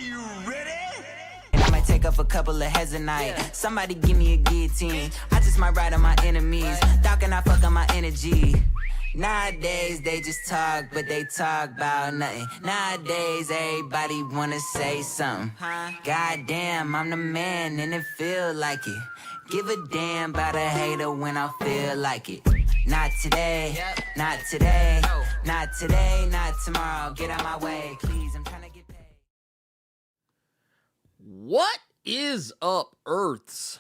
you ready? And I might take off a couple of heads a night. Somebody give me a guillotine. I just might ride on my enemies. Dog and I fuck on my energy. Nowadays they just talk, but they talk about nothing. Nowadays everybody wanna say something. Goddamn, I'm the man and it feel like it. Give a damn about a hater when I feel like it. Not today, not today, not today, not tomorrow. Get out my way, please, I'm trying to get paid. What is up, Earth's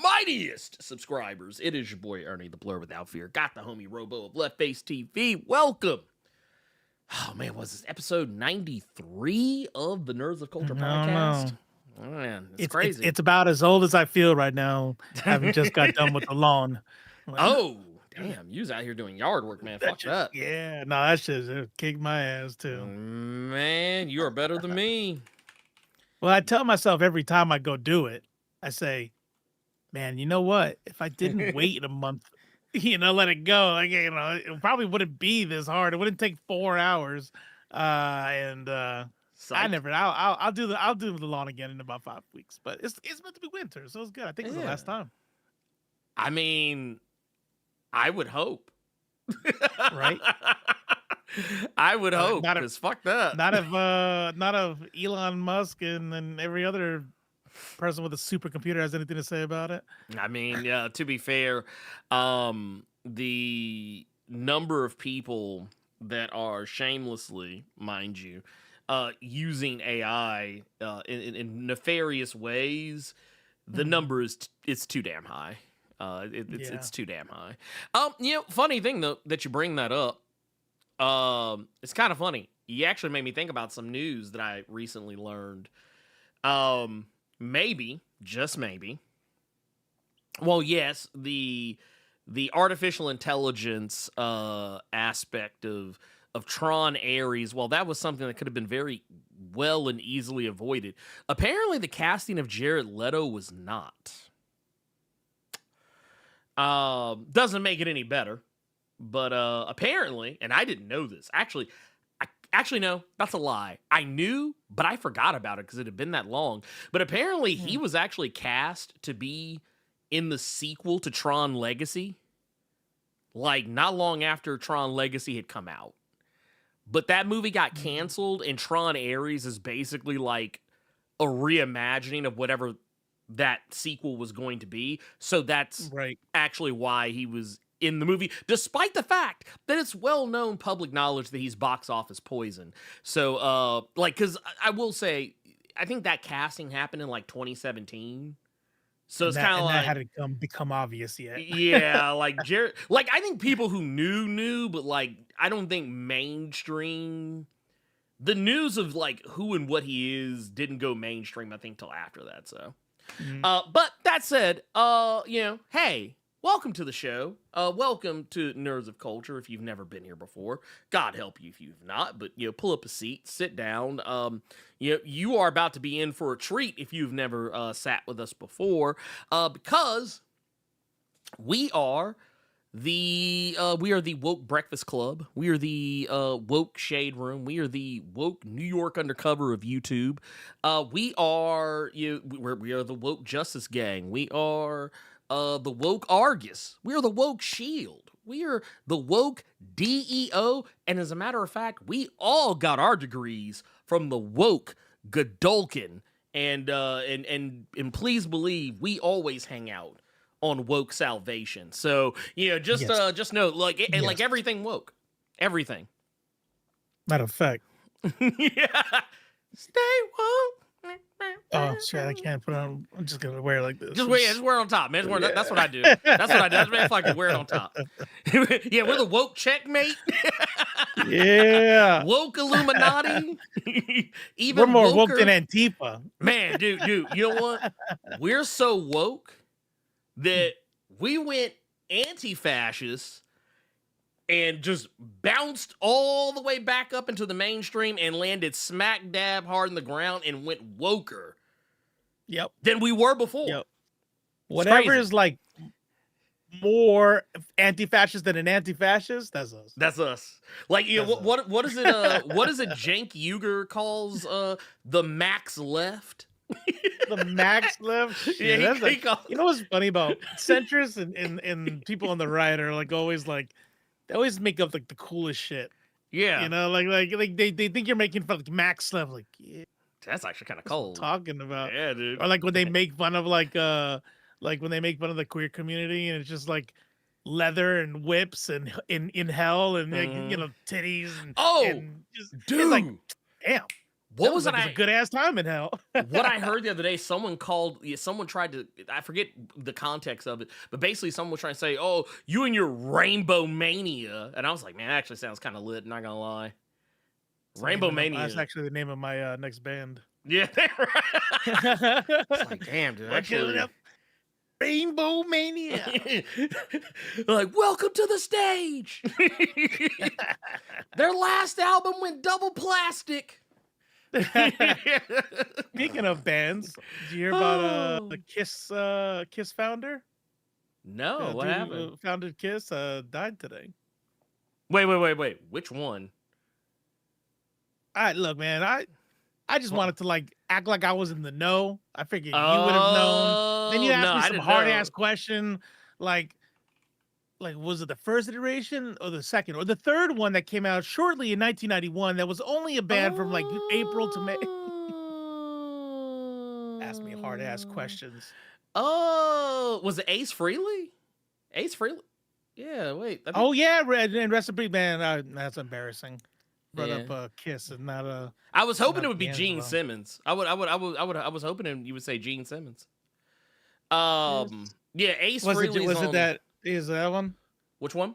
mightiest subscribers? It is your boy Ernie, the Blerd Without Fear. Got the homie Robo of Left Face TV. Welcome. Oh man, was this episode 93 of the Nerds of Culture podcast? Oh, man, it's crazy. It's about as old as I feel right now, having just got done with the lawn. Oh, damn, you was out here doing yard work, man. Fuck that. Yeah, no, that shit kicked my ass too. Man, you are better than me. Well, I tell myself every time I go do it, I say, man, you know what? If I didn't wait a month, let it go. Like, it probably wouldn't be this hard. It wouldn't take 4 hours. I'll do the lawn again in about 5 weeks. But it's meant to be winter, so it's good. I think it's the last time. I mean, I would hope. Right? I would hope, because fuck that. Not of Elon Musk and every other person with a supercomputer has anything to say about it. I mean, yeah, to be fair, the number of people that are shamelessly, mind you, using AI in nefarious ways, the number is it's too damn high. It's too damn high. Funny thing though that you bring that up. It's kind of funny. You actually made me think about some news that I recently learned. Maybe, just maybe. Well, yes, the artificial intelligence aspect of Tron Ares, well, that was something that could have been very well and easily avoided. Apparently, the casting of Jared Leto was not. Doesn't make it any better. But apparently, and I didn't know this. Actually, no, that's a lie. I knew, but I forgot about it because it had been that long. But apparently, he was actually cast to be in the sequel to Tron Legacy. Like, not long after Tron Legacy had come out. But that movie got canceled, and Tron Ares is basically like a reimagining of whatever that sequel was going to be. So that's actually why he was in the movie, despite the fact that it's well-known public knowledge that he's box office poison. So, because I will say, I think that casting happened in, 2017. So it's kind of like... that hadn't become obvious yet. Yeah, Jared... I think people who knew, but, I don't think mainstream... The news of, who and what he is didn't go mainstream, I think, till after that, so... But that said, hey... Welcome to the show. Welcome to Nerds of Culture. If you've never been here before, God help you if you've not. But pull up a seat, sit down. You are about to be in for a treat if you've never sat with us before, because we are the Woke Breakfast Club. We are the Woke Shade Room. We are the Woke New York Undercover of YouTube. We are the Woke Justice Gang. We are the Woke Argus. We are the Woke Shield. We are the Woke DEO. And as a matter of fact, we all got our degrees from the Woke Godolkin. And please believe we always hang out on Woke Salvation. So, just know, everything woke. Everything. Matter of fact. Yeah. Stay woke. Oh shit! I can't put on. I'm just gonna wear it like this. Just wear it on top, man. That's what I do. That's what I do. That's what I wear it on top. Yeah, we're the woke checkmate. Yeah, woke Illuminati. Even we're more woker. woke than Antifa. Man, dude, you know what? We're so woke that we went anti-fascist and just bounced all the way back up into the mainstream and landed smack dab hard in the ground and went woker than we were before. Whatever is more anti-fascist than an anti-fascist. That's us. That's us. Like, you know, That's what is it? What is it? Cenk Uygur calls the Max left. The max left shit. Yeah, That's he like, calls- you know what's funny about centrists and people on the right are like always like they always make up like the coolest shit. yeah, You know, like they think you're making fun of like max left. Like, yeah, that's actually kind of that's what I'm cold. talking about. Yeah, dude. Or like when they make fun of like when they make fun of the queer community and it's just like leather and whips and in hell and like, you know, titties and just dude, it's like, damn. What was like it? It's a good ass time in hell. What I heard the other day, someone tried to, I forget the context of it, but basically someone was trying to say, "Oh, you and your rainbow mania," and I was like, "Man, that actually sounds kind of lit." Not gonna lie, Rainbow Mania. That's actually the name of my next band. Yeah, it's like, damn, dude. Actually, Rainbow Mania. like, welcome to the stage. Their last album went double plastic. Speaking of bands, did you hear about the Kiss founder? No, what happened? Founded Kiss died today. Wait. Which one? Look, man, I just wanted to like act like I was in the know. I figured you would have known. Then you asked me some hard ass question, like was it the first iteration or the second or the third one that came out shortly in 1991? That was only a band from like April to May. Ask me hard ass questions. Oh, was it Ace Frehley? Ace Frehley? Yeah, wait. Oh yeah, and recipe man. That's embarrassing. Brought Yeah. up Kiss and not a. I was hoping it not would be Gene D'Angelo. Simmons. I was hoping you would say Gene Simmons. Yeah, Ace Frehley's Was on- it that? Is that one? Which one?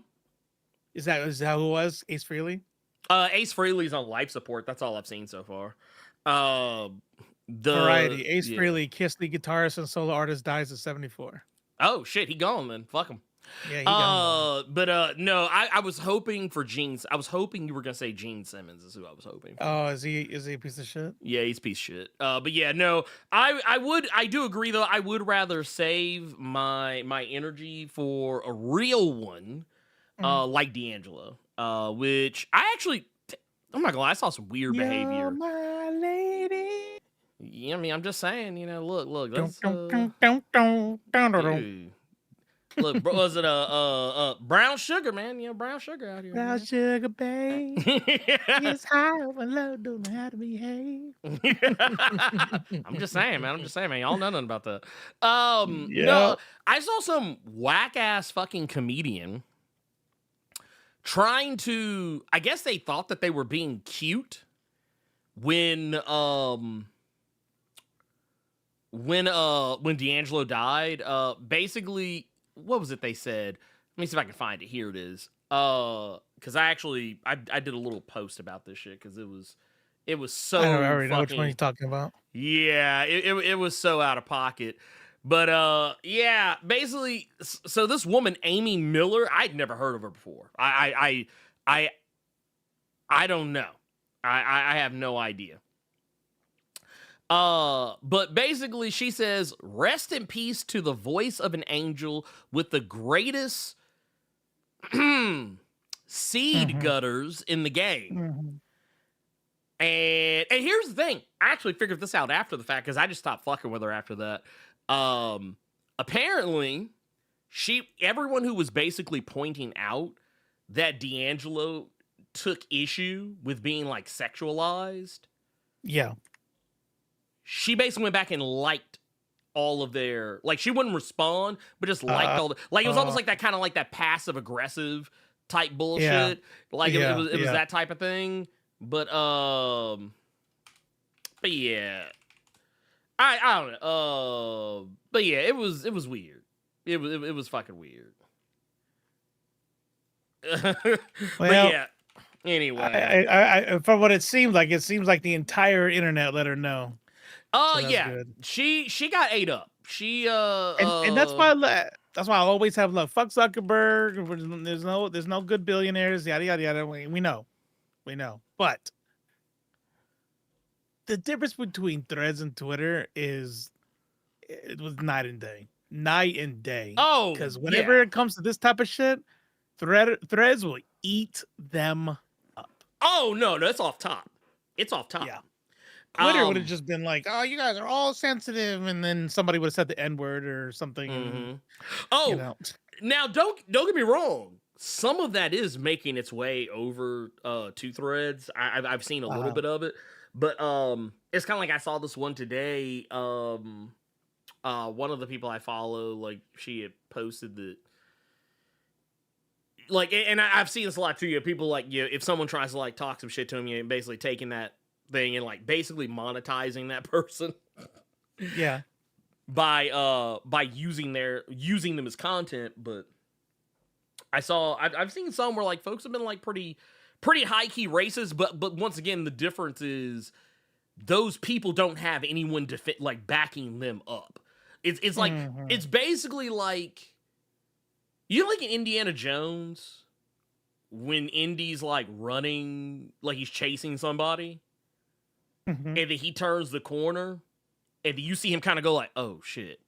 Is that who it was? Ace Frehley? Ace Frehley's on life support. That's all I've seen so far. The Variety. Ace yeah. Frehley, Kiss lead guitarist and solo artist, dies at 74. Oh shit, he gone then. Fuck him. Yeah, he got But no, I was hoping for I was hoping you were gonna say Gene Simmons is who I was hoping for. Oh, is he a piece of shit? Yeah, he's a piece of shit. But yeah, no, I do agree though. I would rather save my energy for a real one, like D'Angelo. Which I actually, I'm not gonna lie, I saw some weird behavior. You're my lady. Yeah, I mean, I'm just saying, you know, look, that's dude. Look, bro, was it brown sugar, man? You know, brown sugar out here. Brown man. sugar, babe. It's high when love don't know how to behave. I'm just saying, man. Y'all know nothing about that. Yeah. No, I saw some whack ass fucking comedian trying to. I guess they thought that they were being cute when D'Angelo died. Basically, what was it they said? Let me see if I can find it. Here it is. Because I did a little post about this shit because it was so. I already know which fucking- one you're talking about. Yeah, it was so out of pocket. But yeah, basically, so this woman Amy Miller, I'd never heard of her before. I don't know. I have no idea. But basically she says, "Rest in peace to the voice of an angel with the greatest seed gutters in the game." And here's the thing. I actually figured this out after the fact because I just stopped fucking with her after that. Apparently, everyone who was basically pointing out that D'Angelo took issue with being like sexualized. Yeah. She basically went back and liked all of their, like, she wouldn't respond, but just liked all the, like, it was almost like that kind of like that passive aggressive type bullshit. Like it was that type of thing. But yeah, I don't know. But yeah, it was weird. It was fucking weird. But yeah. Anyway, I from what it seems like the entire internet let her know. Oh So that's yeah, good. she got ate up. She And that's why I always have love. Fuck Zuckerberg. There's no good billionaires. Yada yada yada. We know. But the difference between Threads and Twitter it was night and day. night and day. Oh, Because whenever yeah. it comes to this type of shit, threads will eat them up. Oh no, it's off top. It's off top. Yeah. Twitter would have Um, just been like, "Oh, you guys are all sensitive," and then somebody would have said the N-word or something. And, Oh, now don't get me wrong. Some of that is making its way over to Threads. I've seen a little bit of it, but it's kind of like I saw this one today. One of the people I follow, like she had posted that. Like, and I've seen this a lot too. You know, people like, you know, if someone tries to like talk some shit to them, you know, basically taking that thing and like basically monetizing that person. Yeah. By using them as content. But I've seen some where like folks have been like pretty high key racist, but once again the difference is those people don't have anyone like backing them up. It's like it's basically like, you know, like in Indiana Jones when Indy's like running, like he's chasing somebody, and then he turns the corner, and you see him kind of go like, "Oh shit,"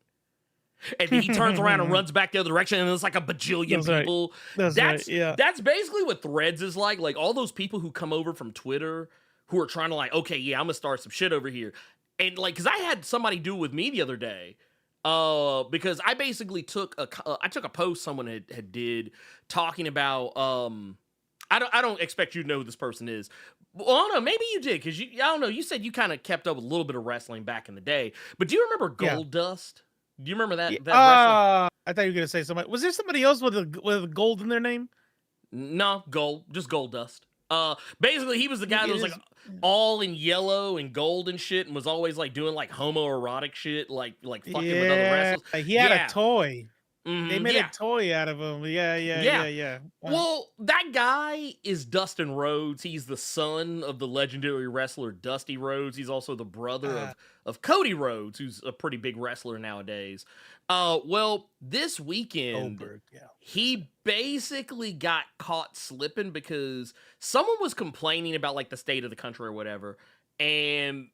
and then he turns around and runs back the other direction, and there's like a bajillion people. Right. That's right, yeah. That's basically what Threads is like. Like all those people who come over from Twitter who are trying to like, okay, yeah, I'm gonna start some shit over here, and like, because I had somebody do it with me the other day. Because I basically took a post someone had did talking about I don't expect you to know who this person is. Well, I don't know, maybe you did, because I don't know, you said you kind of kept up with a little bit of wrestling back in the day. But do you remember Gold Dust? Do you remember that wrestler? I thought you were gonna say somebody. Was there somebody else with a gold in their name? No, just Gold Dust. Basically he was the guy that was like all in yellow and gold and shit, and was always like doing like homoerotic shit, like fucking with other wrestlers. He had a toy. Mm-hmm, they made a toy out of him. Yeah. Well, that guy is Dustin Rhodes. He's the son of the legendary wrestler Dusty Rhodes. He's also the brother of Cody Rhodes, who's a pretty big wrestler nowadays. Well, this weekend, he basically got caught slipping because someone was complaining about like the state of the country or whatever. And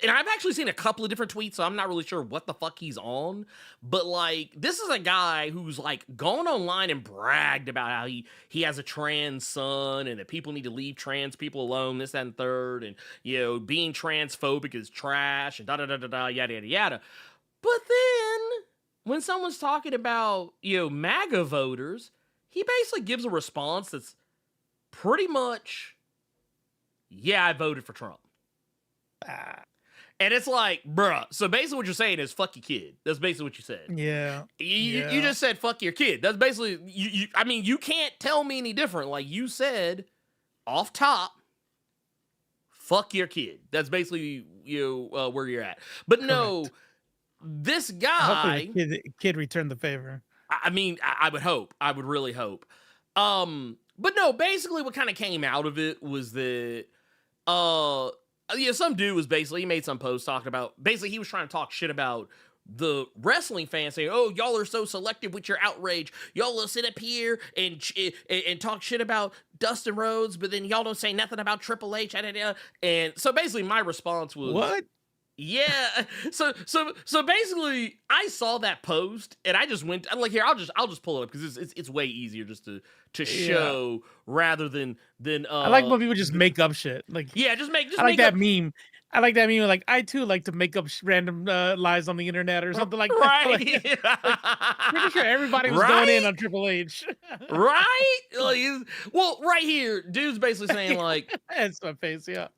I've actually seen a couple of different tweets, so I'm not really sure what the fuck he's on. But like, this is a guy who's like gone online and bragged about how he has a trans son and that people need to leave trans people alone, this, that, and third. And, you know, being transphobic is trash and da-da-da-da-da, yada, yada, yada. But then when someone's talking about, you know, MAGA voters, he basically gives a response that's pretty much, yeah, I voted for Trump. And it's like, bruh, so basically what you're saying is fuck your kid. That's basically what you said. Yeah. You just said fuck your kid. That's basically, I mean, you can't tell me any different. Like you said, off top, fuck your kid. That's basically where you're at. But no, this guy... Hopefully the kid returned the favor. I mean, I would hope. I would really hope. But no, basically what kind of came out of it was that... some dude was basically, he made some post talking about, basically he was trying to talk shit about the wrestling fans, saying, oh, y'all are so selective with your outrage. Y'all will sit up here and talk shit about Dustin Rhodes, but then y'all don't say nothing about Triple H. And so basically my response was... What? Yeah. So basically I saw that post and I just went, I'm like, here, I'll just pull it up because it's way easier just to show rather than I like when people just make up shit. Like, yeah, I like that meme. I like that meme. Like, I too like to make up random lies on the internet or something like that. Right. Like, pretty sure everybody was going in on Triple H. Right? Like, well, right here, dude's basically saying like, that's my face. Yeah.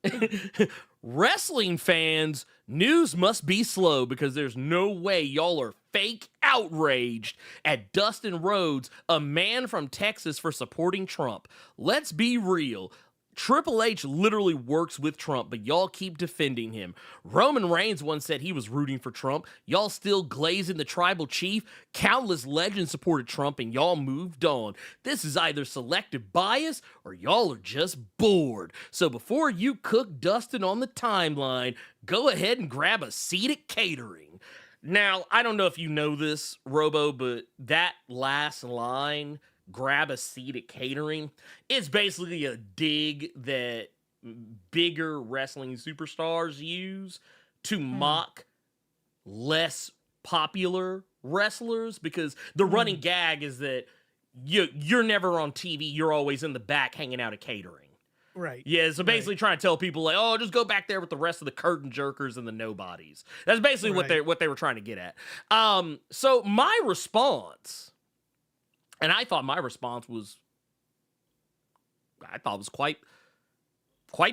Wrestling fans, news must be slow because there's no way y'all are fake outraged at Dustin Rhodes, a man from Texas, for supporting Trump. Let's be real. Triple H literally works with Trump, but y'all keep defending him. Roman Reigns once said he was rooting for Trump. Y'all still glazing the tribal chief. Countless legends supported Trump, and y'all moved on. This is either selective bias or y'all are just bored. So before you cook Dustin on the timeline, go ahead and grab a seat at catering. Now, I don't know if you know this, Robo, but that last line, grab a seat at catering, it's basically a dig that bigger wrestling superstars use to mock less popular wrestlers, because the running gag is that you're never on TV. You're always in the back hanging out at catering. Right. Yeah, so basically trying to tell people like, oh, just go back there with the rest of the curtain jerkers and the nobodies. That's basically what they were trying to get at. So my response, and I thought my response was, quite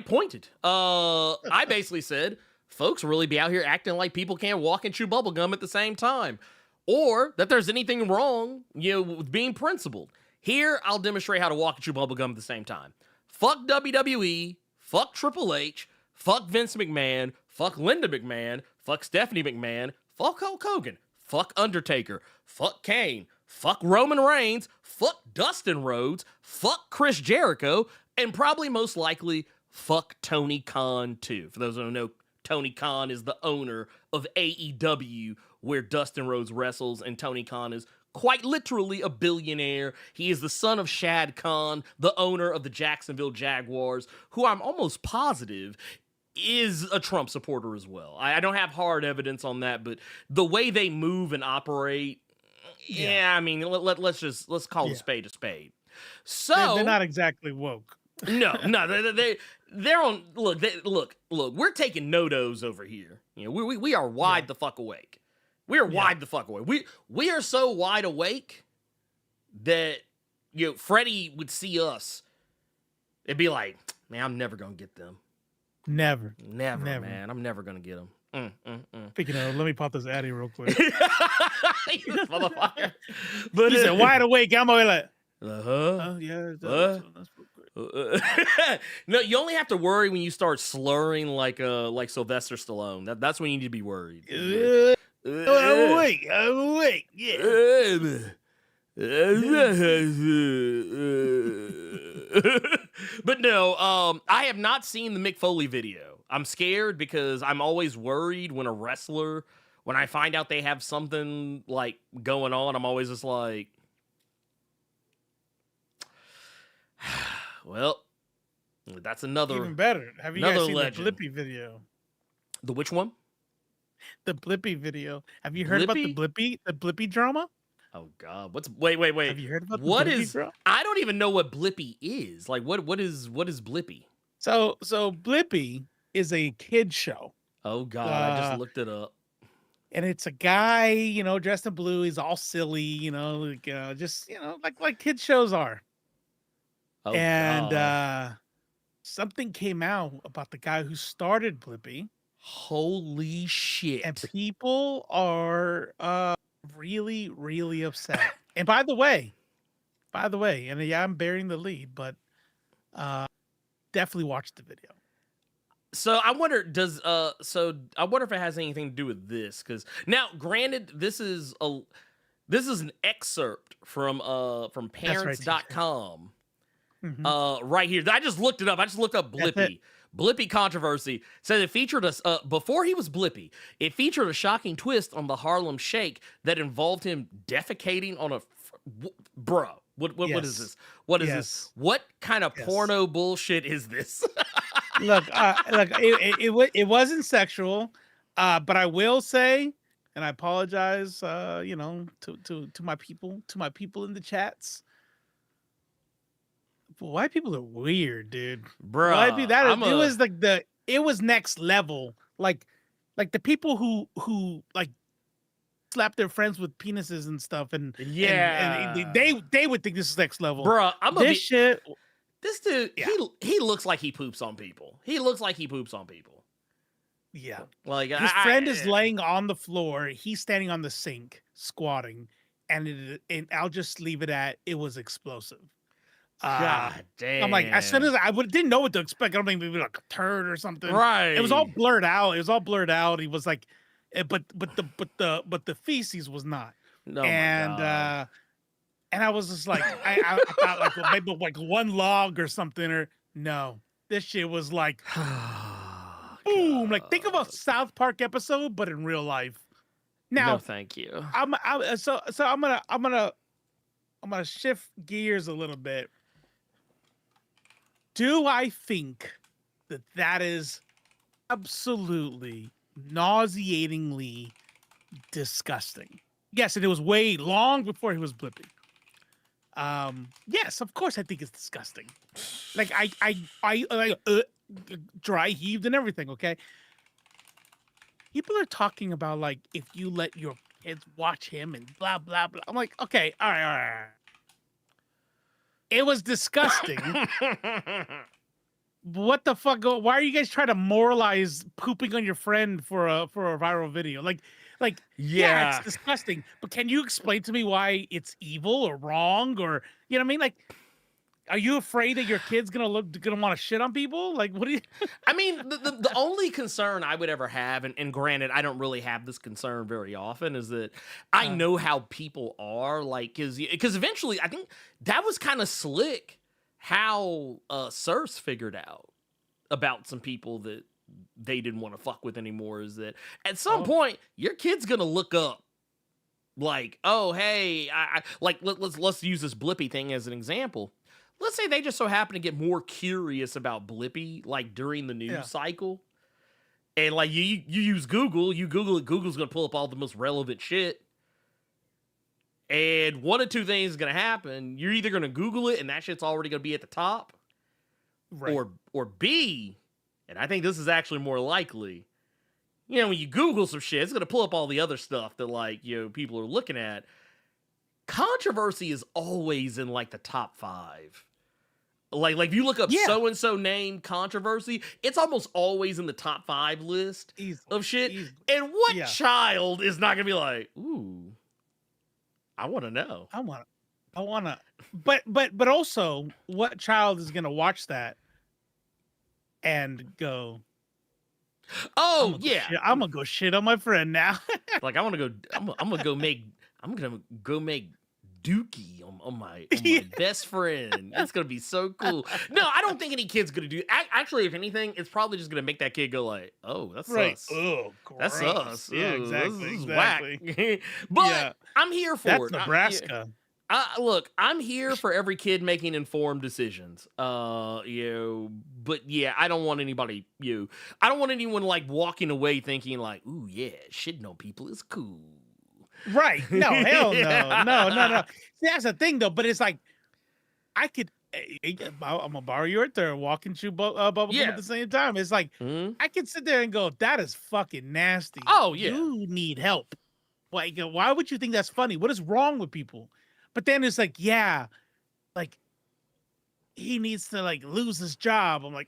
pointed. I basically said, folks really be out here acting like people can't walk and chew bubblegum at the same time, or that there's anything wrong, with being principled. Here, I'll demonstrate how to walk and chew bubblegum at the same time. Fuck WWE, fuck Triple H, fuck Vince McMahon, fuck Linda McMahon, fuck Stephanie McMahon, fuck Hulk Hogan, fuck Undertaker, fuck Kane, fuck Roman Reigns, fuck Dustin Rhodes, fuck Chris Jericho, and probably most likely, fuck Tony Khan too. For those who don't know, Tony Khan is the owner of AEW, where Dustin Rhodes wrestles, and Tony Khan is quite literally a billionaire. He is the son of Shad Khan, the owner of the Jacksonville Jaguars, who I'm almost positive is a Trump supporter as well. I don't have hard evidence on that, but the way they move and operate, I mean, let's call a spade a spade. So they're not exactly woke. No, they're on. Look. We're taking no-dos over here. We are wide the fuck awake. We are wide the fuck awake. We are so wide awake that Freddie would see us. It'd be like, man, I'm never gonna get them. Never, man. I'm never gonna get them. Speaking of, let me pop this Addy real quick. You motherfucker. But he said, wide awake. I'm always like, yeah. That's No, you only have to worry when you start slurring like Sylvester Stallone. That's when you need to be worried. I'm awake. Yeah. But no, I have not seen the Mick Foley video. I'm scared because I'm always worried when when I find out they have something like going on, I'm always just like, well, that's another. Even better. Have you guys seen legend. the Blippi video? The which one? The Blippi video. Have you heard about the Blippi drama? Oh God! Wait? Have you heard about what the Blippi is? drama? I don't even know what Blippi is. Like, what is Blippi? So Blippi is a kid show. Oh God! I just looked it up. And it's a guy, dressed in blue. He's all silly, like kid shows are. Oh, and God. Something came out about the guy who started Blippi. Holy shit! And people are really, really upset. And by the way, and yeah, I'm bearing the lead, but definitely watch the video. So I wonder, I wonder if it has anything to do with this, because now, granted, this is an excerpt from parents.com. Right here. I just looked it up. I just looked up Blippi. Blippi controversy says it featured before he was Blippi, it featured a shocking twist on the Harlem Shake that involved him defecating on a bro. What is this? What is this? What kind of porno bullshit is this? Look, it wasn't sexual, but I will say, and I apologize, to my people in the chats. White people are weird, dude. Bro, it was next level. Like the people who like slap their friends with penises and stuff, and they would think this is next level. Bro, shit. This dude, he looks like he poops on people. He looks like he poops on people. Yeah. Like his friend is laying on the floor. He's standing on the sink, squatting, and I'll just leave it at it was explosive. God damn. I'm like, as soon as I didn't know what to expect, I don't think maybe like a turd or something. Right. It was all blurred out. He was like, but the feces was not. No, and I was just like, I thought like maybe like one log or something, or no, this shit was like, boom, like think of a South Park episode, but in real life. Now, no, thank you. I'm gonna shift gears a little bit. Do I think that is absolutely nauseatingly disgusting. Yes, and it was way long before he was blipping. Yes, of course I think it's disgusting. Like I dry heaved and everything, okay? People are talking about like if you let your kids watch him and blah blah blah. I'm like, okay, all right, all right. All right. It was disgusting. What the fuck? Why are you guys trying to moralize pooping on your friend for a viral video? Yeah, it's disgusting. But can you explain to me why it's evil or wrong or you know what I mean? Like, are you afraid that your kid's gonna want to shit on people? Like, what do you? I mean, the only concern I would ever have, and granted, I don't really have this concern very often, is that I know how people are. Like, because eventually, I think that was kind of slick how Cersei figured out about some people that they didn't want to fuck with anymore. Is that at some point your kid's gonna look up, like, oh hey, I like let's use this Blippy thing as an example. Let's say they just so happen to get more curious about Blippy, like during the news cycle, and like you use Google, you Google it, Google's gonna pull up all the most relevant shit. And one of two things is gonna happen. You're either gonna Google it and that shit's already gonna be at the top, Right. or B, and I think this is actually more likely. You know, when you Google some shit, it's gonna pull up all the other stuff that like people are looking at. Controversy is always in like the top 5. Like if you look up so and so name controversy, it's almost always in the top 5 list of shit. Easily. And what child is not gonna be like, ooh, I want to know. I want to. But also, what child is gonna watch that and go? Oh I'm gonna go shit on my friend now. Like I'm gonna go make Dookie on my best friend. It's gonna be so cool. No, I don't think any kid's gonna do. Actually, if anything, it's probably just gonna make that kid go like, "Oh, that's us. Oh, that's us. Yeah, Ooh, exactly. This is Exactly. whack." But I'm here for That's it. Nebraska. Look, I'm here for every kid making informed decisions. But yeah, I don't want anybody. I don't want anyone like walking away thinking like, "Ooh, yeah, shitting on people is cool." Right. No, hell no. No. See, that's the thing, though. But it's like, I could, I'm going to borrow your turn, walk and chew bubble gum at the same time. It's like, I could sit there and go, that is fucking nasty. Oh, yeah. You need help. Like, why would you think that's funny? What is wrong with people? But then it's like, like, he needs to, like, lose his job. I'm like,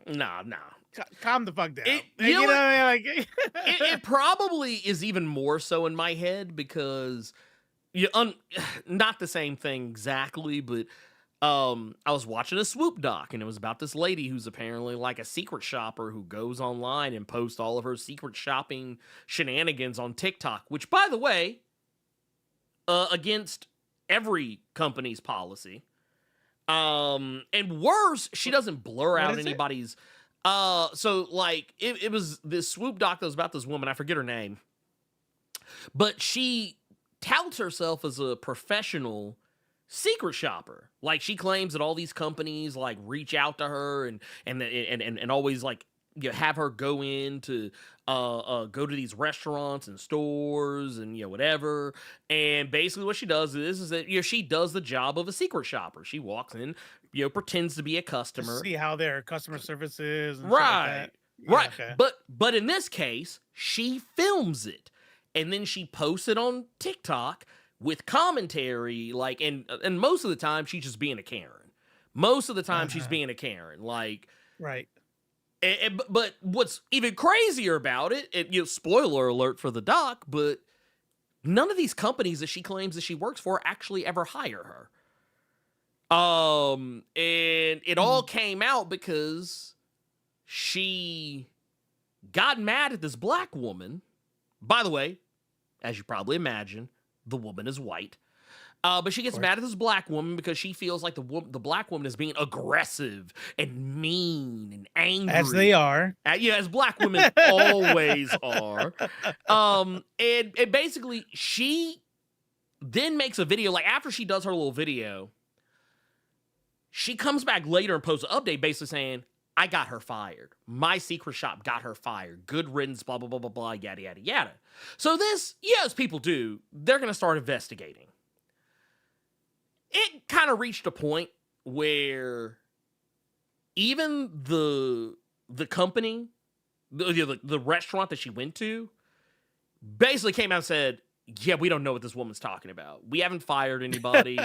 nah. Calm the fuck down. You know what I mean? Like, it probably is even more so in my head because not the same thing exactly, but I was watching a Swoop doc and it was about this lady who's apparently like a secret shopper who goes online and posts all of her secret shopping shenanigans on TikTok, which, by the way, against every company's policy. And worse, she doesn't blur out anybody's. So like it was this Swoop doc that was about this woman. I forget her name, but she touts herself as a professional secret shopper. Like she claims that all these companies like reach out to her and always like have her go in to go to these restaurants and stores and whatever. And basically what she does is that she does the job of a secret shopper. She walks in, pretends to be a customer, see how their customer service is, and right? Like that. Right. Okay. But in this case, she films it and then she posts it on TikTok with commentary, like, and most of the time she's just being a Karen. Most of the time she's being a Karen, like, right. But what's even crazier about it, spoiler alert for the doc, but none of these companies that she claims that she works for actually ever hire her. And it all came out because she got mad at this black woman. By the way, as you probably imagine, the woman is white. But she gets mad at this black woman because she feels like the black woman is being aggressive and mean and angry. As they are. As black women always are. And basically, she then makes a video. Like, after she does her little video, she comes back later and posts an update basically saying, I got her fired. My secret shop got her fired. Good riddance, blah, blah, blah, blah, blah, yada, yada, yada. So this, as people do, they're going to start investigating. It kind of reached a point where even the company, the restaurant that she went to, basically came out and said, yeah, we don't know what this woman's talking about. We haven't fired anybody,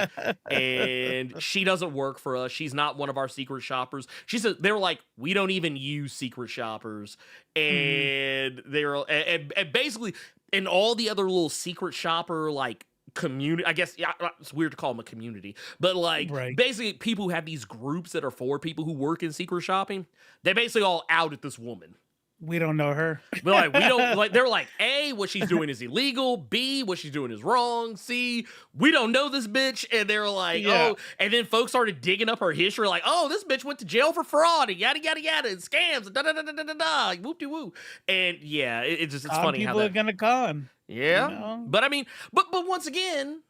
and she doesn't work for us. She's not one of our secret shoppers. She said they were like, we don't even use secret shoppers, and they're and basically, and all the other little secret shopper like community. I guess it's weird to call them a community, but like basically people who have these groups that are for people who work in secret shopping. They basically all outed this woman. We don't know her. But like, we don't like. They're like, A, what she's doing is illegal. B, what she's doing is wrong. C, we don't know this bitch. And they're like, oh. And then folks started digging up her history, like, oh, this bitch went to jail for fraud and yada yada yada and scams and da da da da da da da. Whoop de woo. And yeah, it's funny how people are gonna con. Yeah, you know? But I mean, but once again,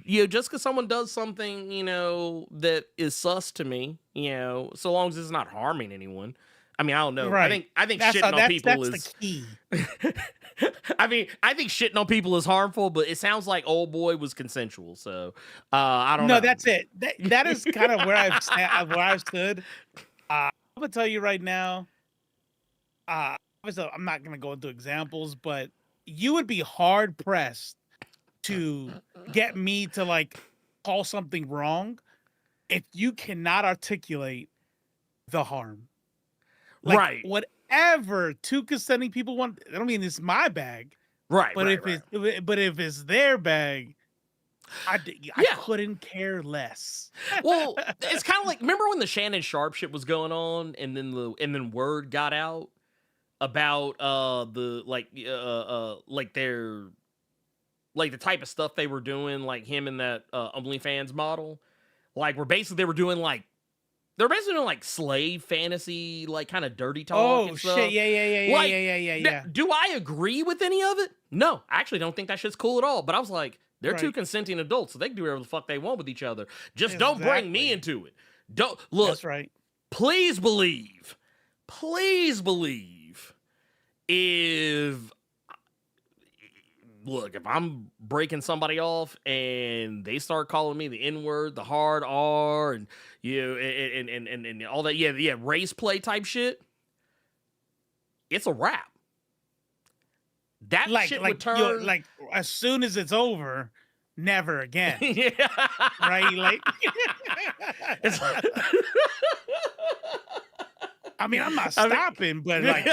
just because someone does something, that is sus to me, so long as it's not harming anyone. I mean, I don't know. Right. I think shitting on people is the key. I mean, I think shitting on people is harmful, but it sounds like old boy was consensual. So I don't know. No, that's it. That is kind of where I've stood. I'm gonna tell you right now. Obviously, I'm not gonna go into examples, but you would be hard pressed to get me to like call something wrong if you cannot articulate the harm. Like, right. Whatever two consenting people want. I don't mean it's my bag. Right. But if it's their bag, I couldn't care less. Well, it's kind of like, remember when the Shannon Sharp shit was going on, and then word got out about the type of stuff they were doing, like him and that OnlyFans model, like where basically they were doing like. They're basically doing like slave fantasy, like kind of dirty talk. Oh and stuff. shit! Yeah. Do I agree with any of it? No, I actually don't think that shit's cool at all. But I was like, they're two consenting adults, so they can do whatever the fuck they want with each other. Just don't bring me into it. Don't look. That's right. Please believe. If I'm breaking somebody off and they start calling me the N-word, the hard R, and and all that, race play type shit, it's a wrap. That shit would turn like as soon as it's over, never again. Yeah. Right? Like it's I mean, I'm not stopping, but like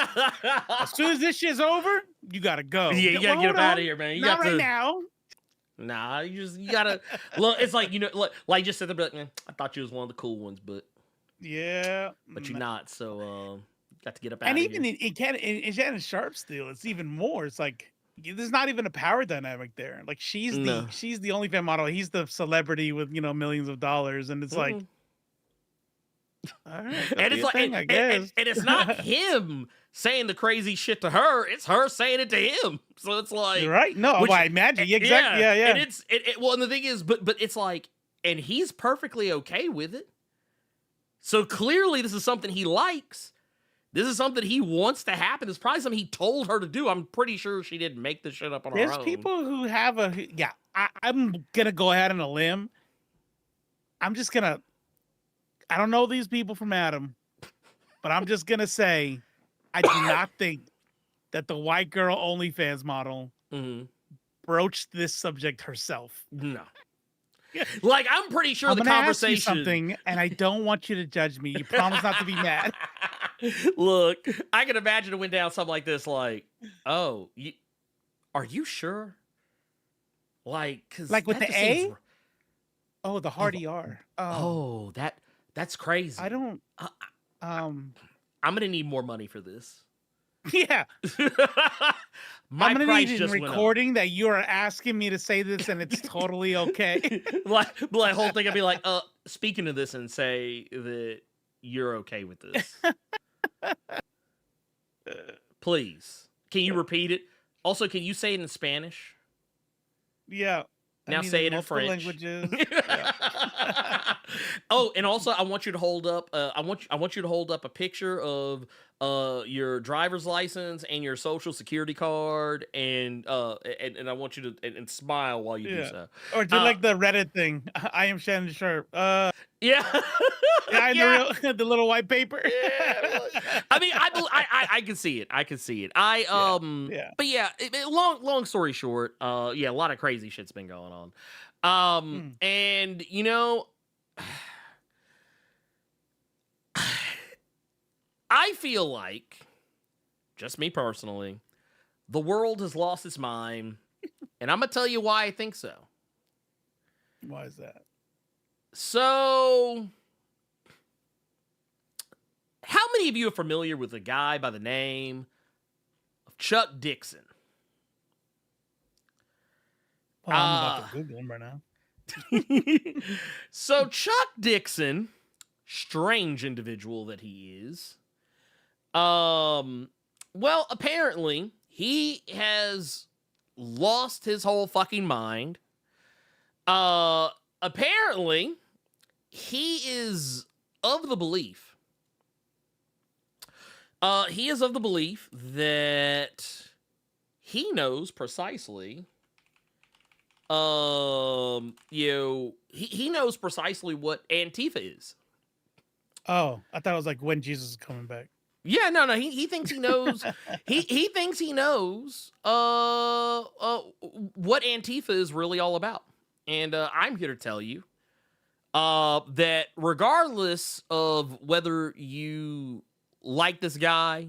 as soon as this shit's over, you gotta go. Yeah, you gotta get up out of here, man. You not got right now. Nah, you gotta look. It's like like just sit there, but I thought you was one of the cool ones, but you're not. So got to get up out. And of even here. in Shannon Sharp still, it's even more. It's like there's not even a power dynamic there. Like she's the OnlyFans model. He's the celebrity with millions of dollars, and it's like. All right, and it's like, I guess. And it's not him saying the crazy shit to her; it's her saying it to him. So it's like, right? No, I imagine exactly. Yeah. And it's well, and the thing is, but it's like, and he's perfectly okay with it. So clearly, this is something he likes. This is something he wants to happen. It's probably something he told her to do. I'm pretty sure she didn't make this shit up on her own. There's people who have I'm gonna go ahead on a limb. I'm just gonna. I don't know these people from Adam, but I'm just gonna say, I do not think that the white girl OnlyFans model broached this subject herself. No, like I'm pretty sure the conversation. Ask you something, and I don't want you to judge me. You promise not to be mad. Look, I can imagine it went down something like this: like, oh, are you sure? Like, because like with the A. Oh, the hard ER. Oh, that's crazy. I don't. I'm gonna need more money for this. Yeah. My I'm gonna price need just in recording that you are asking me to say this, and it's totally okay. like whole thing, I'd be like, speaking of this, and say that you're okay with this. Please, can you repeat it? Also, can you say it in Spanish? Yeah. Now say it in French. Languages. Oh, and also I want you to hold up. I want you to hold up a picture of your driver's license and your social security card, and I want you to and smile while you do Yeah. so. Or do like the Reddit thing. I am Shannon Sharp. Yeah, Yeah, in the yeah. real the little white paper. Yeah, I mean, I can see it. I can see it. Yeah. But yeah. Long story short, yeah, a lot of crazy shit's been going on. Mm. And you know, I feel like, just me personally, the world has lost its mind, and I'm gonna tell you why I think so. Why is that? So, how many of you are familiar with a guy by the name of Chuck Dixon? Oh, I'm about to Google him right now. So Chuck Dixon, strange individual that he is. Well, apparently he has lost his whole fucking mind. Apparently he is of the belief. He is of the belief that he knows precisely. He knows precisely what Antifa is. Oh, I thought it was like when Jesus is coming back. Yeah, no. He thinks he knows. he thinks he knows. What Antifa is really all about, and I'm here to tell you, that regardless of whether you like this guy,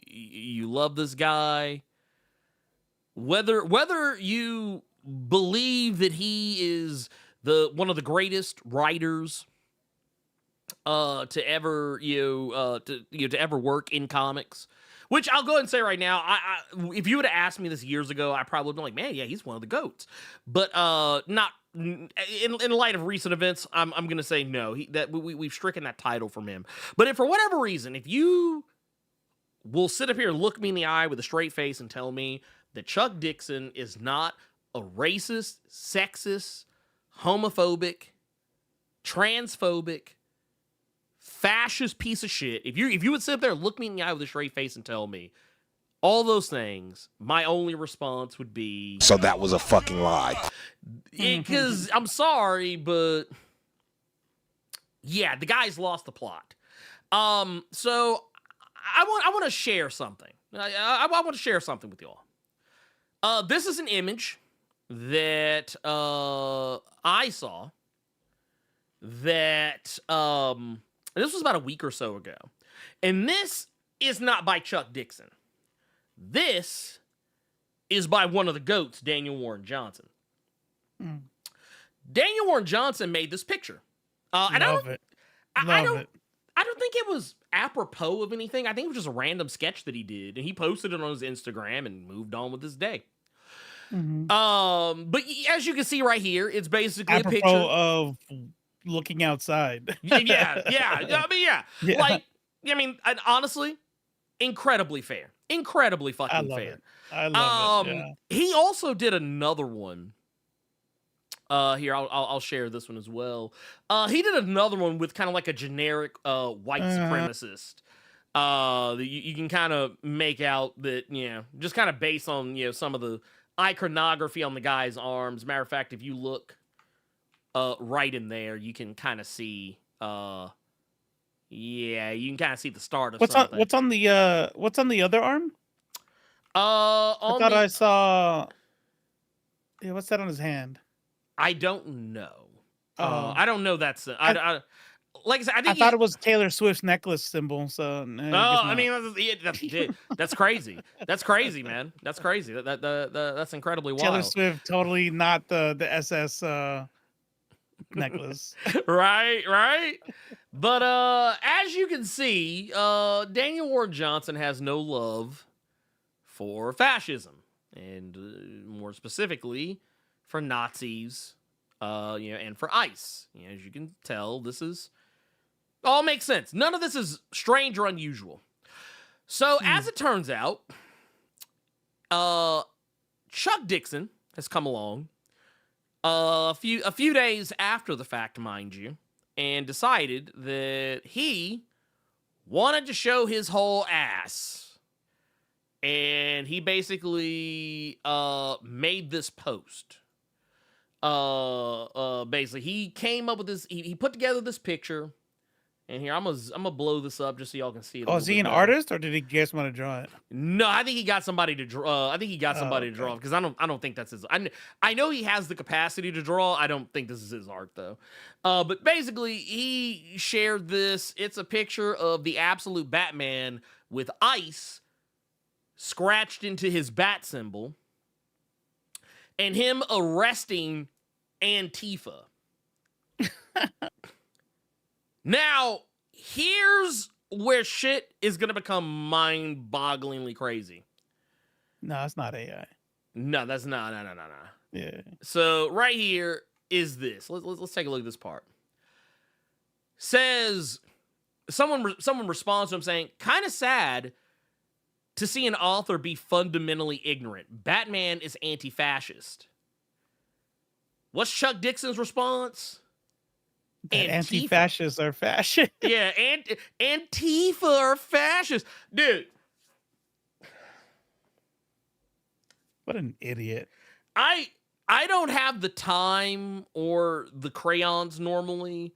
you love this guy, whether you believe that he is one of the greatest writers to ever to ever work in comics, which I'll go ahead and say right now, I if you would have asked me this years ago, I probably would have been like, man, yeah, he's one of the GOATs. But not in light of recent events, I'm gonna say no. We've stricken that title from him. But if for whatever reason, if you will sit up here and look me in the eye with a straight face and tell me that Chuck Dixon is not a racist, sexist, homophobic, transphobic, fascist piece of shit, if you would sit up there and look me in the eye with a straight face and tell me all those things, my only response would be, so that was a fucking lie. Because I'm sorry, but yeah, the guy's lost the plot. So I want to share something. I want to share something with y'all. This is an image that I saw that this was about a week or so ago. And this is not by Chuck Dixon. This is by one of the GOATs, Daniel Warren Johnson. Mm. Daniel Warren Johnson made this picture. And Love it. I don't think it was apropos of anything. I think it was just a random sketch that he did, and he posted it on his Instagram and moved on with his day. Mm-hmm. But as you can see right here, it's basically Apropos a picture of looking outside. yeah. I mean, yeah. Yeah. Like, I mean, honestly, incredibly fair. Incredibly I fucking love fair. it. I love it. Yeah. He also did another one. Here, I'll share this one as well. He did another one with kind of like a generic white supremacist. That you can kind of make out that, just kind of based on, some of the iconography on the guy's arms. Matter of fact, if you look right in there, you can kind of see you can kind of see the start of something. What's on the other arm? I thought I saw. Yeah, what's that on his hand? I don't know. I don't know. Like I said, I thought it was Taylor Swift's necklace symbol. So I mean, that's crazy. That's crazy, man. That's crazy. That's incredibly wild. Taylor Swift totally not the SS necklace. Right. But as you can see, Daniel Warren Johnson has no love for fascism, and more specifically for Nazis, and for ICE. As you can tell, this is all makes sense. None of this is strange or unusual. So, as it turns out, Chuck Dixon has come along a few days after the fact, mind you, and decided that he wanted to show his whole ass. And he basically made this post. Basically, he came up with this. He put together this picture. And here, I'm gonna blow this up just so y'all can see it. Oh, is he an artist or did he just want to draw it? No, I think he got somebody to draw. I think he got somebody to draw because I don't think that's his. I know he has the capacity to draw. I don't think this is his art though. But basically, he shared this. It's a picture of the absolute Batman with ice scratched into his bat symbol, and him arresting Antifa. Now, here's where shit is going to become mind-bogglingly crazy. No, it's not AI. No, that's not. No. Yeah. So, right here is this. Let's take a look at this part. Says, someone responds to him saying, kind of sad to see an author be fundamentally ignorant. Batman is anti-fascist. What's Chuck Dixon's response? Anti-fascists are fascist. Yeah, Antifa are fascists. Dude. What an idiot. I don't have the time or the crayons normally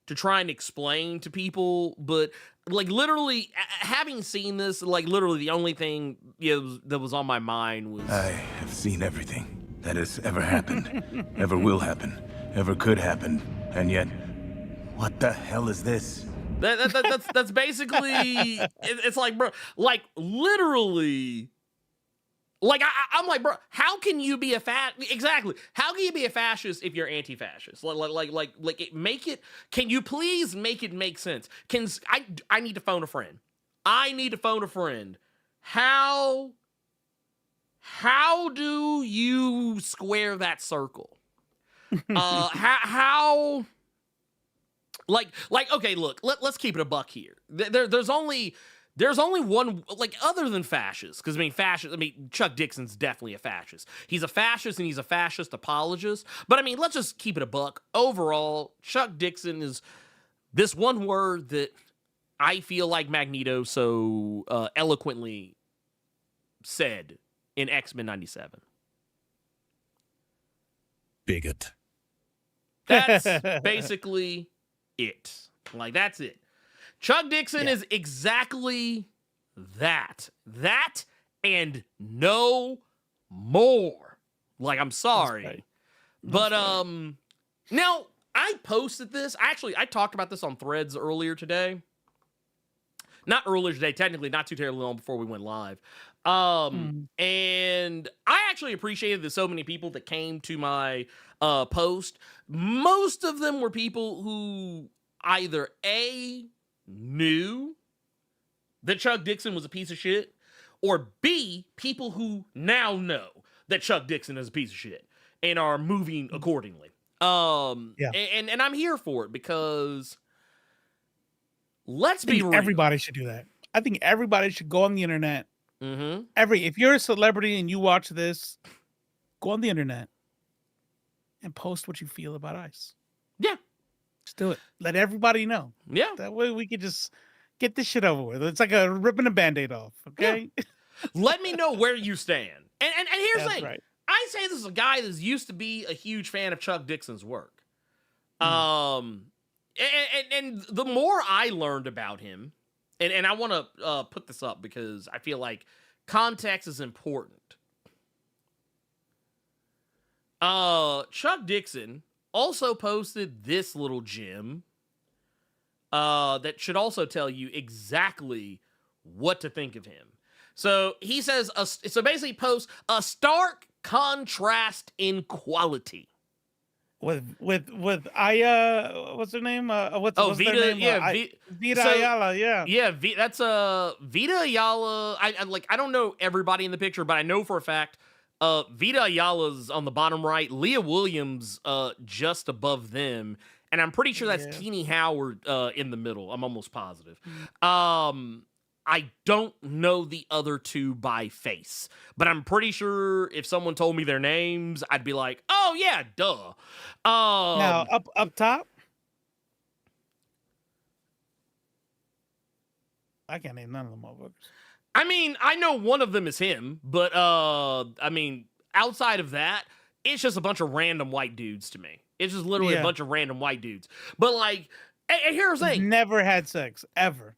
to try and explain to people, but like literally having seen this, like literally the only thing that was on my mind was I have seen everything that has ever happened, ever will happen, ever could happen, and yet, what the hell is this? That's basically it's like, bro, like literally, like I'm like, bro, how can you be exactly? How can you be a fascist if you're anti-fascist? Make it. Can you please make it make sense? I need to phone a friend. How do you square that circle? How? Like, okay, look, let's keep it a buck here. There's only one, like, other than fascists, because, Chuck Dixon's definitely a fascist. He's a fascist, and he's a fascist apologist, but, let's just keep it a buck. Overall, Chuck Dixon is this one word that I feel like Magneto so eloquently said in X-Men 97. Bigot. That's basically it. Like, that's it. Chuck Dixon is exactly that. That and no more. Like, I'm sorry. Right. But, now, I posted this. Actually, I talked about this on Threads earlier today. Not earlier today, technically, not too terribly long before we went live. And I actually appreciated that so many people that came to my post. Most of them were people who either A, knew that Chuck Dixon was a piece of shit, or B, people who now know that Chuck Dixon is a piece of shit and are moving accordingly. And I'm here for it because let's be real. Everybody should do that. I think everybody should go on the internet. Mm-hmm. If you're a celebrity and you watch this, go on the internet and post what you feel about ICE. Yeah. Just do it. Let everybody know. Yeah. That way we could just get this shit over with. It's like a ripping a Band-Aid off. Okay. Yeah. Let me know where you stand. And here's the thing. Right. I say this is a guy that used to be a huge fan of Chuck Dixon's work. And the more I learned about him, and I want to put this up because I feel like context is important. Chuck Dixon also posted this little gem that should also tell you exactly what to think of him. So he says, so basically posts a stark contrast in quality. With Aya, what's her name? What's Vita, their name? yeah, Vita Ayala, yeah. Yeah, that's Vita Ayala. I don't know everybody in the picture, but I know for a fact Vita Ayala's on the bottom right, Leah Williams just above them, and I'm pretty sure that's Teenie Howard in the middle. I'm almost positive. I don't know the other two by face, but I'm pretty sure if someone told me their names, I'd be like, "Oh yeah, duh." Now up top, I can't name none of them motherfuckers. I mean, I know one of them is him, but I mean, outside of that, it's just a bunch of random white dudes to me. It's just literally a bunch of random white dudes. But like, and here's the thing: never had sex ever.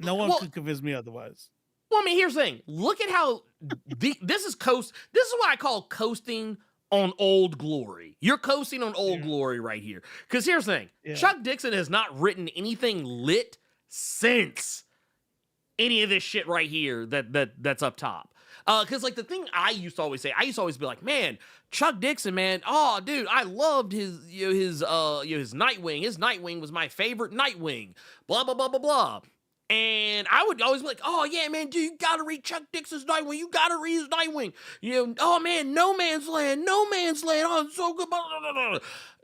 No one well, could convince me otherwise. Well, I mean, here's the thing. Look at how this is This is what I call coasting on Old Glory. You're coasting on Old Glory right here. Because here's the thing: Chuck Dixon has not written anything lit since any of this shit right here that's up top. Because like the thing I used to always say, I used to always be like, man, Chuck Dixon, man, oh dude, I loved his Nightwing. His Nightwing was my favorite Nightwing. Blah blah blah blah blah. And I would always be like, oh yeah, man, dude, you gotta read Chuck Dixon's Nightwing. You gotta read his Nightwing. You know, oh man, No Man's Land. Oh, it's so good.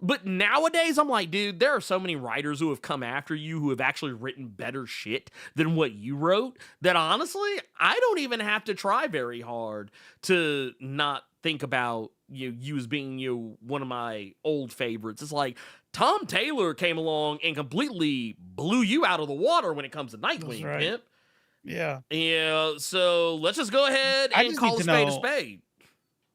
But nowadays, I'm like, dude, there are so many writers who have come after you who have actually written better shit than what you wrote that honestly, I don't even have to try very hard to not think about you as being one of my old favorites. It's like Tom Taylor came along and completely blew you out of the water when it comes to Nightwing, right. Pimp. Yeah. Yeah, so let's just go ahead and call a spade a spade.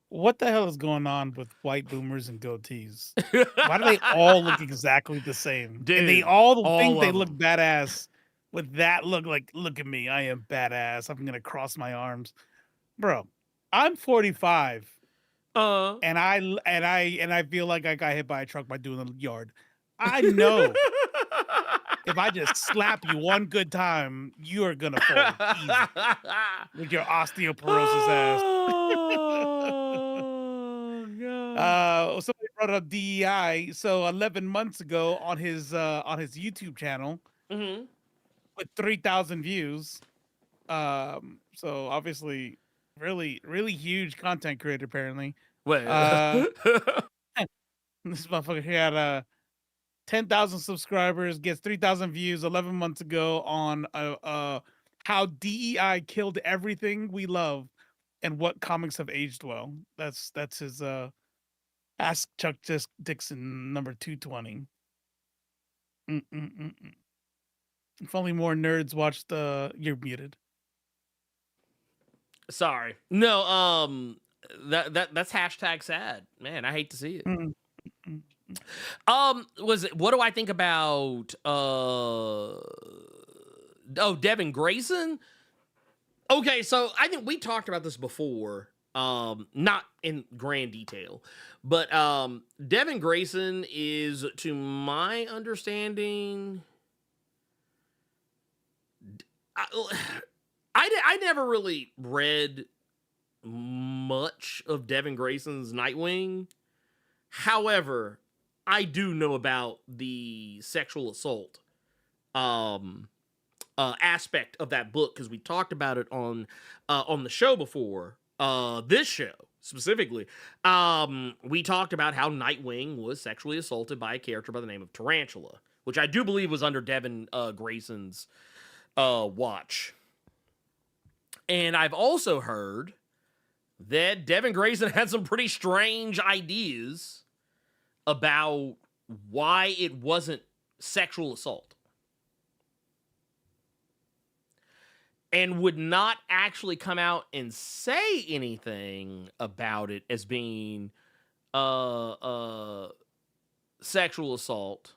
What the hell is going on with white boomers and goatees? Why do they all look exactly the same? Dude, and they all think they look badass with that look. Like, look at me, I am badass. I'm gonna cross my arms, bro. I'm 45, and I feel like I got hit by a truck by doing the yard. I know if I just slap you one good time, you are gonna fall easy with your osteoporosis ass. Somebody brought up DEI. So 11 months ago on his YouTube channel, with 3,000 views. So obviously, really, really huge content creator. Apparently, wait, this motherfucker had 10,000 subscribers, gets 3,000 views 11 months ago on how DEI killed everything we love and what comics have aged well. That's his Ask Chuck Dixon number 220. If only more nerds watched You're Muted. Sorry. No, that's hashtag sad. Man, I hate to see it. What do I think about Devin Grayson? Okay, so I think we talked about this before. Not in grand detail, but Devin Grayson is, to my understanding, I never really read much of Devin Grayson's Nightwing. However, I do know about the sexual assault aspect of that book because we talked about it on the show before. This show specifically, we talked about how Nightwing was sexually assaulted by a character by the name of Tarantula, which I do believe was under Devin Grayson's watch. And I've also heard that Devin Grayson had some pretty strange ideas about why it wasn't sexual assault. And would not actually come out and say anything about it as being sexual assault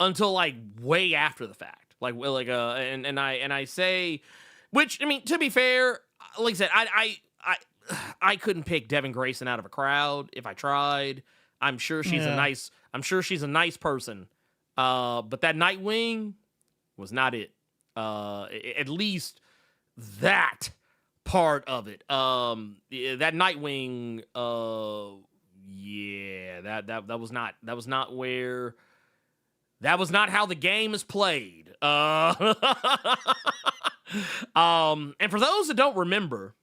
until like way after the fact. And I say, which, I mean, to be fair, like I said, I couldn't pick Devin Grayson out of a crowd if I tried. I'm sure she's a nice person. But that Nightwing was not it. At least that part of it. That Nightwing, that was not how the game is played. And for those that don't remember,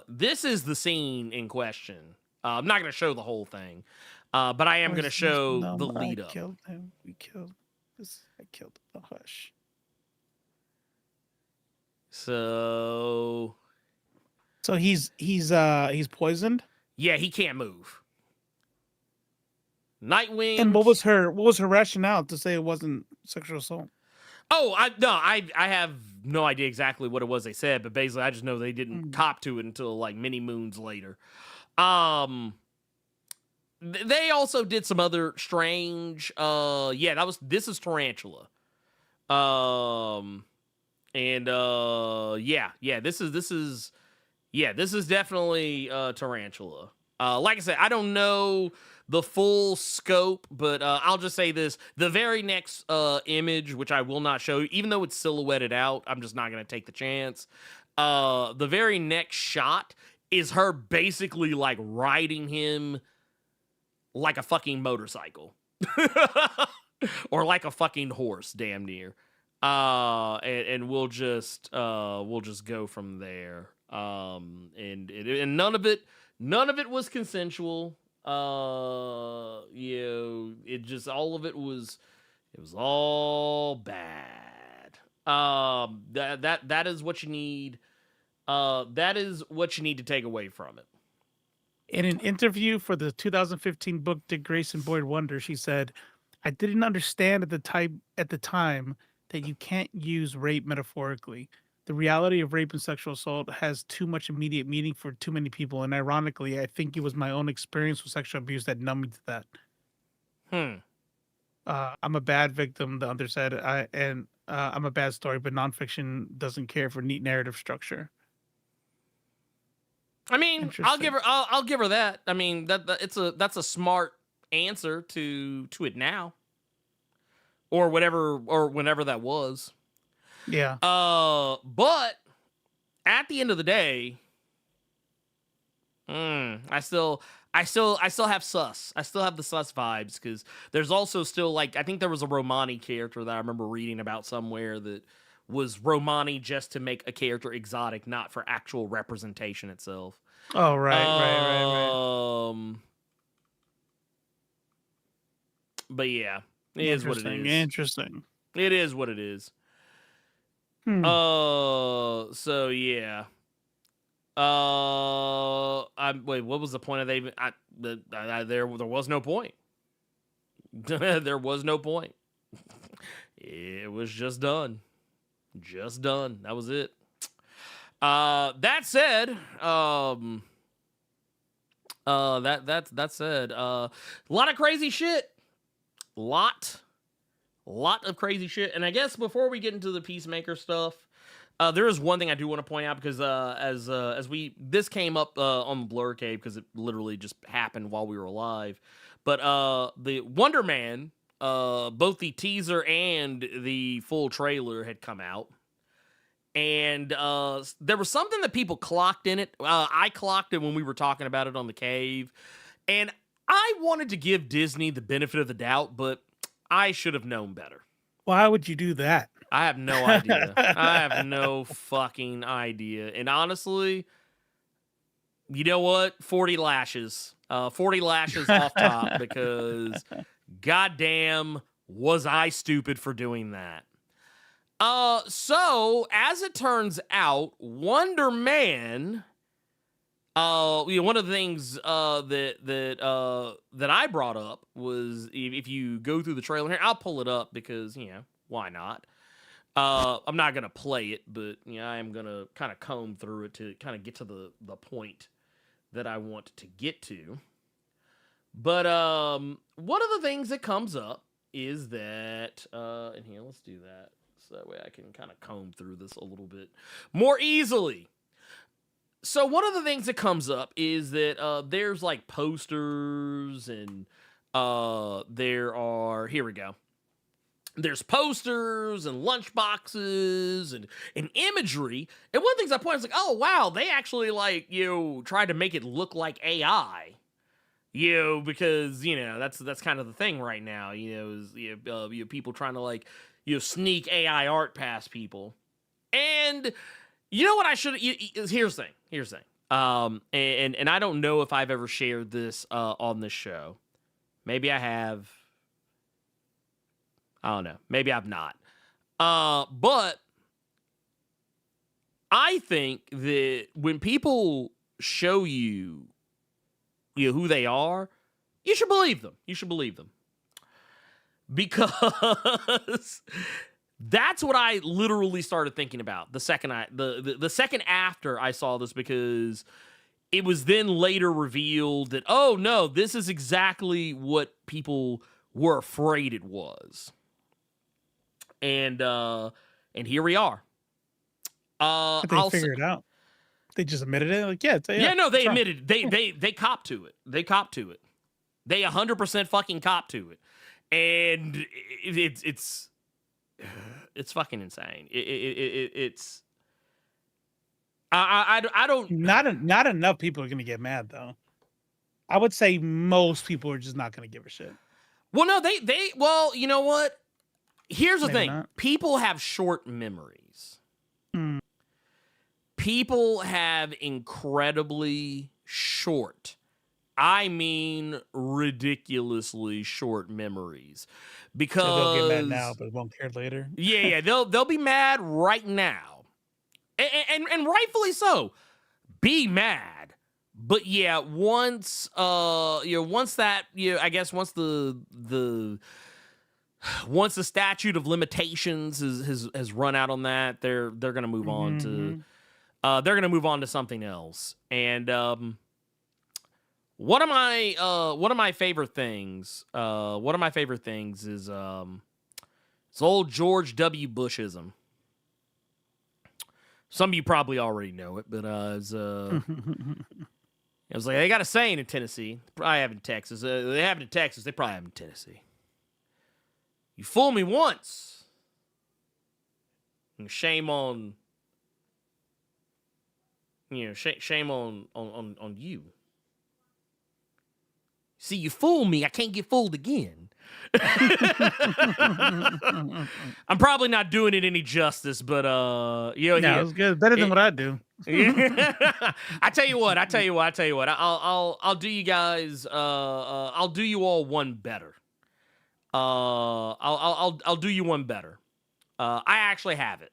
this is the scene in question. I'm not going to show the whole thing. But I am going to Where's show no, the lead I up. killed him. We killed this. I killed the hush. So So he's poisoned. yeah, he can't move. Nightwing. And what was her rationale to say it wasn't sexual assault? Oh, I have no idea exactly what it was they said, but basically I just know they didn't cop to it until like many moons later. They also did some other strange this is Tarantula. This is definitely Tarantula. Like I said, I don't know the full scope, but I'll just say this. The very next image, which I will not show you, even though it's silhouetted out, I'm just not going to take the chance. The very next shot is her basically like riding him like a fucking motorcycle. Or like a fucking horse, damn near. And we'll just go from there. And none of it was consensual. It just all of it was all bad. That is what you need. That is what you need to take away from it. In an interview for the 2015 book Dick Grayson Boyd Wonder, she said, "I didn't understand at the time that you can't use rape metaphorically. The reality of rape and sexual assault has too much immediate meaning for too many people, and ironically, I think it was my own experience with sexual abuse that numbed me to that." I'm a bad victim, the other said, I'm a bad story, but nonfiction doesn't care for neat narrative structure. I mean, I'll give her that. I mean, that's a smart answer to it now, or whenever that was. Yeah. But at the end of the day, I still have sus. I still have the sus vibes, because there's also still, like, I think there was a Romani character that I remember reading about somewhere that was Romani just to make a character exotic, not for actual representation itself. Oh, right. But yeah, it is what it is. Interesting. It is what it is. So yeah. Wait, what was the point of there was no point. There was no point. It was just done. Just done. That was it. That said, that said, a lot of crazy shit. Lot of crazy shit. And I guess before we get into the Peacemaker stuff, there is one thing I do want to point out, because this came up on the Blerd Cave, because it literally just happened while we were alive. But the Wonder Man, both the teaser and the full trailer had come out. And there was something that people clocked in it. I clocked it when we were talking about it on the cave. And I wanted to give Disney the benefit of the doubt, but I should have known better. Why would you do that? I have no idea. I have no fucking idea. And honestly, you know what? 40 lashes. 40 lashes off top, because goddamn was I stupid for doing that. So as it turns out, Wonder Man, one of the things that I brought up was, if you go through the trailer here, I'll pull it up because, why not? I'm not gonna play it, but I am gonna kind of comb through it to kind of get to the point that I want to get to. But one of the things that comes up is that, and here, let's do that. So that way I can kind of comb through this a little bit more easily. So one of the things that comes up is that there's like posters, and here we go. There's posters and lunchboxes and imagery. And one of the things I pointed out is like, oh wow, they actually tried to make it look like AI. Because that's kind of the thing right now. Is people trying to sneak AI art past people. And you know what I should... Here's the thing. And I don't know if I've ever shared this on this show. Maybe I have. I don't know. Maybe I've not. But I think that when people show you, who they are, you should believe them. You should believe them. Because that's what I literally started thinking about the second the second after I saw this, because it was then later revealed that, oh no, this is exactly what people were afraid it was. And here we are. But they figured it out. They just admitted it. Like, yeah, yeah, no, they admitted it. They copped to it. They copped to it. They 100% fucking copped to it. And it's fucking insane. It's I don't. Not enough people are gonna get mad though. I would say most people are just not gonna give a shit. Well, no, well, you know what? Here's the thing. Not. People have short memories. Mm. People have incredibly short, I mean ridiculously short memories. Because so they'll get mad now, but won't care later. yeah, they'll be mad right now. And rightfully so. Be mad. But yeah, once once that, I guess once the statute of limitations has run out on that, they're gonna move on to something else. And one of my favorite things is it's old George W. Bushism. Some of you probably already know it, but it was like, they got a saying in Tennessee. Probably have it in Texas. They have it in Texas. They probably have it in Tennessee. You fool me once, and shame on, shame on you. See, you fool me, I can't get fooled again. I'm probably not doing it any justice, but no, it was good. Better than what I do. I tell you what. I'll do you guys. I'll do you all one better. I'll do you one better. I actually have it,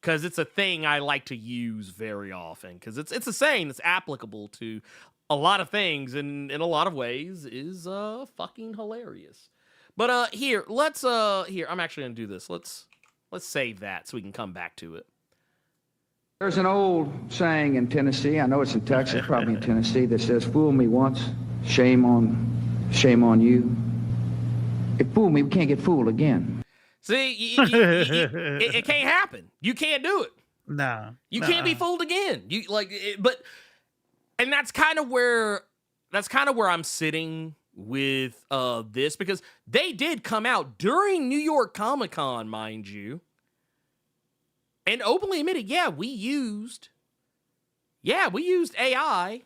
because it's a thing I like to use very often, because it's a saying that's applicable to a lot of things, and in a lot of ways is fucking hilarious. But here, I'm actually gonna do this. Let's save that so we can come back to it. There's an old saying in Tennessee, I know it's in Texas, probably in Tennessee, that says, fool me once, shame on you. If fool me, we can't get fooled again. See, it can't happen. You can't do it. No. You can't be fooled again. And that's kind of where I'm sitting with this, because they did come out during New York Comic Con, mind you, and openly admitted, we used AI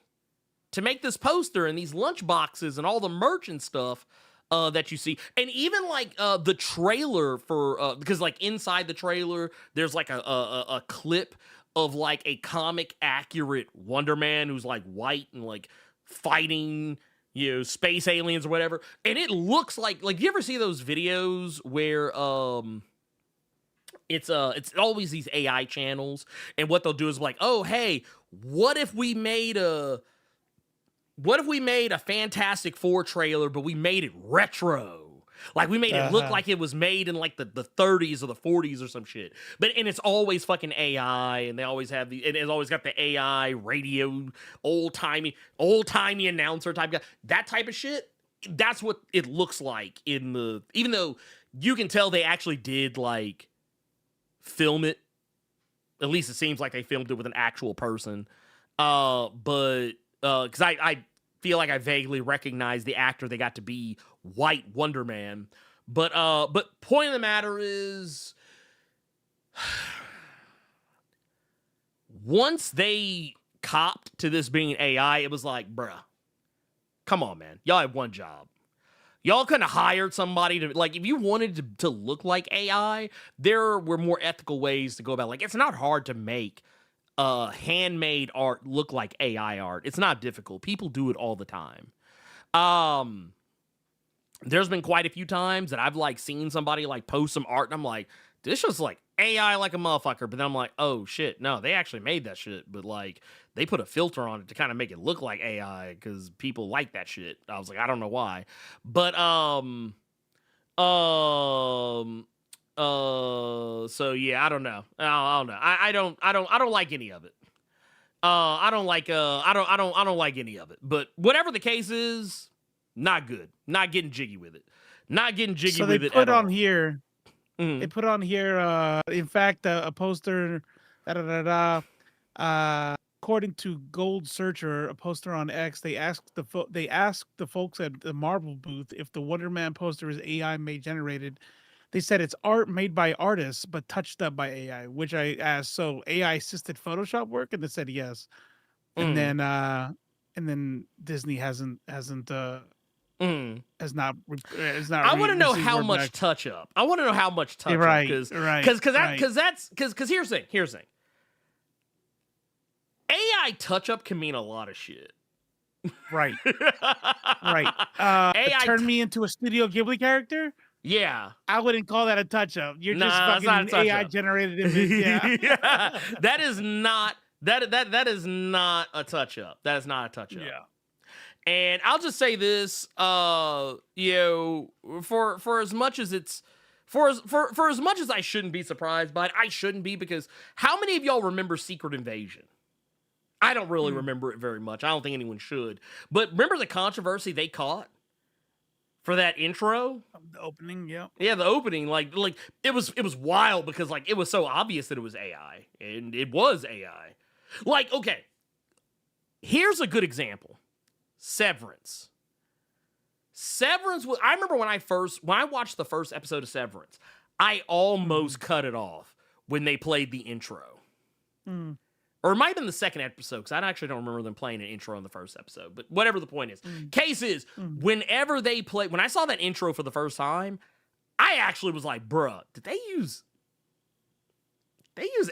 to make this poster and these lunch boxes and all the merch and stuff that you see. And even like the trailer for because like inside the trailer there's like a clip of like a comic accurate Wonder Man who's like white and like fighting space aliens or whatever, and it looks like you ever see those videos where it's always these AI channels, and what they'll do is like, oh hey, what if we made a Fantastic Four trailer, but we made it retro? Like, we made it look like it was made in, like, the 30s or the 40s or some shit. And it's always fucking AI, and they always have and it's always got the AI radio, old-timey announcer type guy. That type of shit, that's what it looks like even though you can tell they actually did, like, film it. At least it seems like they filmed it with an actual person. Because I feel like I vaguely recognize the actor they got to be White Wonder Man. But point of the matter is, once they copped to this being AI, it was like, bruh, come on, man. Y'all had one job. Y'all could have hired somebody to, like, if you wanted to look like AI, there were more ethical ways to go about it. Like, it's not hard to make handmade art look like AI art. It's not difficult. People do it all the time. there's been quite a few times that I've like seen somebody like post some art and I'm like, this just like AI like a motherfucker. But then I'm like, oh shit, no, they actually made that shit. But like they put a filter on it to kind of make it look like AI because people like that shit. I was like, I don't know why. But so yeah, I don't know. I don't know. I don't like any of it. I don't like any of it. But whatever the case is, not good. Not getting jiggy with it. Not getting jiggy So they with it put at on all. here. Mhm. They put on here. In fact, a poster. According to Gold Searcher, a poster on X, they asked the folks at the Marvel booth if the Wonder Man poster is AI made generated. They said it's art made by artists but touched up by AI. Which I asked, so AI assisted Photoshop work, and they said yes. And Mm. then Disney has not Mm. has not I want to know received how word much back. touch up. I want to know how much touch up Right, because right, because right. here's the thing. Here's the thing. AI touch up can mean a lot of shit. Right. Right. AI Turn me into a Studio Ghibli character? Yeah. I wouldn't call that a touch up. You're just Nah, it's fucking not a touch AI up. generated image. Yeah. Yeah. That is not that is not a touch up. That is not a touch up. Yeah. And I'll just say this, you know, for as much as it's for as much as I shouldn't be surprised by it, I shouldn't be because how many of y'all remember Secret Invasion? I don't really remember it very much. I don't think anyone should. But remember the controversy they caught for that intro? The opening, yeah. Yeah, the opening, like it was wild because like it was so obvious that it was AI, and it was AI. Like, okay, here's a good example: Severance. Severance was. I remember when I watched the first episode of Severance, I almost cut it off when they played the intro. Mm. Or it might have been the second episode, because I actually don't remember them playing an intro in the first episode. But whatever the point is. Case is, whenever they play, when I saw that intro for the first time, I actually was like, bruh, did they use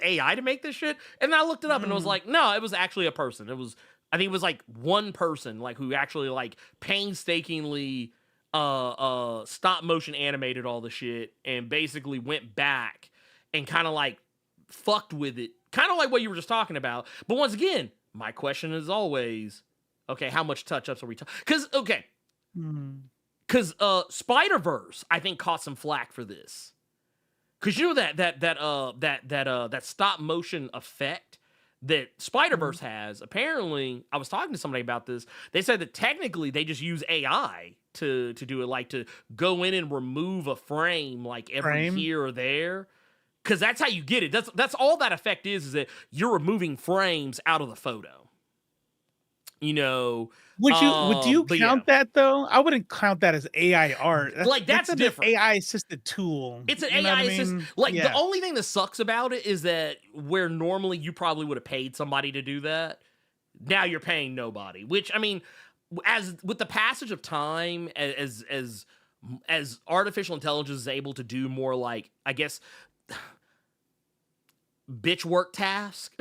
AI to make this shit? And then I looked it up and it was like, no, it was actually a person. I think it was like one person, like who actually like painstakingly stop motion animated all the shit and basically went back and kind of like fucked with it. Kind of like what you were just talking about. But once again, my question is always, okay, how much touch-ups are we talking? Because Spider-Verse, I think, caught some flack for this. Because you know that stop motion effect that Spider-Verse has. Apparently, I was talking to somebody about this. They said that technically they just use AI to do it, like to go in and remove a frame like every here or there. Because that's how you get it. That's all that effect is that you're removing frames out of the photo. You know, Would you count that though? I wouldn't count that as AI art. That's an different. AI assisted tool. It's an AI assisted. Like Yeah. the only thing that sucks about it is that where normally you probably would have paid somebody to do that, now you're paying nobody. Which I mean, as with the passage of time, as artificial intelligence is able to do more like, I guess, bitch work task.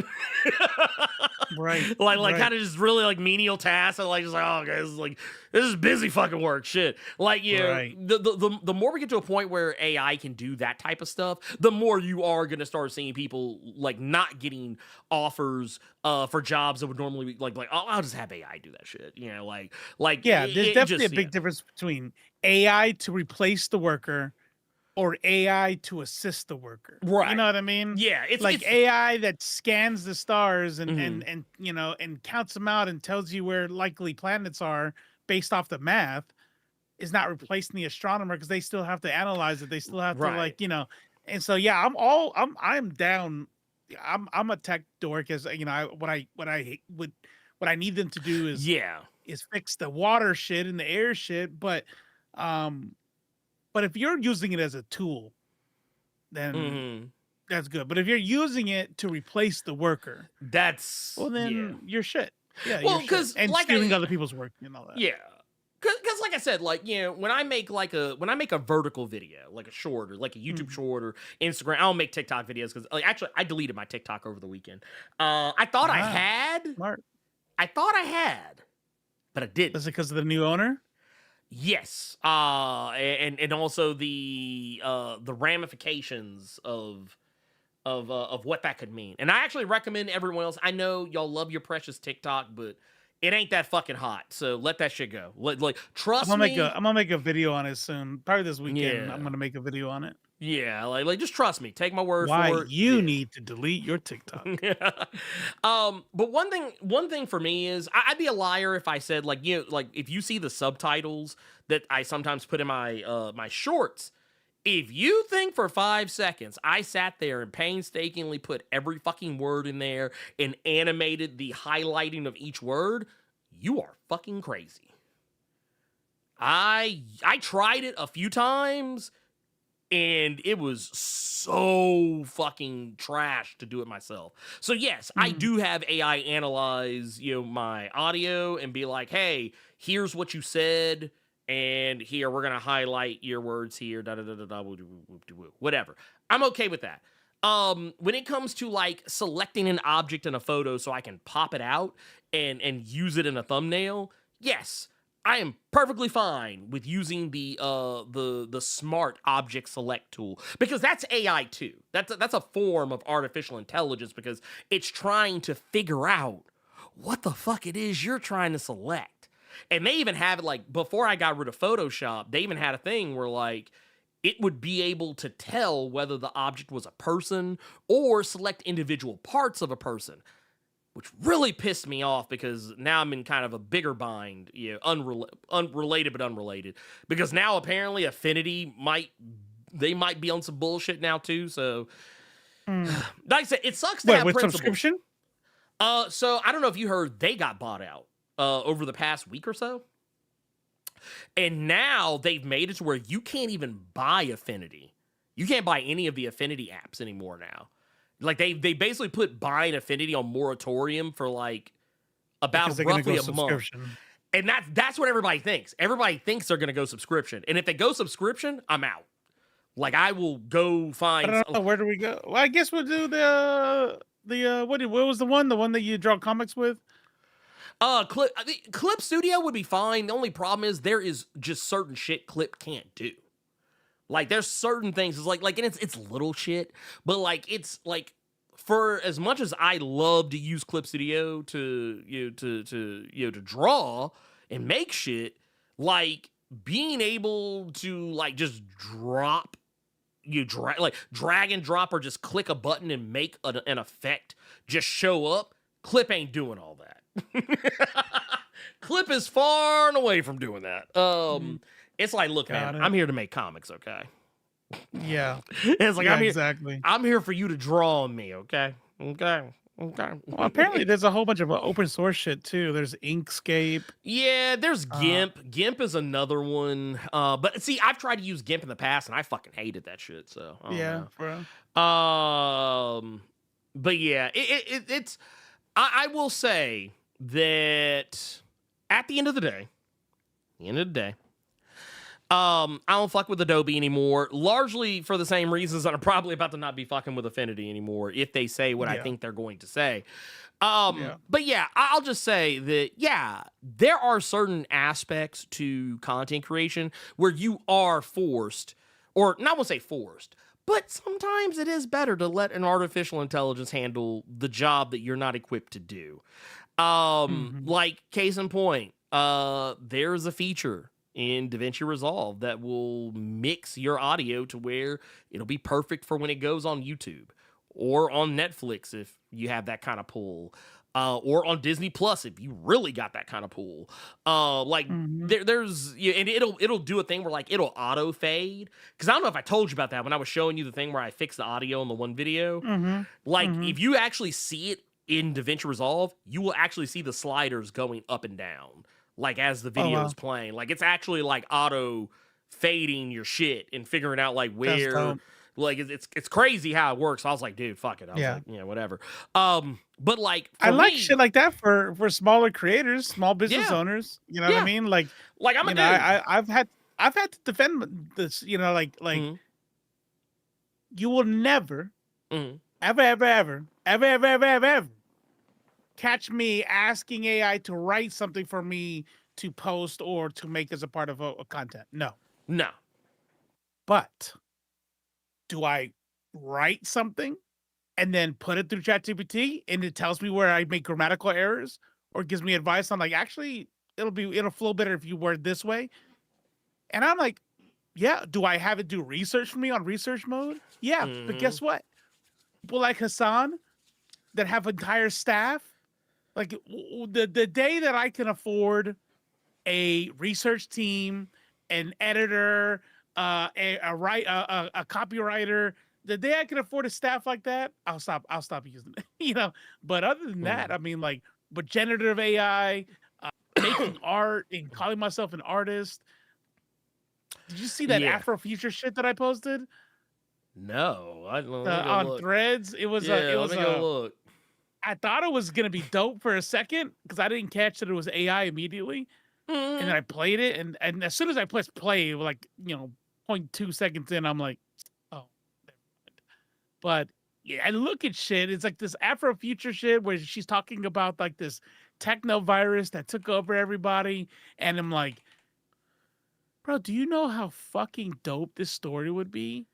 Right. like kind of just really like menial tasks and like just like, oh guys, this is busy fucking work shit. Like, you know, the more we get to a point where AI can do that type of stuff, the more you are gonna start seeing people like not getting offers for jobs that would normally be like oh, I'll just have AI do that shit. You know, like yeah, there's definitely a big difference between AI to replace the worker or AI to assist the worker. Right. You know what I mean? Yeah, it's like AI that scans the stars and you know, and counts them out and tells you where likely planets are based off the math is not replacing the astronomer because they still have to analyze it. They still have to like, you know. And so yeah, I'm down. I'm a tech dork, as you know, what I need them to do is fix the water shit and the air shit, but if you're using it as a tool, then that's good. But if you're using it to replace the worker, then you're shit. Yeah, well, because and like stealing other people's work and all that. Yeah, because like I said, like, you know, when I make a vertical video, like a short or like a YouTube short or Instagram, I don't make TikTok videos because actually I deleted my TikTok over the weekend. I thought I had, Smart. but I didn't. Is it because of the new owner? Yes, and also the ramifications of what that could mean. And I actually recommend everyone else. I know y'all love your precious TikTok, but it ain't that fucking hot. So let that shit go. Like trust me. I'm gonna make a video on it soon. Probably this weekend. I'm Yeah, gonna make a video on it. yeah. Like just trust me. Take my word Why for it. you Yeah. need to delete your TikTok. But one thing for me is I'd be a liar if I said like like if you see the subtitles that I sometimes put in my my shorts, if you think for 5 seconds I sat there and painstakingly put every fucking word in there and animated the highlighting of each word, you are fucking crazy. I tried it a few times and it was so fucking trash to do it myself. So yes, I do have AI analyze, my audio and be like, "Hey, here's what you said, and here we're gonna highlight your words here, da da da da da, whatever." I'm okay with that. When it comes to like selecting an object in a photo so I can pop it out and use it in a thumbnail, yes, I am perfectly fine with using the smart object select tool because that's AI too. That's a form of artificial intelligence because it's trying to figure out what the fuck it is you're trying to select. And they even have it like before I got rid of Photoshop, they even had a thing where like it would be able to tell whether the object was a person or select individual parts of a person, which really pissed me off because now I'm in kind of a bigger bind, unrelated but unrelated. Because now apparently Affinity might be on some bullshit now too. So, like I said, it sucks to have with principles. subscription? So I don't know if you heard they got bought out over the past week or so, and now they've made it to where you can't even buy Affinity. You can't buy any of the Affinity apps anymore now. Like they basically put buying Affinity on moratorium for like about roughly a month. And that's what everybody thinks. Everybody thinks they're gonna go subscription. And if they go subscription, I'm out. Like I will go find. I don't know, where do we go? Well, I guess we'll do the what was the one that you draw comics with? Clip Studio would be fine. The only problem is there is just certain shit Clip can't do. Like there's certain things, it's like and it's little shit, but like it's like for as much as I love to use Clip Studio to draw and make shit, like being able to like just drag and drop or just click a button and make an effect just show up, Clip ain't doing all that. Clip is far and away from doing that. It's like, look, man, I'm here to make comics, okay? Yeah. It's like, exactly. I'm here for you to draw on me, okay? Okay. Well, apparently there's a whole bunch of open source shit too. There's Inkscape. Yeah, there's GIMP. GIMP is another one. But see, I've tried to use GIMP in the past and I fucking hated that shit. So I don't know. Bro. But yeah, it's. I will say that at the end of the day, I don't fuck with Adobe anymore, largely for the same reasons that I'm probably about to not be fucking with Affinity anymore if they say what I think they're going to say. But yeah, I'll just say that, yeah, there are certain aspects to content creation where you are forced, or not want to say forced, but sometimes it is better to let an artificial intelligence handle the job that you're not equipped to do. Like, case in point, there's a feature in DaVinci Resolve that will mix your audio to where it'll be perfect for when it goes on YouTube or on Netflix if you have that kind of pull, or on Disney Plus if you really got that kind of pull. There's and it'll do a thing where like it'll auto fade, because I don't know if I told you about that when I was showing you the thing where I fixed the audio in the one video. If you actually see it in DaVinci Resolve, you will actually see the sliders going up and down. Like as the video is playing, like it's actually like auto fading your shit and figuring out like where, like it's crazy how it works. I was like, dude, fuck it. I was like, whatever. But like, I like shit like that for smaller creators, small business owners. You know what I mean? Like I'm a dude. I've had to defend this. You know, like you will never, ever catch me asking AI to write something for me to post or to make as a part of a content. No. No. But do I write something and then put it through ChatGPT and it tells me where I make grammatical errors or gives me advice on like, actually, it'll flow better if you word this way. And I'm like, yeah. Do I have it do research for me on research mode? Yeah. But guess what? People like Hassan that have entire staff, like the day that I can afford a research team, an editor, a copywriter, the day I can afford a staff like that, I'll stop using it, But other than that, I mean, like, but generative AI, making art and calling myself an artist. Did you see that Afrofuture shit that I posted? No, I don't on look. Threads. It was let me go look. I thought it was gonna be dope for a second because I didn't catch that it was AI immediately. And then I played it, and as soon as I pressed play, like 0.2 seconds in, I'm like, oh, never mind. But yeah, I look at shit. It's like this Afrofuture shit where she's talking about like this techno virus that took over everybody, and I'm like, bro, do you know how fucking dope this story would be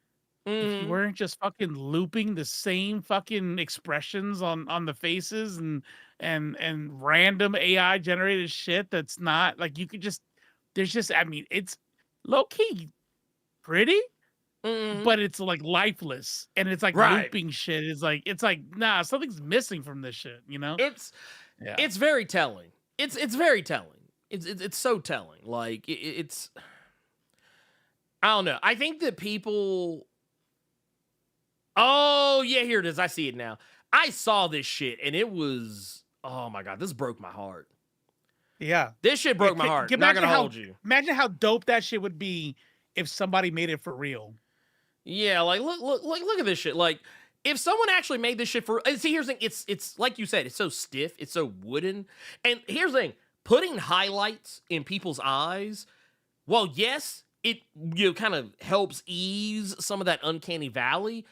if you weren't just fucking looping the same fucking expressions on the faces and random AI generated shit that's not like you could just I mean, it's low key pretty, but it's like lifeless and it's like looping shit. It's like nah, something's missing from this shit, It's very telling. It's very telling. It's so telling. Like it's I don't know. I think that people. Oh yeah, here it is. I see it now. I saw this shit and it was, oh my god, this broke my heart. Yeah, this shit broke my heart. Not gonna hold you. Imagine how dope that shit would be if somebody made it for real. Yeah, like look at this shit. Like if someone actually made this shit for. See, here's the thing. It's like you said. It's so stiff. It's so wooden. And here's the thing. Putting highlights in people's eyes. Well, yes, it kind of helps ease some of that uncanny valley.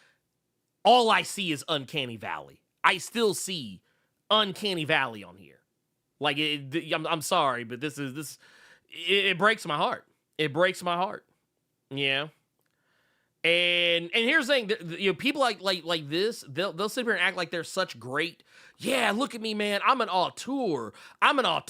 All I see is uncanny valley. I still see uncanny valley on here. Like I'm sorry, but it breaks my heart. It breaks my heart. Yeah. And here's the thing, people like this, they'll sit here and act like they're such great. Yeah, look at me, man. I'm an auteur. I'm a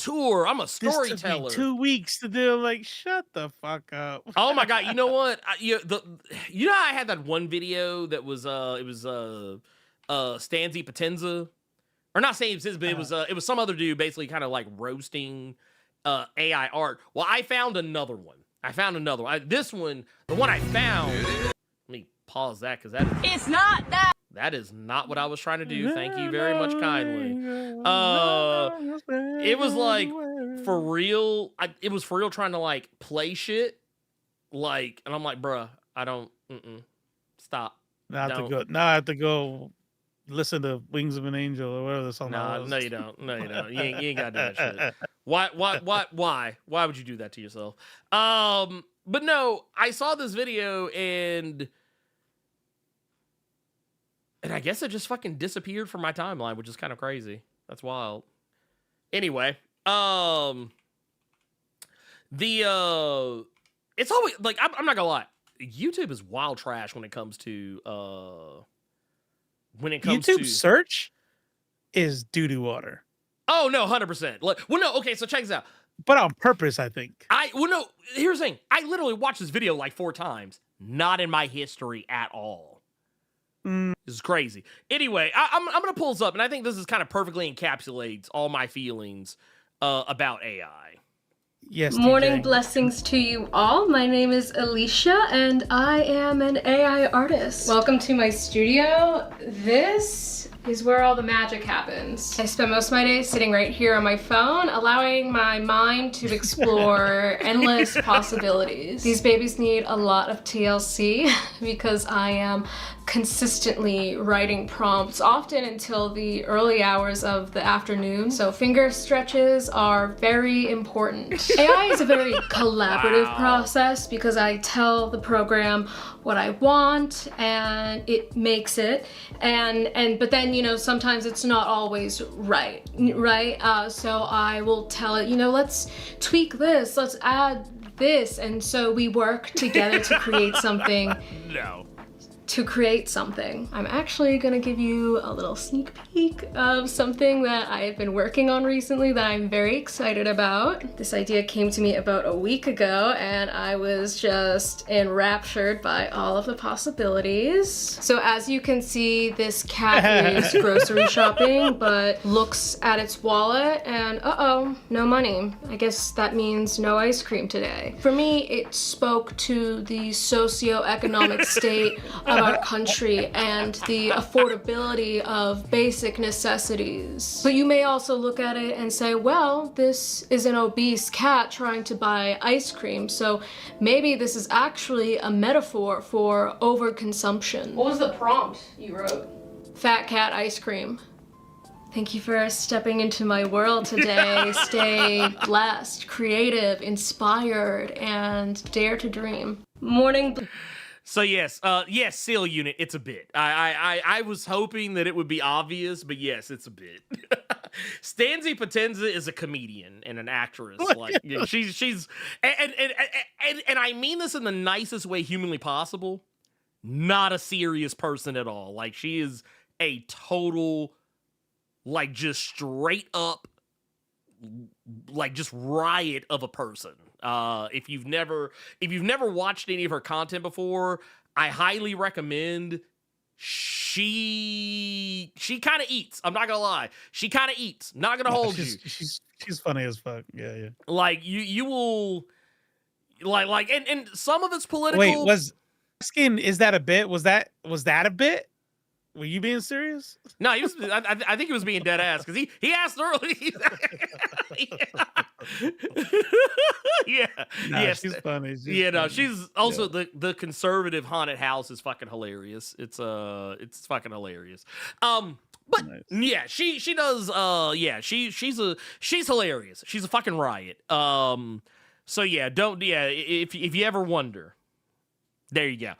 storyteller. This took me 2 weeks to do. Like, shut the fuck up. Oh my god, you know what? You know how I had that one video that was Stanzi Potenza, or not Stanzi Potenza, but it was some other dude basically kind of like roasting AI art. Well, I found another one. This one, the one I found. Let me pause that because it's not that. That is not what I was trying to do. Thank you very much kindly. It was like for real. It was for real trying to like play shit. Like, and I'm like, bruh, I don't. Stop. Now I have to go listen to Wings of an Angel or whatever the song was. No, you don't. You ain't gotta do that shit. Why? Why would you do that to yourself? But no, I saw this video and I guess it just fucking disappeared from my timeline, which is kind of crazy. That's wild. Anyway, it's always like I'm not gonna lie. YouTube is wild trash when it comes to YouTube search is doo-doo water. Oh no, 100%. Like, well, no, okay, so check this out. But on purpose, I think. No, here's the thing. I literally watched this video like 4 times. Not in my history at all. This is crazy. Anyway, I'm gonna pull this up, and I think this is kind of perfectly encapsulates all my feelings about AI. Yes. Morning DJ. blessings to you all. My name is Alicia, and I am an AI artist. Welcome to my studio. This is where all the magic happens. I spend most of my days sitting right here on my phone, allowing my mind to explore endless possibilities. These babies need a lot of TLC because I am consistently writing prompts, often until the early hours of the afternoon. So finger stretches are very important. AI is a very collaborative process because I tell the program what I want, and it makes it. But then, you know, sometimes it's not always right? So I will tell it, you know, let's tweak this, let's add this, and so we work together to create something. No. I'm actually gonna give you a little sneak peek of something that I have been working on recently that I'm very excited about. This idea came to me about a week ago, and I was just enraptured by all of the possibilities. So as you can see, this cat is grocery shopping, but looks at its wallet and uh-oh, no money. I guess that means no ice cream today. For me, it spoke to the socioeconomic state of our country and the affordability of basic necessities. But you may also look at it and say, well, this is an obese cat trying to buy ice cream, so maybe this is actually a metaphor for overconsumption. What was the prompt you wrote? Fat cat ice cream. Thank you for stepping into my world today. Stay blessed, creative, inspired, and dare to dream. Morning. So yes, Seal Unit, it's a bit. I was hoping that it would be obvious, but yes, it's a bit. Stanzi Potenza is a comedian and an actress. Like, you know, she's and I mean this in the nicest way humanly possible. Not a serious person at all. Like, she is a total, like, just straight up, like, just riot of a person. If you've never watched any of her content before, I highly recommend. She kind of eats. I'm not gonna lie. She kind of eats. Not gonna hold you. She's funny as fuck. Yeah. Like, you will like and some of it's political. Wait, was asking, is that a bit? Was that a bit? Were you being serious? No, he was. I think he was being dead ass because he asked early. Yeah. Nah, Yes. she's funny. She's also the conservative haunted house is fucking hilarious. It's fucking hilarious. But nice. Yeah, she does. She's hilarious. She's a fucking riot. So yeah, if you ever wonder. There you go.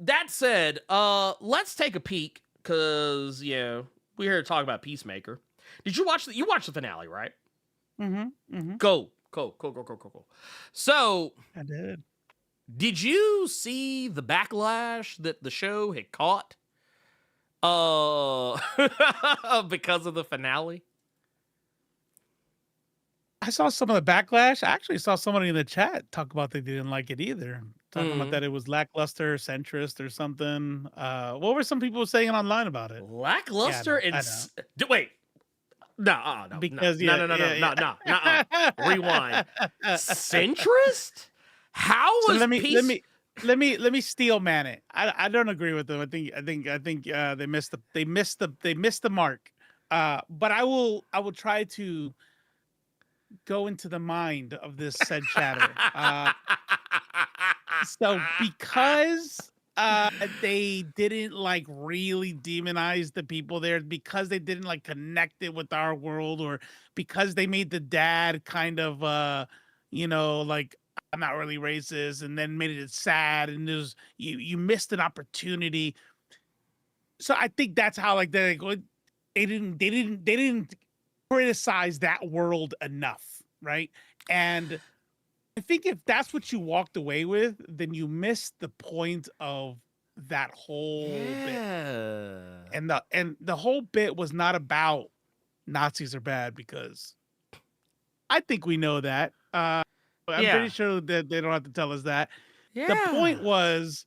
That said, let's take a peek, because, we're here to talk about Peacemaker. Did you watch you watched the finale, right? Mm-hmm. Cool. So, I did. Did you see the backlash that the show had caught? Because of the finale? I saw some of the backlash. I actually saw somebody in the chat talk about they didn't like it either. Talking about that it was lackluster, centrist, or something. What were some people saying online about it? Lackluster wait. No. Because no. Rewind. Centrist? How was let me steel man it. I don't agree with them. I think they missed the mark. But I will try to go into the mind of this said chatter. So because they didn't like really demonize the people there, because they didn't like connect it with our world, or because they made the dad kind of like, I'm not really racist, and then made it sad, and there's you missed an opportunity. So I think that's how like they didn't criticize that world enough, right? And I think if that's what you walked away with, then you missed the point of that whole bit. And the whole bit was not about Nazis are bad, because I think we know that. I'm pretty sure that they don't have to tell us that. Yeah. The point was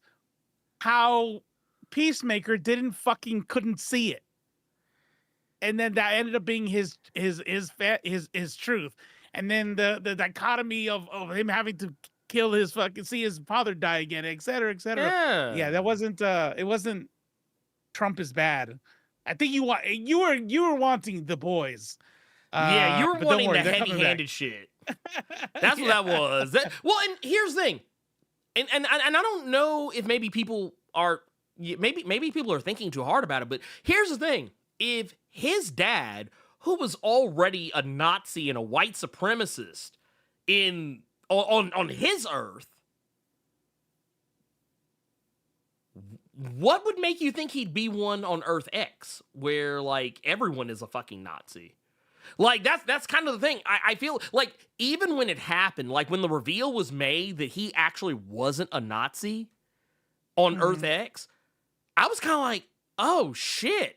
how Peacemaker couldn't see it. And then that ended up being his truth. And then the dichotomy of him having to kill see his father die again, et cetera, et cetera. Yeah, that wasn't it wasn't Trump is bad. I think you were wanting the boys. You were wanting the heavy-handed shit. That's what that was. And here's the thing. And I don't know if maybe people are thinking too hard about it, but here's the thing. If his dad, who was already a Nazi and a white supremacist on his earth, what would make you think he'd be one on Earth X, where like everyone is a fucking Nazi? Like that's kind of the thing. I feel like even when it happened, like when the reveal was made that he actually wasn't a Nazi on Earth X, I was kind of like, oh shit.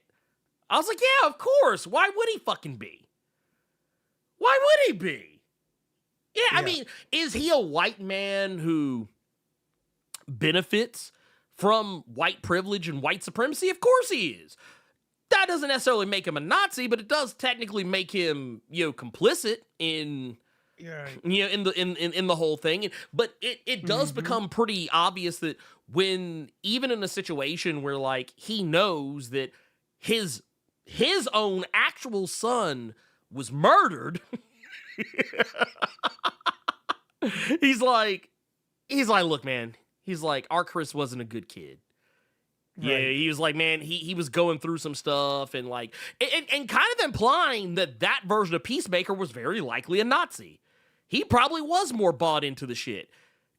I was like, yeah, of course. Why would he fucking be? Why would he be? Yeah, I mean, is he a white man who benefits from white privilege and white supremacy? Of course he is. That doesn't necessarily make him a Nazi, but it does technically make him, complicit in, in the whole thing. But it does become pretty obvious that when, even in a situation where like he knows that his own actual son was murdered, he's like, look, man, he's like, our Chris wasn't a good kid. Yeah, he was like, man, he was going through some stuff and like, and kind of implying that version of Peacemaker was very likely a Nazi. He probably was more bought into the shit.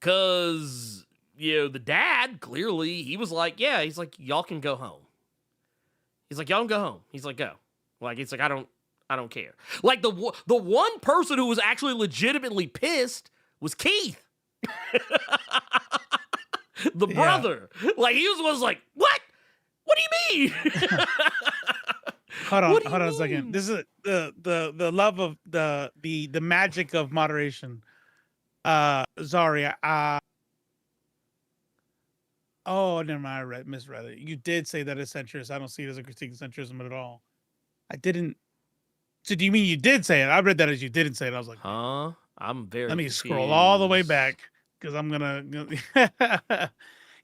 Cause, the dad, clearly, he was like, yeah, he's like, y'all can go home. He's like, y'all can go home. He's like, go. Like, it's like, I don't care. Like the one person who was actually legitimately pissed was Keith. The brother. Like, he was like, what? What do you mean? Hold on a second. This is the love of the magic of moderation. Sorry. Oh, never mind. I misread it. You did say that it's centrist. I don't see it as a critique of centrism at all. I didn't. So do you mean you did say it? I read that as you didn't say it. I was like, huh? I'm very Let me confused. scroll all the way back because I'm gonna.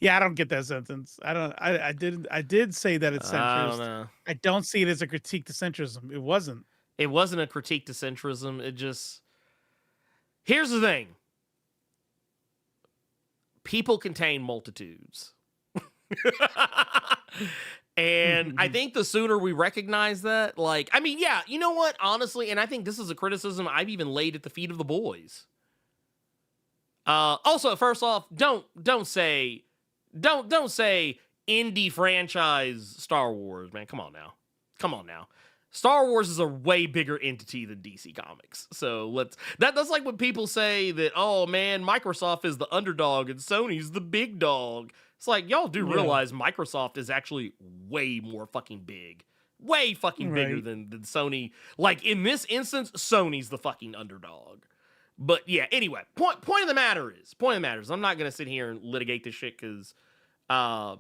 Yeah, I don't get that sentence. I did say that it's centrist. I don't know. I don't see it as a critique to centrism. It wasn't. It wasn't a critique to centrism. It just. Here's the thing. People contain multitudes. And I think the sooner we recognize that, like, I mean, yeah, you know what? Honestly, and I think this is a criticism I've even laid at the feet of the boys. Also, first off, don't say indie franchise Star Wars, man. Come on now. Star Wars is a way bigger entity than DC Comics. So that's like when people say that, oh man, Microsoft is the underdog and Sony's the big dog. It's like, y'all do realize Microsoft is actually way more fucking big. Way fucking bigger than Sony. Like, in this instance, Sony's the fucking underdog. But yeah, anyway, point of the matter is, I'm not going to sit here and litigate this shit because, if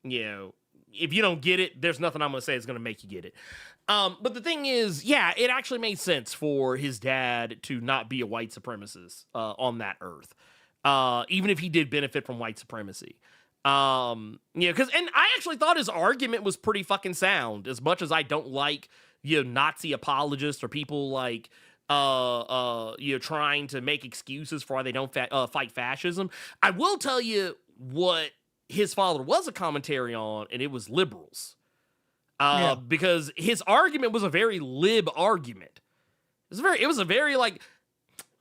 you don't get it, there's nothing I'm going to say is going to make you get it. But the thing is, yeah, it actually made sense for his dad to not be a white supremacist on that earth. Even if he did benefit from white supremacy. Because I actually thought his argument was pretty fucking sound, as much as I don't like, Nazi apologists or people like, trying to make excuses for why they don't fight fascism. I will tell you what his father was a commentary on, and it was liberals. Because his argument was a very lib argument. It was a very like,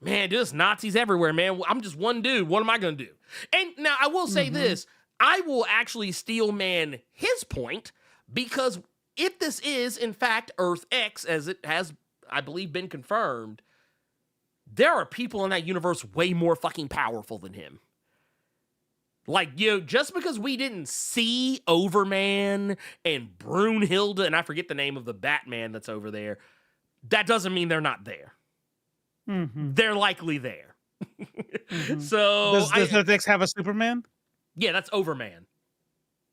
man, there's Nazis everywhere, man. I'm just one dude. What am I going to do? And now I will say this. I will actually steel man his point, because if this is, in fact, Earth X, as it has, I believe, been confirmed, there are people in that universe way more fucking powerful than him. Like, just because we didn't see Overman and Brunhilde, and I forget the name of the Batman that's over there, that doesn't mean they're not there. They're likely there. So does Earth X have a Superman? Yeah, that's Overman.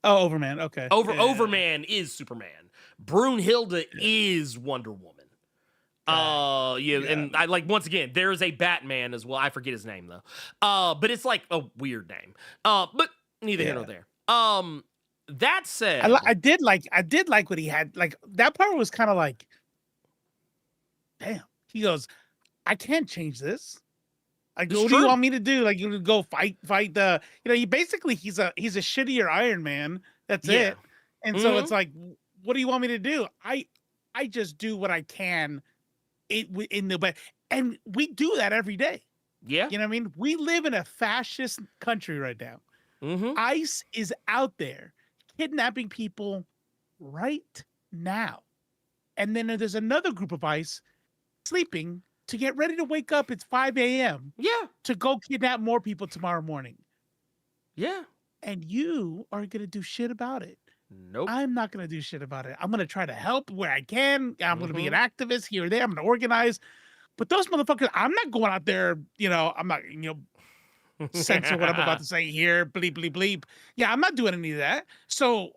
Oh, Overman. Okay. Overman is Superman. Brunhilde is Wonder Woman. And I like, once again, there is a Batman as well. I forget his name though. But it's like a weird name. But neither here nor there. That said, I did like what he had. Like, that part was kind of like, damn. He goes, I can't change this. Like, what do you want me to do? Like, you go fight the, he's a shittier Iron Man. That's it. And so it's like, what do you want me to do? I just do what I can and we do that every day. Yeah. You know what I mean? We live in a fascist country right now. ICE is out there kidnapping people right now. And then there's another group of ICE sleeping to get ready to wake up. It's 5 a.m. Yeah. to go kidnap more people tomorrow morning. Yeah. And you are going to do shit about it. Nope. I'm not going to do shit about it. I'm going to try to help where I can. I'm going to be an activist here or there. I'm going to organize. But those motherfuckers, I'm not going out there, I'm not, censor what I'm about to say here, bleep, bleep, bleep. Yeah, I'm not doing any of that. So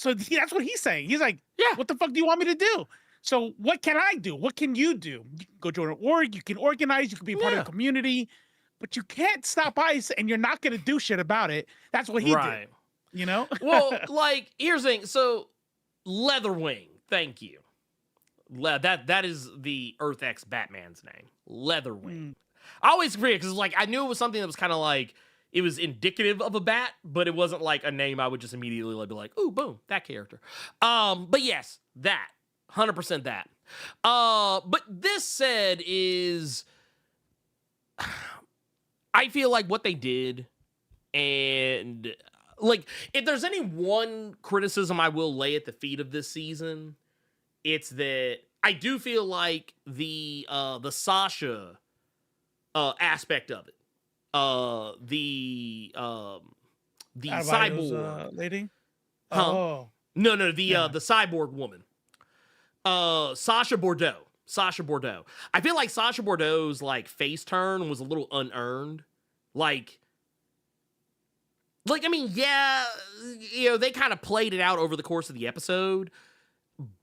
that's what he's saying. He's like, yeah, what the fuck do you want me to do? So what can I do? What can you do? You can go join an org, you can organize, you can be part of the community, but you can't stop ICE and you're not going to do shit about it. That's what he did. Well, like, here's the thing. So, Leatherwing, thank you. That is the Earth X Batman's name. Leatherwing. I always forget because, like, I knew it was something that was kind of like, it was indicative of a bat, but it wasn't like a name I would just immediately be like, ooh, boom, that character. But yes, that. 100% that. But this said is, I feel like what they did, and like, if there's any one criticism I will lay at the feet of this season, it's that I do feel like the Sasha aspect of it, the cyborg lady, no, the cyborg woman, Sasha Bordeaux. I feel like Sasha Bordeaux's like face turn was a little unearned. Like, I mean, yeah, they kind of played it out over the course of the episode,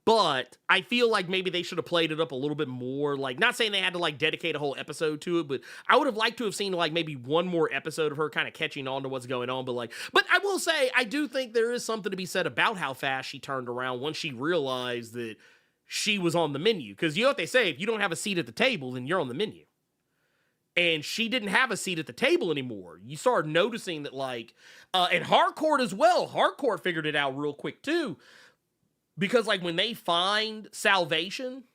but I feel like maybe they should have played it up a little bit more. Like, not saying they had to, like, dedicate a whole episode to it, but I would have liked to have seen, like, maybe one more episode of her kind of catching on to what's going on. But I will say, I do think there is something to be said about how fast she turned around once she realized that she was on the menu. Because you know what they say, if you don't have a seat at the table, then you're on the menu. And she didn't have a seat at the table anymore. You started noticing that, like, and Harcourt as well. Harcourt figured it out real quick, too. Because, like, when they find Salvation,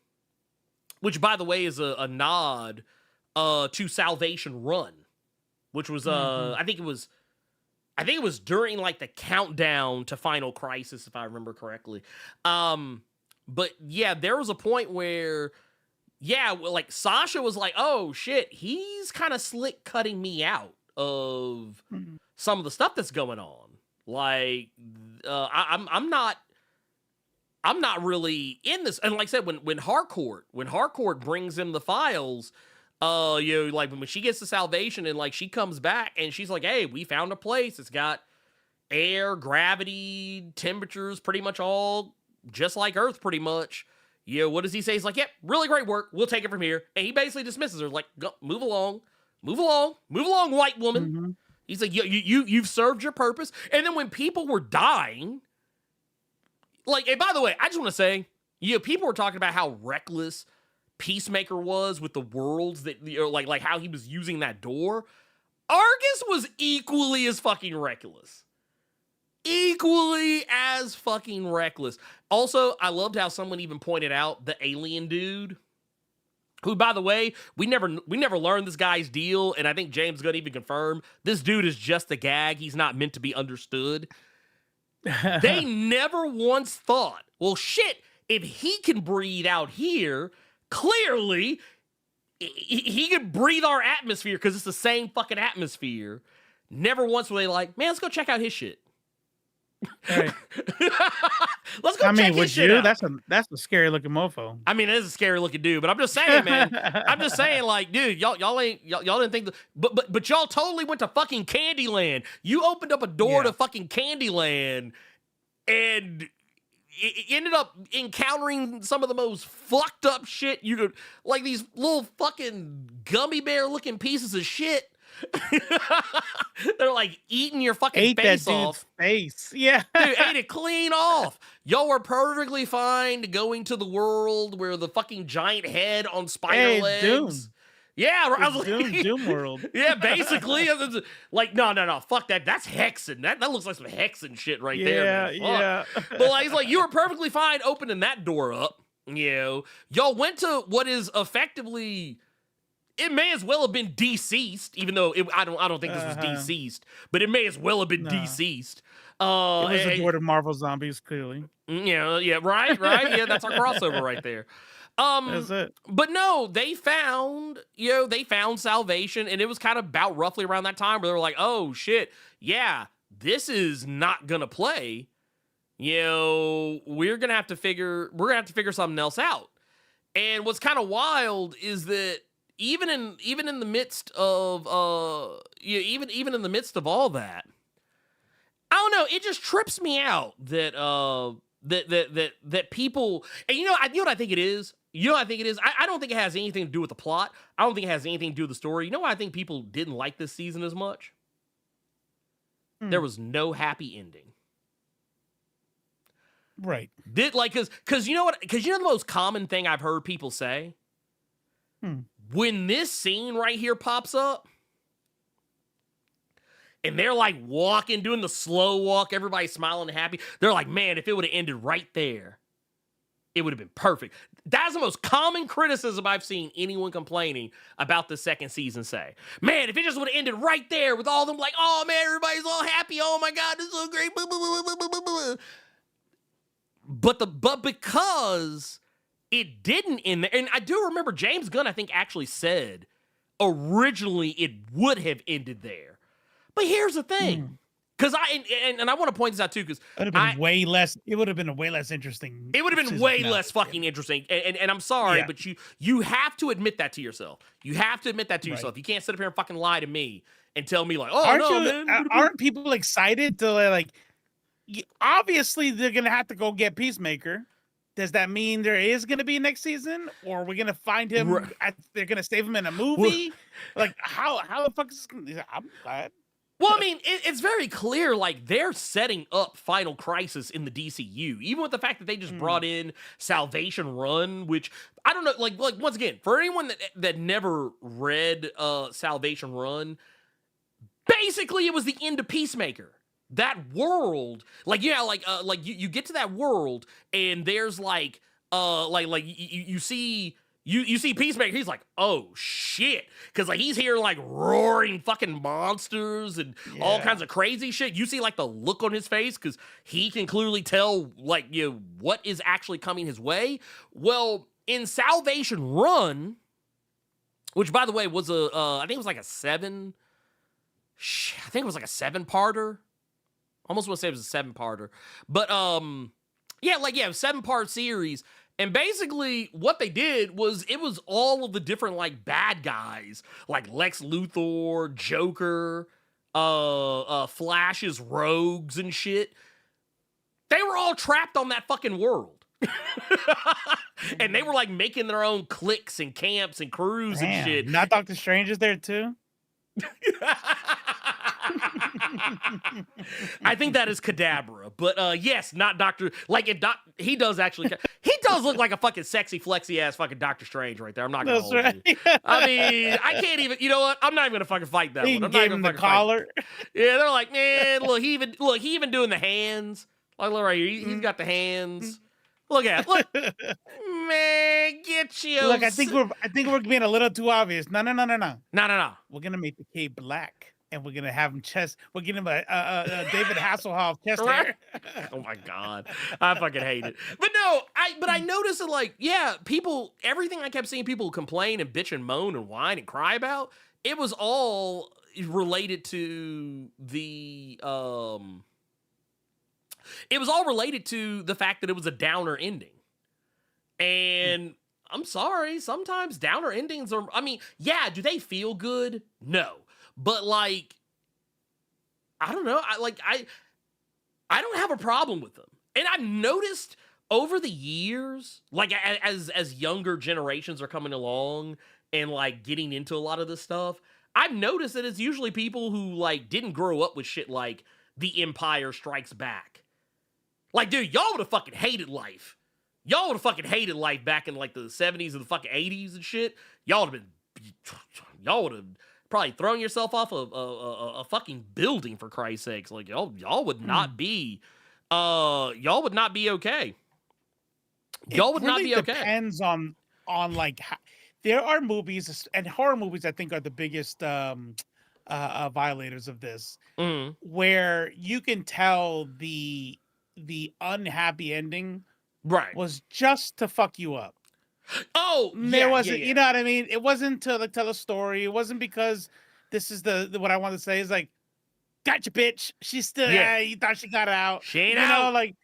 which, by the way, is a nod to Salvation Run, which was, I think it was during, like, the countdown to Final Crisis, if I remember correctly. But, yeah, there was a point where, yeah, well, like, Sasha was like, oh, shit, he's kind of slick cutting me out of some of the stuff that's going on. Like, I'm not really in this. And like I said, when Harcourt brings him the files, like when she gets to Salvation and like she comes back and she's like, hey, we found a place. It's got air, gravity, temperatures, pretty much all just like Earth, pretty much. What does he say? He's like, yep, really great work. We'll take it from here. And he basically dismisses her, like, go, move along, white woman. He's like, you've served your purpose. And then when people were dying, like, and by the way, I just want to say, people were talking about how reckless Peacemaker was with the worlds that, like how he was using that door. Argus was equally as fucking reckless. Also, I loved how someone even pointed out the alien dude, who, by the way, we never learned this guy's deal, and I think James Gunn even confirmed this dude is just a gag. He's not meant to be understood. They never once thought, well, shit, if he can breathe out here, clearly he can breathe our atmosphere because it's the same fucking atmosphere. Never once were they like, man, let's go check out his shit. Right. Let's go check his shit out. That's a scary looking mofo. I mean, it is a scary looking dude, but I'm just saying, man. I'm just saying, like, dude, y'all didn't think, but y'all totally went to fucking Candyland. You opened up a door to fucking Candyland, and it ended up encountering some of the most fucked up shit you could, like these little fucking gummy bear looking pieces of shit. They're like eating your fucking face off. Face. Yeah. Dude, ate it clean off. Y'all were perfectly fine going to the world where the fucking giant head on spider legs. Doom. Yeah, I was like, Doom world. Yeah, basically. Like, no, fuck that. That's hexing. That looks like some hexing shit right there. Man. Yeah. But like, it's like you were perfectly fine opening that door up. Y'all went to what is effectively, it may as well have been deceased, even though I don't think this was deceased, but it may as well have been deceased. It was and- adored of Marvel Zombies, clearly. yeah, right, yeah, that's our crossover right there. That's it. But no, they found salvation, and it was kind of about roughly around that time where they were like, oh shit, yeah, this is not gonna play. We're gonna have to figure something else out. And what's kind of wild is that even in the midst of even in the midst of all that, I don't know, it just trips me out that that people, and you know what I think it is? I don't think it has anything to do with the plot. I don't think it has anything to do with the story. You know why I think people didn't like this season as much? There was no happy ending. Right. Because you know the most common thing I've heard people say? When this scene right here pops up, and they're like walking, doing the slow walk, everybody's smiling and happy. They're like, man, if it would have ended right there, it would have been perfect. That's the most common criticism I've seen anyone complaining about the second season say. Man, if it just would have ended right there with all them like, oh man, everybody's all happy. Oh my God, this is so great. But because it didn't end there, and I do remember James Gunn, I think, actually said originally it would have ended there. But here's the thing, because I want to point this out too, because it would have been way less. It would have been a way less interesting. It would have been way less fucking interesting. And I'm sorry, but you have to admit that to yourself. You have to admit that to yourself. You can't sit up here and fucking lie to me and tell me like, oh man, aren't people excited to like? Obviously, they're gonna have to go get Peacemaker. Does that mean there is gonna be next season, or are we gonna find him? They're gonna save him in a movie. Like how the fuck is this gonna, I'm glad. Well, I mean, it's very clear, like, they're setting up Final Crisis in the DCU, even with the fact that they just brought in Salvation Run, which, I don't know, like once again, for anyone that never read Salvation Run, basically it was the end of Peacemaker. That world, like, yeah, like you get to that world, and there's, like you see... You see Peacemaker, he's like, oh shit. Because like he's hearing like roaring fucking monsters and all kinds of crazy shit. You see like the look on his face because he can clearly tell like what is actually coming his way. Well, in Salvation Run, which by the way was I think it was like a 7-parter. Almost want to say it was a 7-parter. But a 7-part series. And basically, what they did was, it was all of the different, like, bad guys, like Lex Luthor, Joker, Flash's rogues and shit. They were all trapped on that fucking world. And they were, like, making their own cliques and camps and crews and shit. Not Doctor Strange is there, too? I think that is Kadabra, but yes, not Doctor. Like he does actually. He does look like a fucking sexy, flexy ass fucking Doctor Strange right there. I'm not gonna hold you. I mean, I can't even. You know what? I'm not even gonna fucking fight that one. I'm not gonna fucking collar. Yeah, they're like, man, look, he even doing the hands. Like, look right here, he's got the hands. Look, man, get you. Look, I think we're being a little too obvious. No. No. We're gonna make the cape black. And we're gonna have him we're gonna have a David Hasselhoff chest hair. Oh my God, I fucking hate it. But no, I noticed that like, yeah, people, everything I kept seeing people complain and bitch and moan and whine and cry about, it was all related to the fact that it was a downer ending. And I'm sorry, sometimes downer endings are, I mean, yeah, do they feel good? No. But like, I don't know. I don't have a problem with them. And I've noticed over the years, like as younger generations are coming along and like getting into a lot of this stuff, I've noticed that it's usually people who like didn't grow up with shit like The Empire Strikes Back. Like, dude, y'all would have fucking hated life. Y'all would have fucking hated life back in like the 70s and the fucking 80s and shit. Y'all would have probably throwing yourself off a fucking building, for Christ's sakes. Like y'all would not be y'all would not be okay. Y'all would not be okay. It depends on like how, there are movies, and horror movies I think are the biggest violators of this, Mhm. where you can tell the unhappy ending Right. was just to fuck you up. Oh, There yeah, wasn't, yeah. you know what I mean? It wasn't to like tell a story. It wasn't because this is the what I want to say is like, gotcha, bitch. She's still, Yeah. you thought she got out. She ain't You know, out. like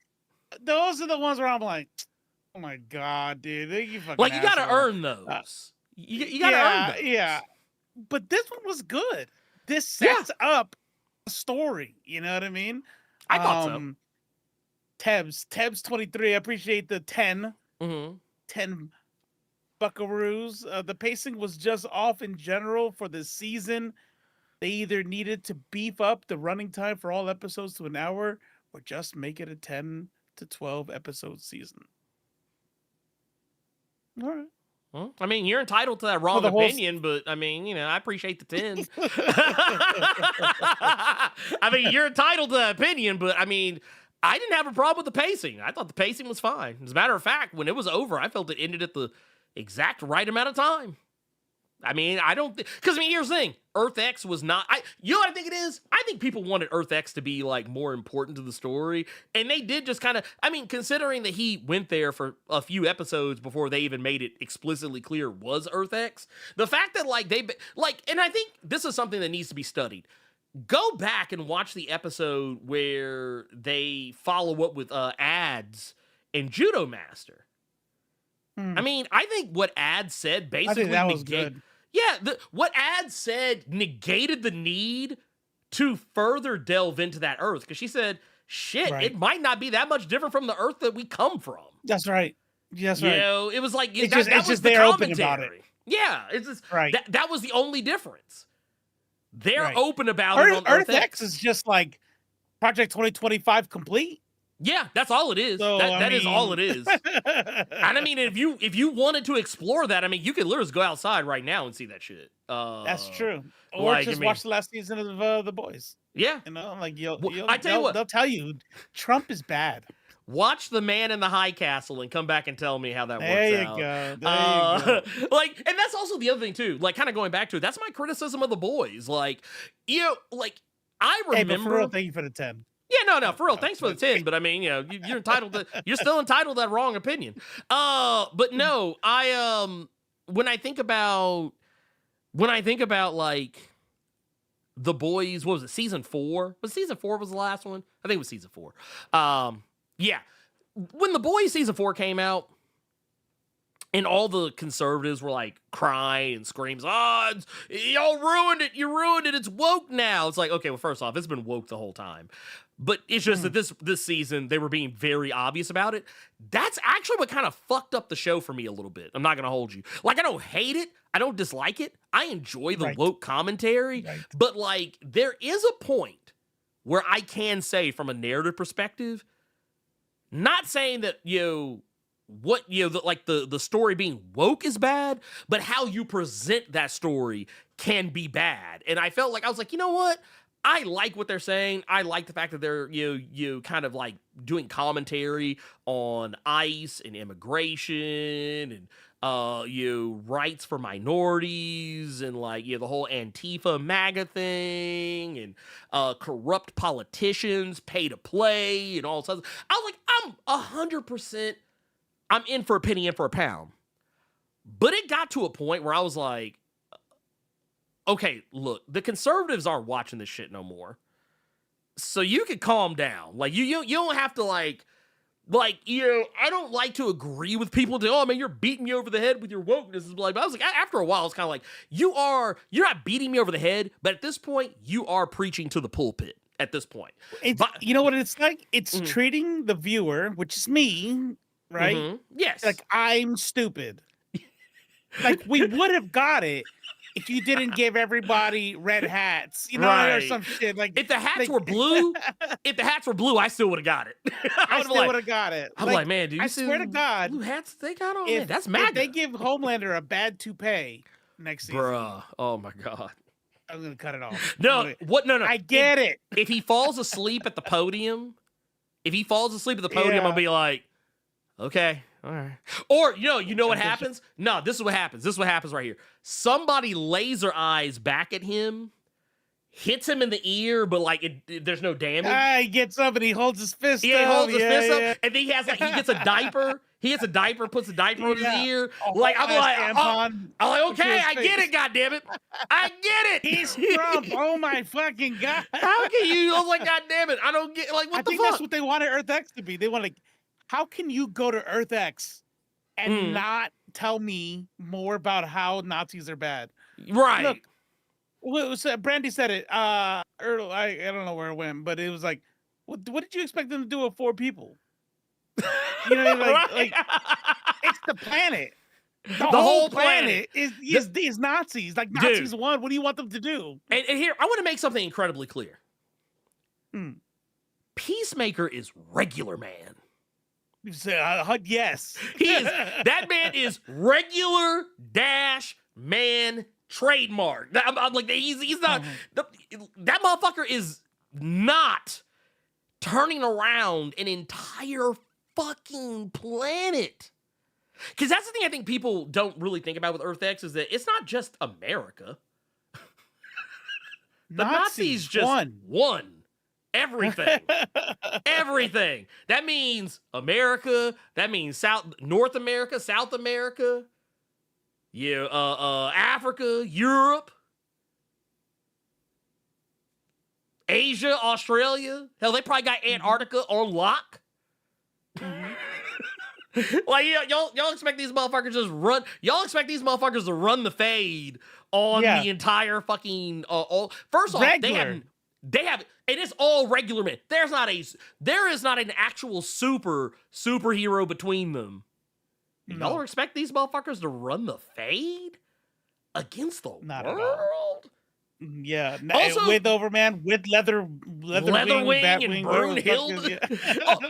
those are the ones where I'm like, oh my god, dude, you fucking Like, you gotta asshole. earn those. You gotta earn those. Yeah. But this one was good. This sets up a story. You know what I mean? I thought so. Tebs 23. I appreciate the 10 Mm-hmm. buckaroos. The pacing was just off in general for this season. They either needed to beef up the running time for all episodes to an hour or just make it a 10 to 12 episode season. All right. Well, I mean, you're entitled to that wrong opinion, but I mean, you know, I appreciate the 10. I mean, you're entitled to that opinion, but I mean, I didn't have a problem with the pacing. I thought the pacing was fine. As a matter of fact, when it was over, I felt it ended at the exact right amount of time. I mean, I don't think, because I mean, here's the thing: Earth X was not. You know what I think it is? I think people wanted Earth X to be like more important to the story, and they did just kind of. I mean, considering that he went there for a few episodes before they even made it explicitly clear was Earth X, the fact that like they like, and I think this is something that needs to be studied. Go back and watch the episode where they follow up with ads and Judo Master. I mean, I think what ads said basically I think that was good. Yeah, what Ad said negated the need to further delve into that Earth, because she said, shit, it might not be that much different from the Earth that we come from. That's right. That's right. You know, it was like, It's that just was the they're open about commentary. it. Yeah, it's just, Right. that was the only difference. They're open about Earth, it on Earth X is just like Project 2025 complete. Yeah, that's all it is. So, that is all it is. And I mean, if you wanted to explore that, I mean, you could literally go outside right now and see that shit. That's true. Or like, just watch the last season of The Boys. Yeah. You know, like I tell you what, they'll tell you Trump is bad. Watch The Man in the High Castle and come back and tell me how that works out. There you go. Like, and that's also the other thing too. Like, kind of going back to it. That's my criticism of The Boys. Like, you know, like I remember. Hey, but for real, thank you for the 10. Yeah, no, for real. Thanks for the 10, but I mean, you know, you're entitled to. You're still entitled to that wrong opinion. But no, when I think about like The Boys, what was it? Season 4? Was season 4 was the last one? I think it was season 4. Yeah, when The Boys season 4 came out, and all the conservatives were like crying and screams, "Oh, y'all ruined it! You ruined it! It's woke now." It's like, okay, well, first off, it's been woke the whole time, but it's just that this season they were being very obvious about it. That's actually what kind of fucked up the show for me a little bit. I'm not gonna hold you. Like, I don't hate it. I don't dislike it. I enjoy the woke commentary, but like, there is a point where I can say, from a narrative perspective, not saying that the story being woke is bad, but how you present that story can be bad. And I felt like, I was like, you know what? I like what they're saying. I like the fact that they're, you kind of like doing commentary on ICE and immigration and, rights for minorities and like, the whole Antifa MAGA thing and, corrupt politicians pay to play and all this other. I was like, I'm 100%. I'm in for a penny, in for a pound. But it got to a point where I was like, okay, look, the conservatives aren't watching this shit no more. So you can calm down. Like, you don't have to I don't like to agree with people to, oh man, you're beating me over the head with your wokeness. But I was like, after a while, it's kind of like, you're not beating me over the head, but at this point, you are preaching to the pulpit at this point. You know what it's like? It's treating the viewer, which is me, right? Mm-hmm. Yes. Like, I'm stupid. Like, we would have got it if you didn't give everybody red hats, or some shit. Like, if the hats were blue, I still would have got it. I still would have got it. I'm like, man, do you I see swear to God, blue hats they got on? If, That's MAGA. If they give Homelander a bad toupee next season, bruh, oh my God, I'm gonna cut it off. No, No. I get it. If he falls asleep at the podium, I'll be like, okay, all right. Or you know what happens? No, this is what happens. This is what happens right here. Somebody laser eyes back at him, hits him in the ear, but like there's no damage. He gets up and he holds his fist. Yeah, he up. holds his fist yeah. up, and then he gets a diaper. He gets a diaper, puts a diaper on his ear. A Like I'm whole like, ass oh, tampon I'm like, to okay, his I get face. it, goddammit. I get it. He's Trump. Oh my fucking god! How can you? I was like, goddammit, I don't get like what I the think fuck. that's what they wanted Earth X to be. They want like, how can you go to Earth X and not tell me more about how Nazis are bad? Right. Look, Brandy said it. Earl, I don't know where it went, but it was like, what did you expect them to do with 4 people? You know, like it's the planet. The whole planet is Nazis. Like Nazis won. What do you want them to do? And here, I want to make something incredibly clear. Peacemaker is regular man. You say, yes. That man is regular dash man trademark. I'm like, he's not. That motherfucker is not turning around an entire fucking planet. Because that's the thing I think people don't really think about with Earth X is that it's not just America. The Nazis just won everything. Everything. That means America. That means North America, South America. Yeah, Africa, Europe, Asia, Australia. Hell, they probably got Antarctica on lock. Like, y'all expect these motherfuckers just run? Y'all expect these motherfuckers to run the fade on the entire fucking? First off, regular. they have. It is all regular men. There is not an actual superhero between them. Y'all expect these motherfuckers to run the fade against the world? Yeah. Also, with Overman, with Leatherwing and Brunhild. Yeah.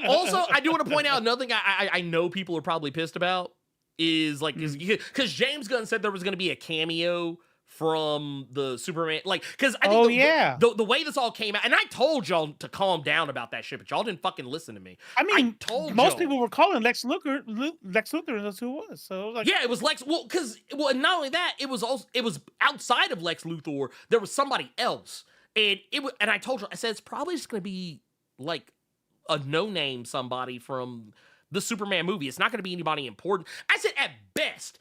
Also, I do want to point out another thing I know people are probably pissed about is like, because James Gunn said there was going to be a cameo from the Superman, like, because I think the way this all came out, and I told y'all to calm down about that shit, but y'all didn't fucking listen to me. I mean, I told most y'all. people were calling Lex Luthor, and that's who it was. So like, yeah, it was Lex. Well, and not only that, it was outside of Lex Luthor. There was somebody else, and and I told you, I said it's probably just gonna be like a no-name somebody from the Superman movie. It's not gonna be anybody important. I said at best,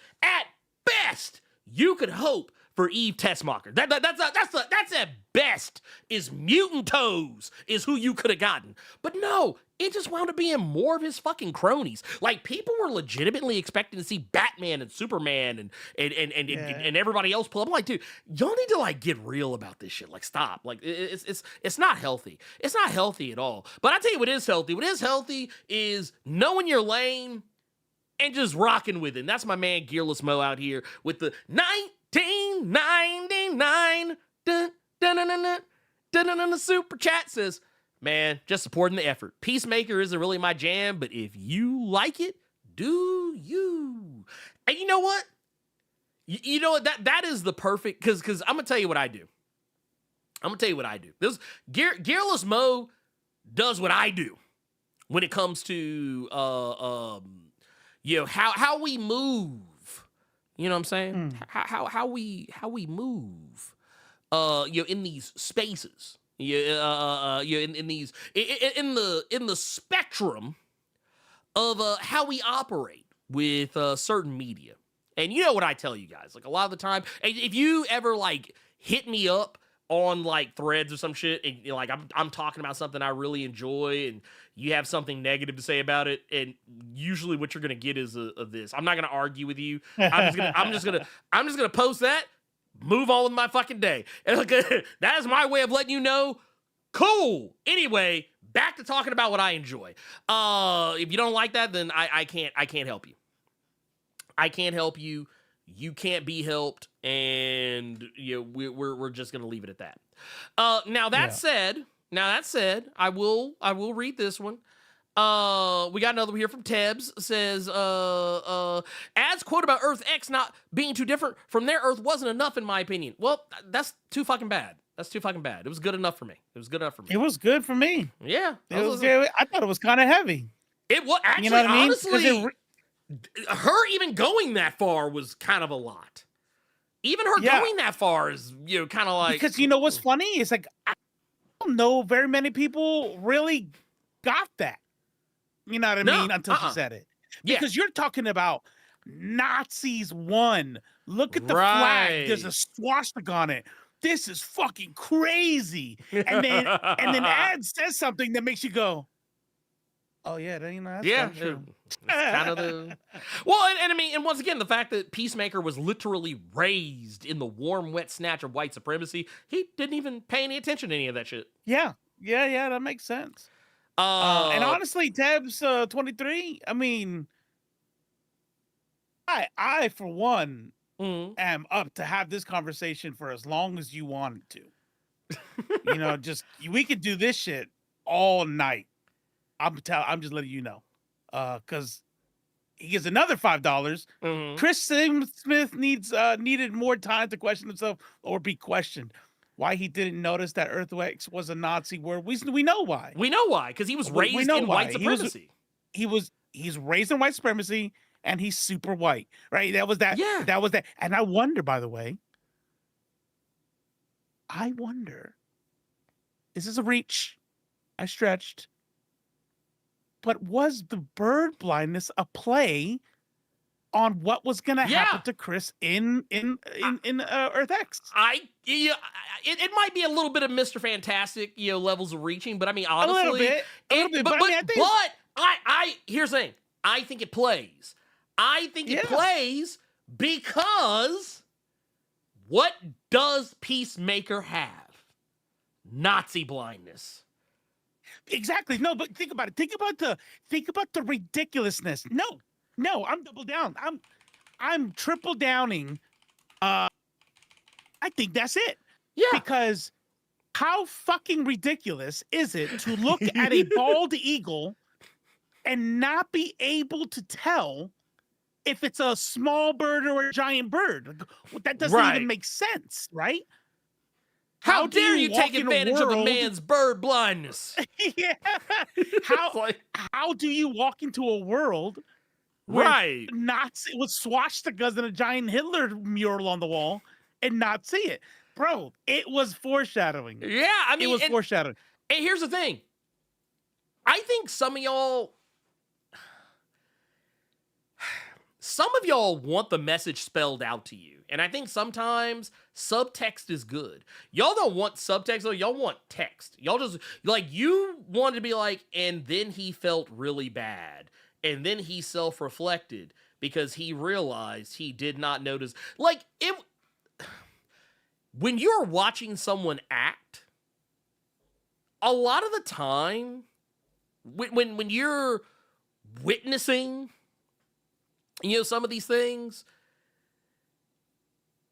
you could hope for Eve Tessmacher. That's at best is Mutant Toes is who you could have gotten. But no, it just wound up being more of his fucking cronies. Like, people were legitimately expecting to see Batman and Superman and everybody else pull up. I'm like, dude, y'all need to like get real about this shit. Like, stop. Like, it's not healthy. It's not healthy at all. But I tell you what is healthy. What is healthy is knowing your lane and just rocking with it. And that's my man Gearless Mo out here with the 1999 the super chat says, man, just supporting the effort. Peacemaker isn't really my jam, but if you like it, do you? And you know what? You know what? That is the perfect, because I'm gonna tell you what I do. This Gearless Mo does what I do when it comes to how we move. You know what I'm saying? How we move, in these spaces, in the spectrum of how we operate with certain media. And you know what I tell you guys? Like, a lot of the time, if you ever like hit me up on like threads or some shit, and like I'm talking about something I really enjoy, and you have something negative to say about it, and usually what you're gonna get is this. I'm not gonna argue with you. I'm just gonna post that, move on with my fucking day. And that is my way of letting you know. Cool. Anyway, back to talking about what I enjoy. If you don't like that, then I can't help you. I can't help you. You can't be helped, and we're just gonna leave it at that. Now that said, I will read this one. We got another one here from Tebs. Says, Ad's quote about Earth X not being too different from their Earth wasn't enough in my opinion. Well, that's too fucking bad. It was good enough for me. It was good for me. Yeah. I thought it was kind of heavy. It was actually, you know what I mean? Honestly, her even going that far was kind of a lot. even her Yeah. going that far is, kind of like, Because you know what's funny? It's like, I don't know very many people really got that. You know what I No, mean? Until she said it. Yeah. Because you're talking about Nazis won. Look at the flag. There's a swastika on it. This is fucking crazy. And then Ad says something that makes you go, oh yeah, that's kinda true. It's kind of the well, and I mean, and once again, the fact that Peacemaker was literally raised in the warm, wet snatch of white supremacy, he didn't even pay any attention to any of that shit. Yeah, that makes sense. And honestly, Tabs 23. I mean, I for one am up to have this conversation for as long as you wanted to. Just we could do this shit all night. I'm just letting you know, because he gets another $5. Chris Smith needed more time to question himself or be questioned. Why he didn't notice that Earthquakes was a Nazi word? We know why. We know why, because he was raised in white supremacy. He's raised in white supremacy, and he's super white, right? That was that. Yeah. That was that. And I wonder, by the way, is this a reach? I stretched. But was the bird blindness a play on what was going to happen to Chris in Earth X? It might be a little bit of Mr. Fantastic, levels of reaching, but I mean, honestly, a little bit. But here's the thing. I think it plays. I think it plays because what does Peacemaker have? Nazi blindness. Exactly. No, but think about it. Think about the ridiculousness. No, I'm double down. I'm triple downing. I think that's it. Yeah. Because how fucking ridiculous is it to look at a bald eagle and not be able to tell if it's a small bird or a giant bird? That doesn't even make sense, right? How dare you take advantage of a man's bird blindness? Yeah. How do you walk into a world where Nazi with swastikas and a giant Hitler mural on the wall and not see it? Bro, it was foreshadowing. Yeah, I mean, it was foreshadowing. And here's the thing. I think some of y'all want the message spelled out to you. And I think sometimes subtext is good. Y'all don't want subtext, though. Y'all want text. Y'all just, you wanted to be like, and then he felt really bad. And then he self-reflected because he realized he did not notice. When you're watching someone act, a lot of the time, when you're witnessing, some of these things,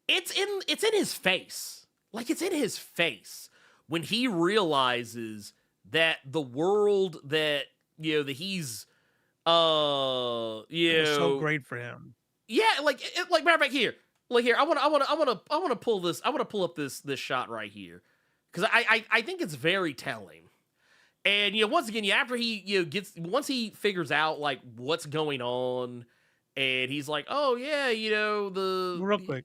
it's in his face. It's in his face when he realizes that the world that, that he's, it was so great for him. Yeah, matter of fact, here. I want to pull this. I want to pull up this shot right here because I think it's very telling. And once again, after he once he figures out what's going on, and he's like, oh yeah, real quick.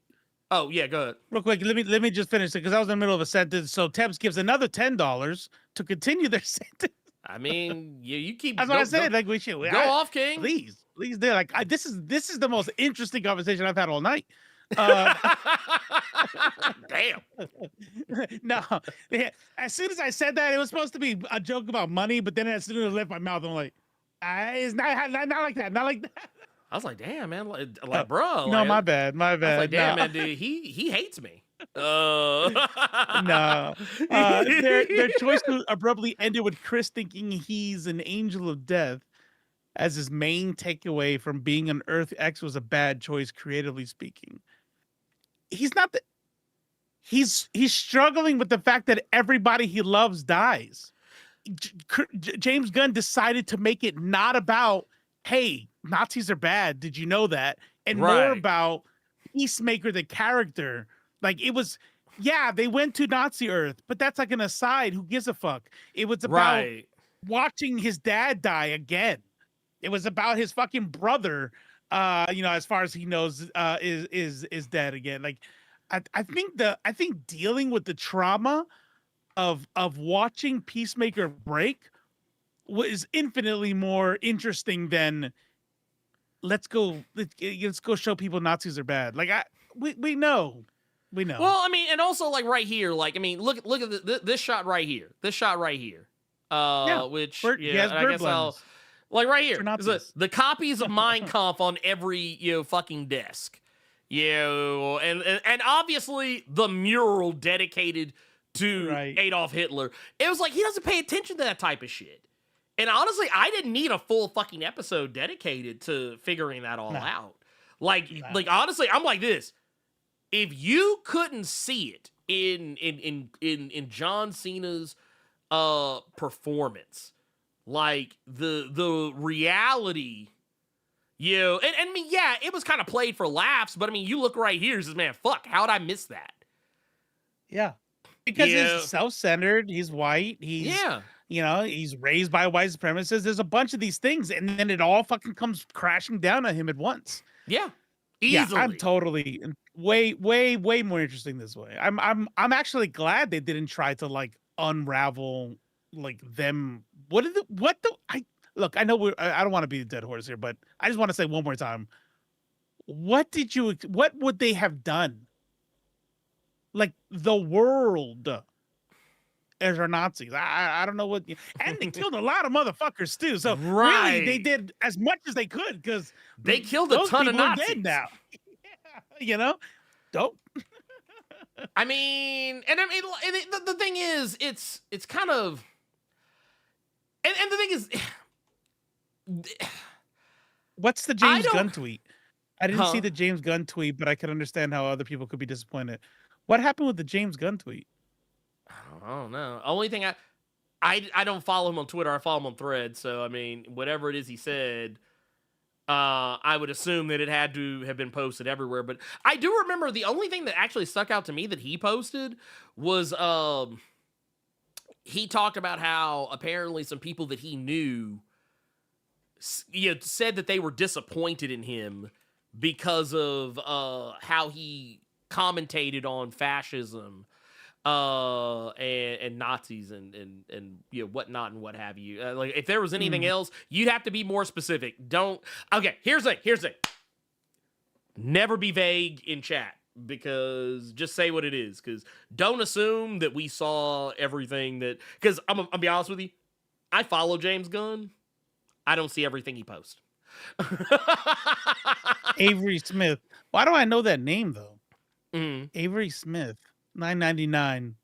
Oh yeah, go ahead. Real quick, let me just finish it because I was in the middle of a sentence. So Tebs gives another $10 to continue their sentence. I mean, you keep. That's what I said. We should go off, King. Please do. This is the most interesting conversation I've had all night. Damn. No. As soon as I said that, it was supposed to be a joke about money, but then as soon as I left my mouth, I'm like, it's not like that. Not like that. I was like, damn, man, bro. No, my bad. I was like, damn, man, dude, he hates me. No. Their choice abruptly ended with Chris thinking he's an angel of death as his main takeaway from being an Earth X was a bad choice, creatively speaking. He's not he's struggling with the fact that everybody he loves dies. James Gunn decided to make it not about, hey, Nazis are bad. Did you know that? And more about Peacemaker, the character. It was, they went to Nazi Earth, but that's an aside. Who gives a fuck? It was about watching his dad die again. It was about his fucking brother, as far as he knows, is dead again. I think dealing with the trauma of watching Peacemaker break was infinitely more interesting than let's go show people Nazis are bad. Like we know. Well, I mean, and also like right here, like I mean, look at this shot right here. This shot right here. Which he has I bird guess I'll blindness. like right For here. Nazis. The copies of Mein Kampf on every fucking desk. And obviously the mural dedicated to Right. Adolf Hitler. It was like he doesn't pay attention to that type of shit. And honestly, I didn't need a full fucking episode dedicated to figuring that all out. Like honestly, I'm like this. If you couldn't see it in John Cena's performance, like the reality, and I mean, yeah, it was kind of played for laughs, but I mean, you look right here, says, man, fuck, how'd I miss that? Yeah. Because he's self-centered, he's white, he's he's raised by white supremacists. There's a bunch of these things, and then it all fucking comes crashing down on him at once. Yeah. Easily. Yeah, I'm totally way more interesting this way. I'm actually glad they didn't try to like unravel like them. Look, I know I don't want to be a dead horse here, but I just want to say one more time. What would they have done? Like the world as our Nazis. I don't know what, and they killed a lot of motherfuckers too. So really, they did as much as they could because they killed a ton of Nazis. Dead now. Dope. I mean, the thing is, it's kind of, and the thing is, what's the James Gunn tweet? I didn't see the James Gunn tweet, but I can understand how other people could be disappointed. What happened with the James Gunn tweet? I don't know. Only thing I don't follow him on Twitter. I follow him on Threads. So I mean, whatever it is he said, I would assume that it had to have been posted everywhere. But I do remember the only thing that actually stuck out to me that he posted was he talked about how apparently some people that he knew said that they were disappointed in him because of how he commentated on fascism and Nazis and whatnot and what have you. Like if there was anything else, you'd have to be more specific. Here's the thing. Never be vague in chat, because just say what it is, because don't assume that we saw everything that, because I'll be honest with you, I follow James Gunn. I don't see everything he posts. Avery Smith. Why do I know that name though? Avery Smith, $9.99.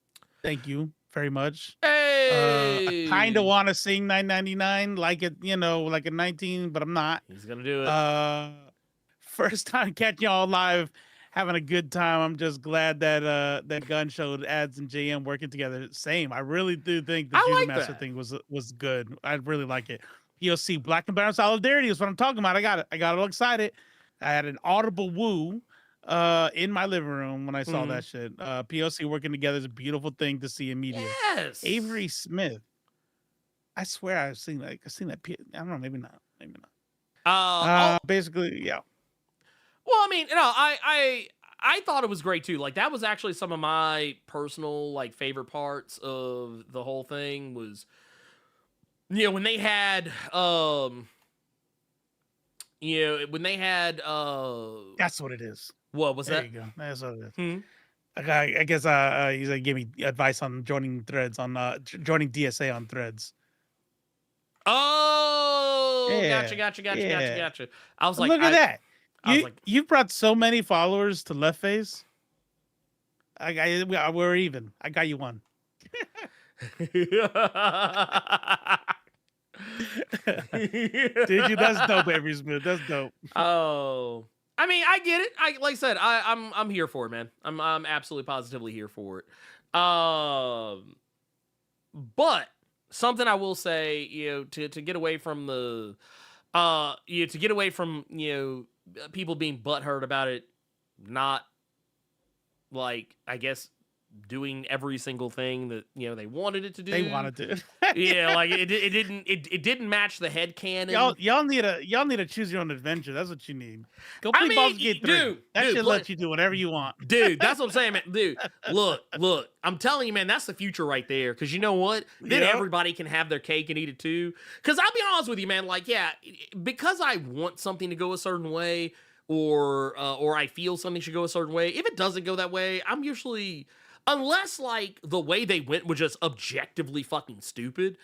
Thank you very much. Hey, I kind of want to sing $9.99 like it, like a 19, but I'm not. He's gonna do it. First time catching y'all live, having a good time. I'm just glad that that Gun showed Ads and JM working together. Same. I really do think the Judah Master thing was good. I really like it. POC Black and Brown Solidarity is what I'm talking about. I got it. I got all excited. I had an audible woo in my living room when I saw that shit. POC working together is a beautiful thing to see in media. Yes. Avery Smith. I swear I've seen that. I don't know. Maybe not. Basically, yeah. Well, I mean, I thought it was great too. Like that was actually some of my personal like favorite parts of the whole thing was, when they had that's what it is. What was that? There you go. That's what it is. I guess he's like gave me advice on joining Threads on joining DSA on Threads. Oh, Yeah. Gotcha. I was like, look at that. You've brought so many followers to Left Face. We're even. I got you one. Did you? That's dope, Avery Smith. That's dope. Oh, I mean, I get it. Like I said, I'm here for it, man. I'm absolutely positively here for it. But something I will say, to get away from the, to get away from people being butthurt about it, not like I guess doing every single thing that they wanted it to do. They wanted to. Yeah, like it didn't match the headcanon. Y'all need to choose your own adventure. That's what you need. Go play Baldur's Gate 3. That should let you do whatever you want. Dude, that's what I'm saying, man. Dude, look. I'm telling you, man, that's the future right there. Because you know what? Then everybody can have their cake and eat it too. Because I'll be honest with you, man. Like, yeah, because I want something to go a certain way, or I feel something should go a certain way. If it doesn't go that way, I'm usually, unless like the way they went was just objectively fucking stupid,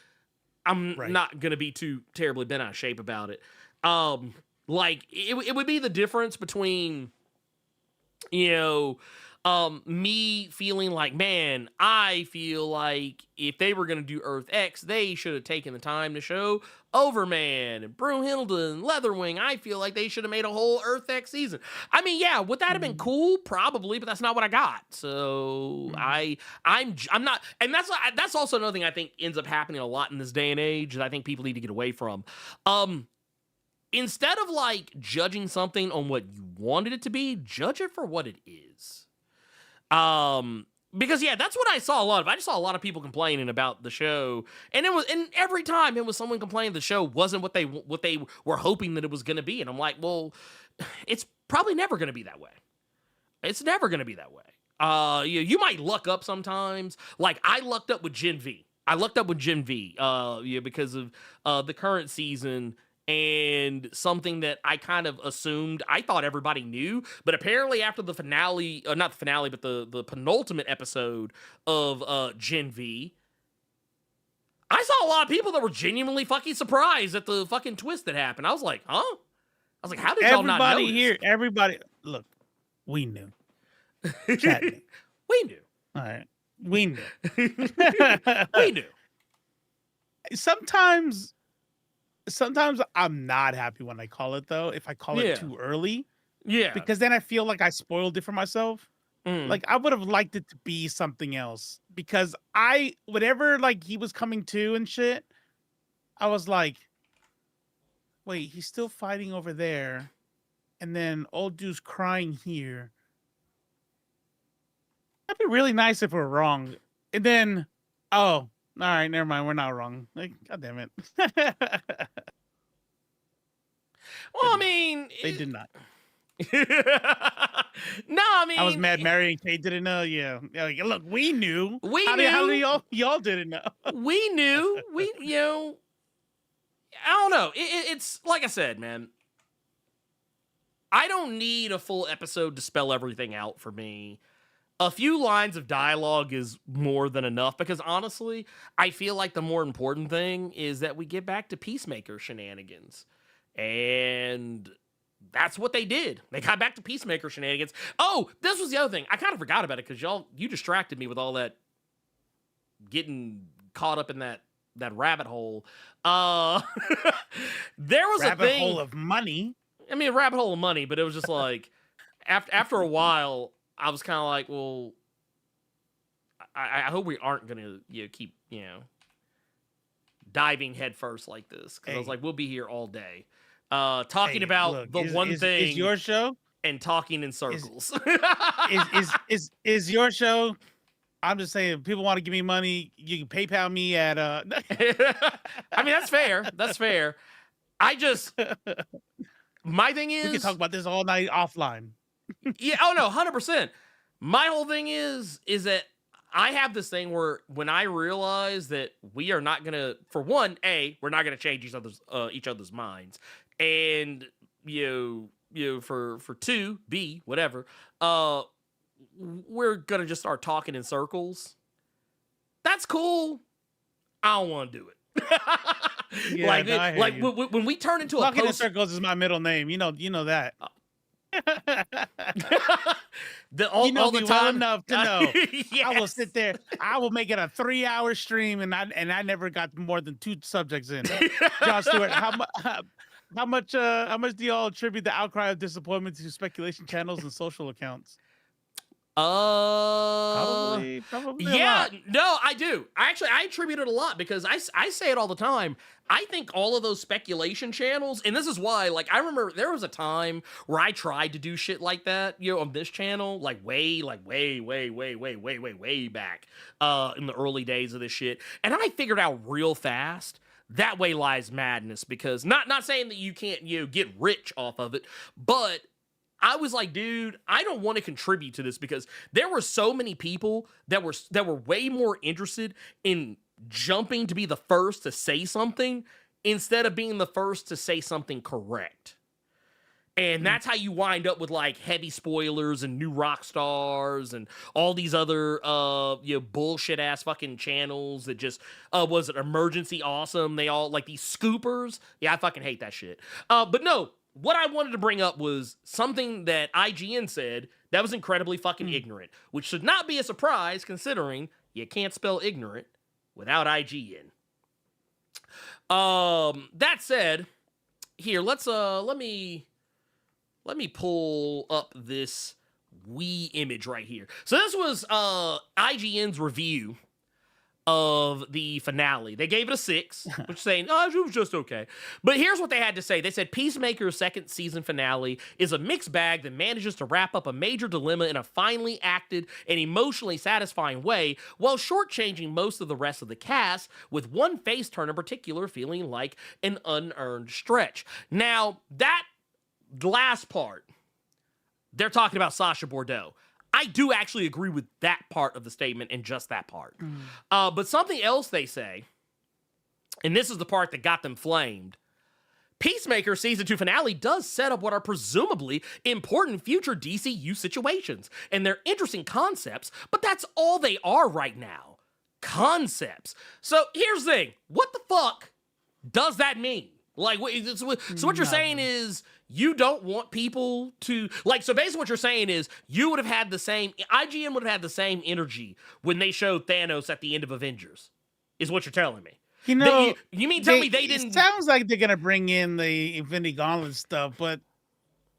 I'm not gonna be too terribly bent out of shape about it. Like it would be the difference between, me feeling like, man, I feel like if they were going to do Earth X, they should have taken the time to show Overman and Brunhilde and Leatherwing. I feel like they should have made a whole Earth X season. I mean, yeah, would that have been cool? Probably, but that's not what I got. So I'm not, and that's also another thing I think ends up happening a lot in this day and age that I think people need to get away from. Instead of like judging something on what you wanted it to be, judge it for what it is. Because that's what I saw a lot of. I just saw a lot of people complaining about the show, and every time it was someone complaining the show wasn't what they were hoping that it was going to be, and I'm like, well, it's probably never going to be that way. It's never going to be that way. You might luck up sometimes. Like I lucked up with Gen V. Because of the current season. And something that I kind of assumed, I thought everybody knew, but apparently after the finale, not the finale, but the penultimate episode of Gen V, I saw a lot of people that were genuinely fucking surprised at the fucking twist that happened. I was like, huh? I was like, how did y'all not know? Everybody, look, we knew. Chat knew. We knew. All right. We knew. We knew. Sometimes I'm not happy when I call it, though, if I call it too early. Yeah. Because then I feel like I spoiled it for myself. Like, I would have liked it to be something else. Because whatever, like, he was coming to and shit, I was like, wait, he's still fighting over there. And then old dude's crying here. That'd be really nice if we're wrong. And then, all right, never mind. We're not wrong. Like, God damn it. Well, I mean, they did not. No, I mean, I was mad. Mary and Kate didn't know. Yeah, like, look, we knew. How do y'all didn't know? We knew. I don't know. It's like I said, man. I don't need a full episode to spell everything out for me. A few lines of dialogue is more than enough because honestly, I feel like the more important thing is that we get back to Peacemaker shenanigans. And that's what they did. They got back to Peacemaker shenanigans. Oh, this was the other thing. I kind of forgot about it because you distracted me with all that getting caught up in that rabbit hole. There was a thing. Rabbit hole of money. I mean, a rabbit hole of money, but it was just like after a while, I was kind of like, well, I hope we aren't going to keep, diving headfirst like this. Because I was like, we'll be here all day. Talking about the one thing. Is your show? And talking in circles. Is your show? I'm just saying, if people want to give me money, you can PayPal me at... I mean, that's fair. That's fair. My thing is... We can talk about this all night offline. Yeah, oh no, 100%. My whole thing is that I have this thing where when I realize that we are not gonna, for one, we're not gonna change each other's minds, and for two, B, whatever, we're gonna just start talking in circles. That's cool. I don't want to do it. When we turn into talking in circles is my middle name. You know that. All the time well enough to know. Yes. I will sit there. I will make it a 3-hour stream, and I never got more than 2 subjects in. John Stewart, how much do y'all attribute the outcry of disappointment to speculation channels and social accounts? Probably a Yeah, lot. no, I do. I attribute it a lot because I say it all the time. I think all of those speculation channels, and this is why, like, I remember there was a time where I tried to do shit like that, you know, on this channel, like way back, in the early days of this shit. And I figured out real fast that way lies madness, because not saying that you can't, you know, get rich off of it, but I was like, dude, I don't want to contribute to this, because there were so many people that were way more interested in jumping to be the first to say something instead of being the first to say something correct. And that's how you wind up with like heavy spoilers and new rock stars and all these other you know, bullshit ass fucking channels that just was it Emergency Awesome? They all like these scoopers. Yeah, I fucking hate that shit. But no, what I wanted to bring up was something that IGN said that was incredibly fucking ignorant, which should not be a surprise considering you can't spell ignorant without IGN. That said, here, let me pull up this wee image right here. So this was IGN's review of the finale. They gave it a 6, which is saying, oh, it was just okay. But here's what they had to say. They said, Peacemaker's second season finale is a mixed bag that manages to wrap up a major dilemma in a finely acted and emotionally satisfying way, while shortchanging most of the rest of the cast, with one face turn in particular feeling like an unearned stretch. Now, that last part, they're talking about Sacha Bordeaux. I do actually agree with that part of the statement and just that part. But something else they say, and this is the part that got them flamed, Peacemaker Season 2 finale does set up what are presumably important future DCU situations, and they're interesting concepts, but that's all they are right now. Concepts. So here's the thing. What the fuck does that mean? Like, so what you're saying is you don't want people to, like, so basically what you're saying is you would have had the same, IGN would have had the same energy when they showed Thanos at the end of Avengers, is what you're telling me. You know, you mean tell me they didn't? It sounds like they're going to bring in the Infinity Gauntlet stuff, but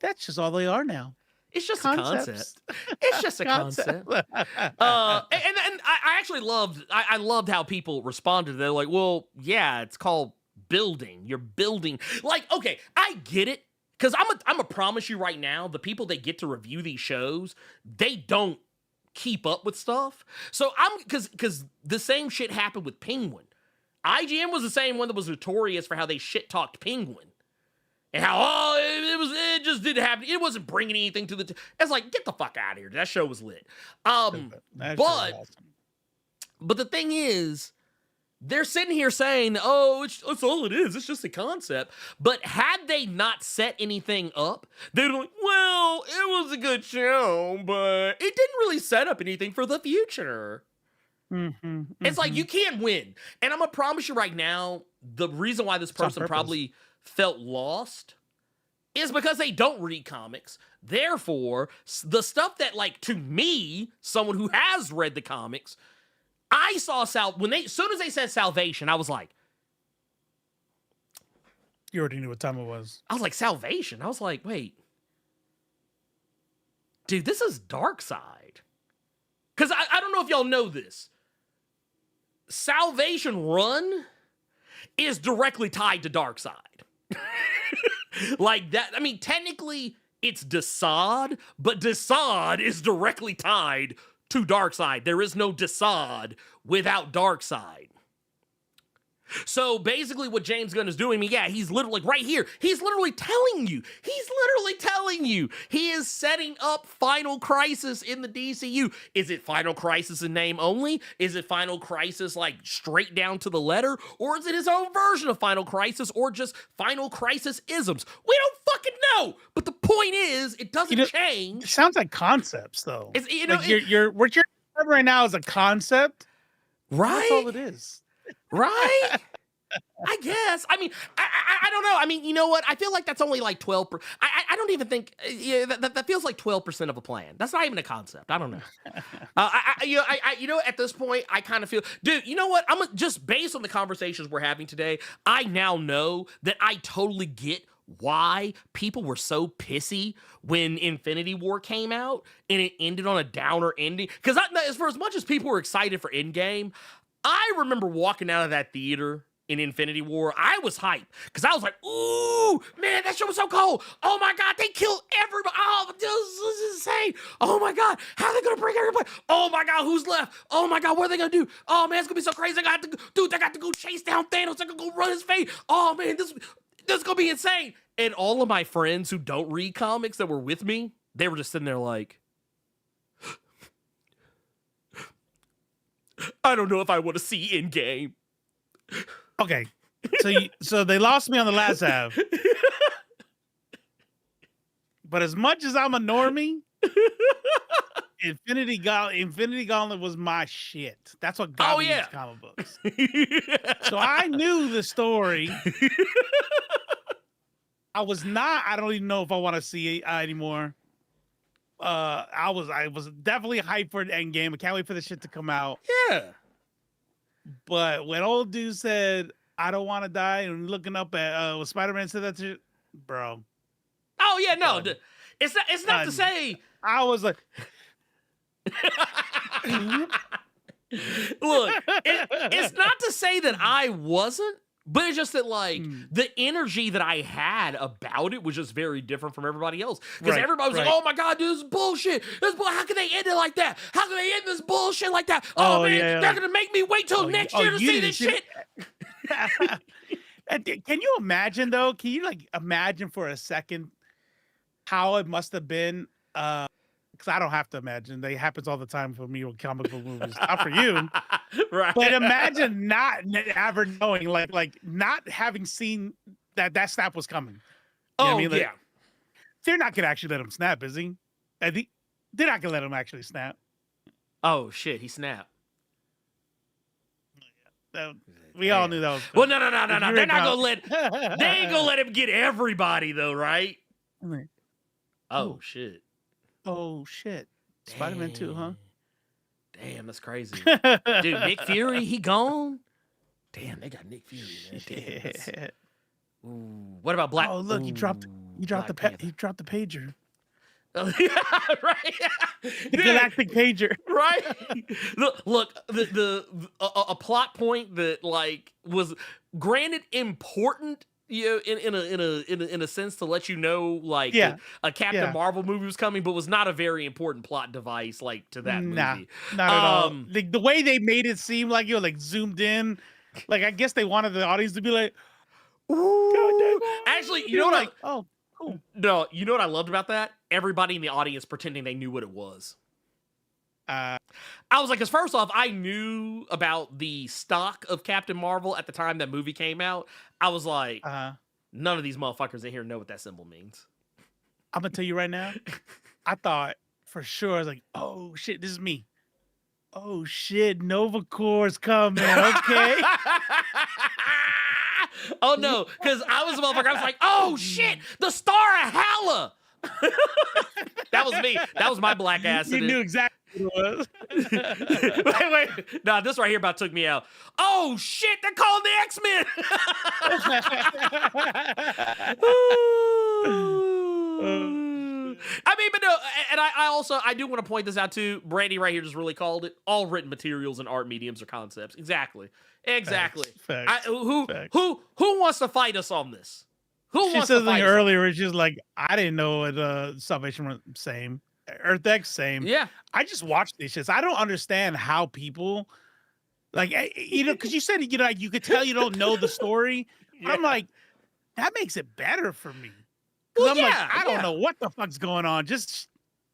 that's just all they are now. It's just Concepts. a concept. It's just a concept. And I actually loved, I loved how people responded. They're like, well, yeah, it's called building. You're building. Like, okay, I get it. Because I'm gonna promise you right now, the people that get to review these shows, they don't keep up with stuff. So because the same shit happened with Penguin. IGN was the same one that was notorious for how they shit talked Penguin. And how, it just didn't happen. It wasn't bringing anything to the, it's like, get the fuck out of here. That show was lit. But the thing is, they're sitting here saying, oh, it's all it is. It's just a concept. But had they not set anything up, they'd be like, well, it was a good show, but it didn't really set up anything for the future. It's like, you can't win. And I'm going to promise you right now, the reason why this person probably felt lost is because they don't read comics. Therefore, the stuff that, like, to me, someone who has read the comics, I saw as soon as they said Salvation, I was like, you already knew what time it was. I was like, Salvation? I was like, wait. Dude, this is Darkseid. Because I don't know if y'all know this. Salvation Run is directly tied to Darkseid. Like that. I mean, technically, it's Desaad, but Desaad is directly tied to Darkseid. There is no Desaad without Darkseid. So basically what James Gunn is doing, he's literally, like right here, he's literally telling you, he is setting up Final Crisis in the DCU. Is it Final Crisis in name only? Is it Final Crisis like straight down to the letter? Or is it his own version of Final Crisis, or just Final Crisis isms? We don't fucking know. But the point is, it doesn't change. It sounds like concepts though. It's, what you're right now is a concept. Right? That's all it is. Right? I guess. I mean, I don't know. I mean, you know what? I feel like that's only like 12%. I don't even think that feels like 12% of a plan. That's not even a concept. I don't know. At this point, I kind of feel, dude, you know what? Just based on the conversations we're having today, I now know that I totally get why people were so pissy when Infinity War came out and it ended on a downer ending. Because for as much as people were excited for Endgame, I remember walking out of that theater in Infinity War, I was hyped because I was like, ooh, man, that show was so cool. Oh my God, they killed everybody. Oh, this is insane. Oh my God, how are they going to bring everybody? Oh my God, who's left? Oh my God, what are they going to do? Oh man, it's going to be so crazy. They got to go chase down Thanos. They're going to go run his fate. Oh man, this is going to be insane. And all of my friends who don't read comics that were with me, they were just sitting there like, I don't know if I want to see Endgame. Okay, so they lost me on the last half. But as much as I'm a normie, Infinity Gauntlet was my shit. That's what got me into comic books. So I knew the story. I don't even know if I want to see it anymore. I was definitely hyped for Endgame. I can't wait for this shit to come out. Yeah. But when old dude said, I don't want to die, and looking up at when Spider-Man said that shit, bro. Oh yeah, no. It's not to say I was like look, it's not to say that I wasn't, but it's just that like the energy that I had about it was just very different from everybody else. Because everybody was like, oh my God, dude, this is bullshit. How can they end it like that? How can they end this bullshit like that? Oh man, they're gonna make me wait till next year to see this shit. Can you imagine though? Can you like imagine for a second how it must have been? Because I don't have to imagine. It happens all the time for me with comic book movies. Not for you. Right. But imagine not ever knowing, like not having seen that snap was coming. You know what I mean? Like, yeah. They're not going to actually let him snap, is he? They're not going to let him actually snap. Oh, shit. He snapped. We all knew that was coming. Well, no. They're not going to let... They ain't going to let him get everybody, though, right? Oh, shit. Oh, shit. Spider-Man 2, huh? Damn, that's crazy. Dude, Nick Fury, he gone? Damn, they got Nick Fury, man. Damn, ooh, what about Black? Oh, look, he dropped the pager. Yeah, right. The galactic pager. Right. Look, a plot point that like was granted important, you know, in a sense to let you know like a Captain Marvel movie was coming, but was not a very important plot device like to that movie. Not at all. The way they made it seem like like zoomed in, like I guess they wanted the audience to be like, ooh. Actually, you know what? Oh, cool. No, you know what I loved about that? Everybody in the audience pretending they knew what it was. I was like, because first off, I knew about the stock of Captain Marvel at the time that movie came out. I was like, none of these motherfuckers in here know what that symbol means. I'm gonna tell you right now. I thought for sure, I was like, oh shit, this is me. Oh shit, Nova Corps coming. Okay. Oh no, because I was a motherfucker. I was like, oh shit, the Star of Hala. That was me. That was my black ass. You knew exactly what it was. wait. Nah, this right here about took me out. Oh shit, they're calling the X-Men. I mean, but no, and I do want to point this out too. Brandy right here just really called it. All written materials and art mediums are concepts. Exactly. Facts. Who wants to fight us on this? She said something earlier where she's like, I didn't know it, Salvation was same. Earth X, same. Yeah. I just watched these shits. I don't understand how people, like, you know, because you said, you know, like, you could tell you don't know the story. Yeah. I'm like, that makes it better for me. Well, I'm like, I don't know what the fuck's going on. Just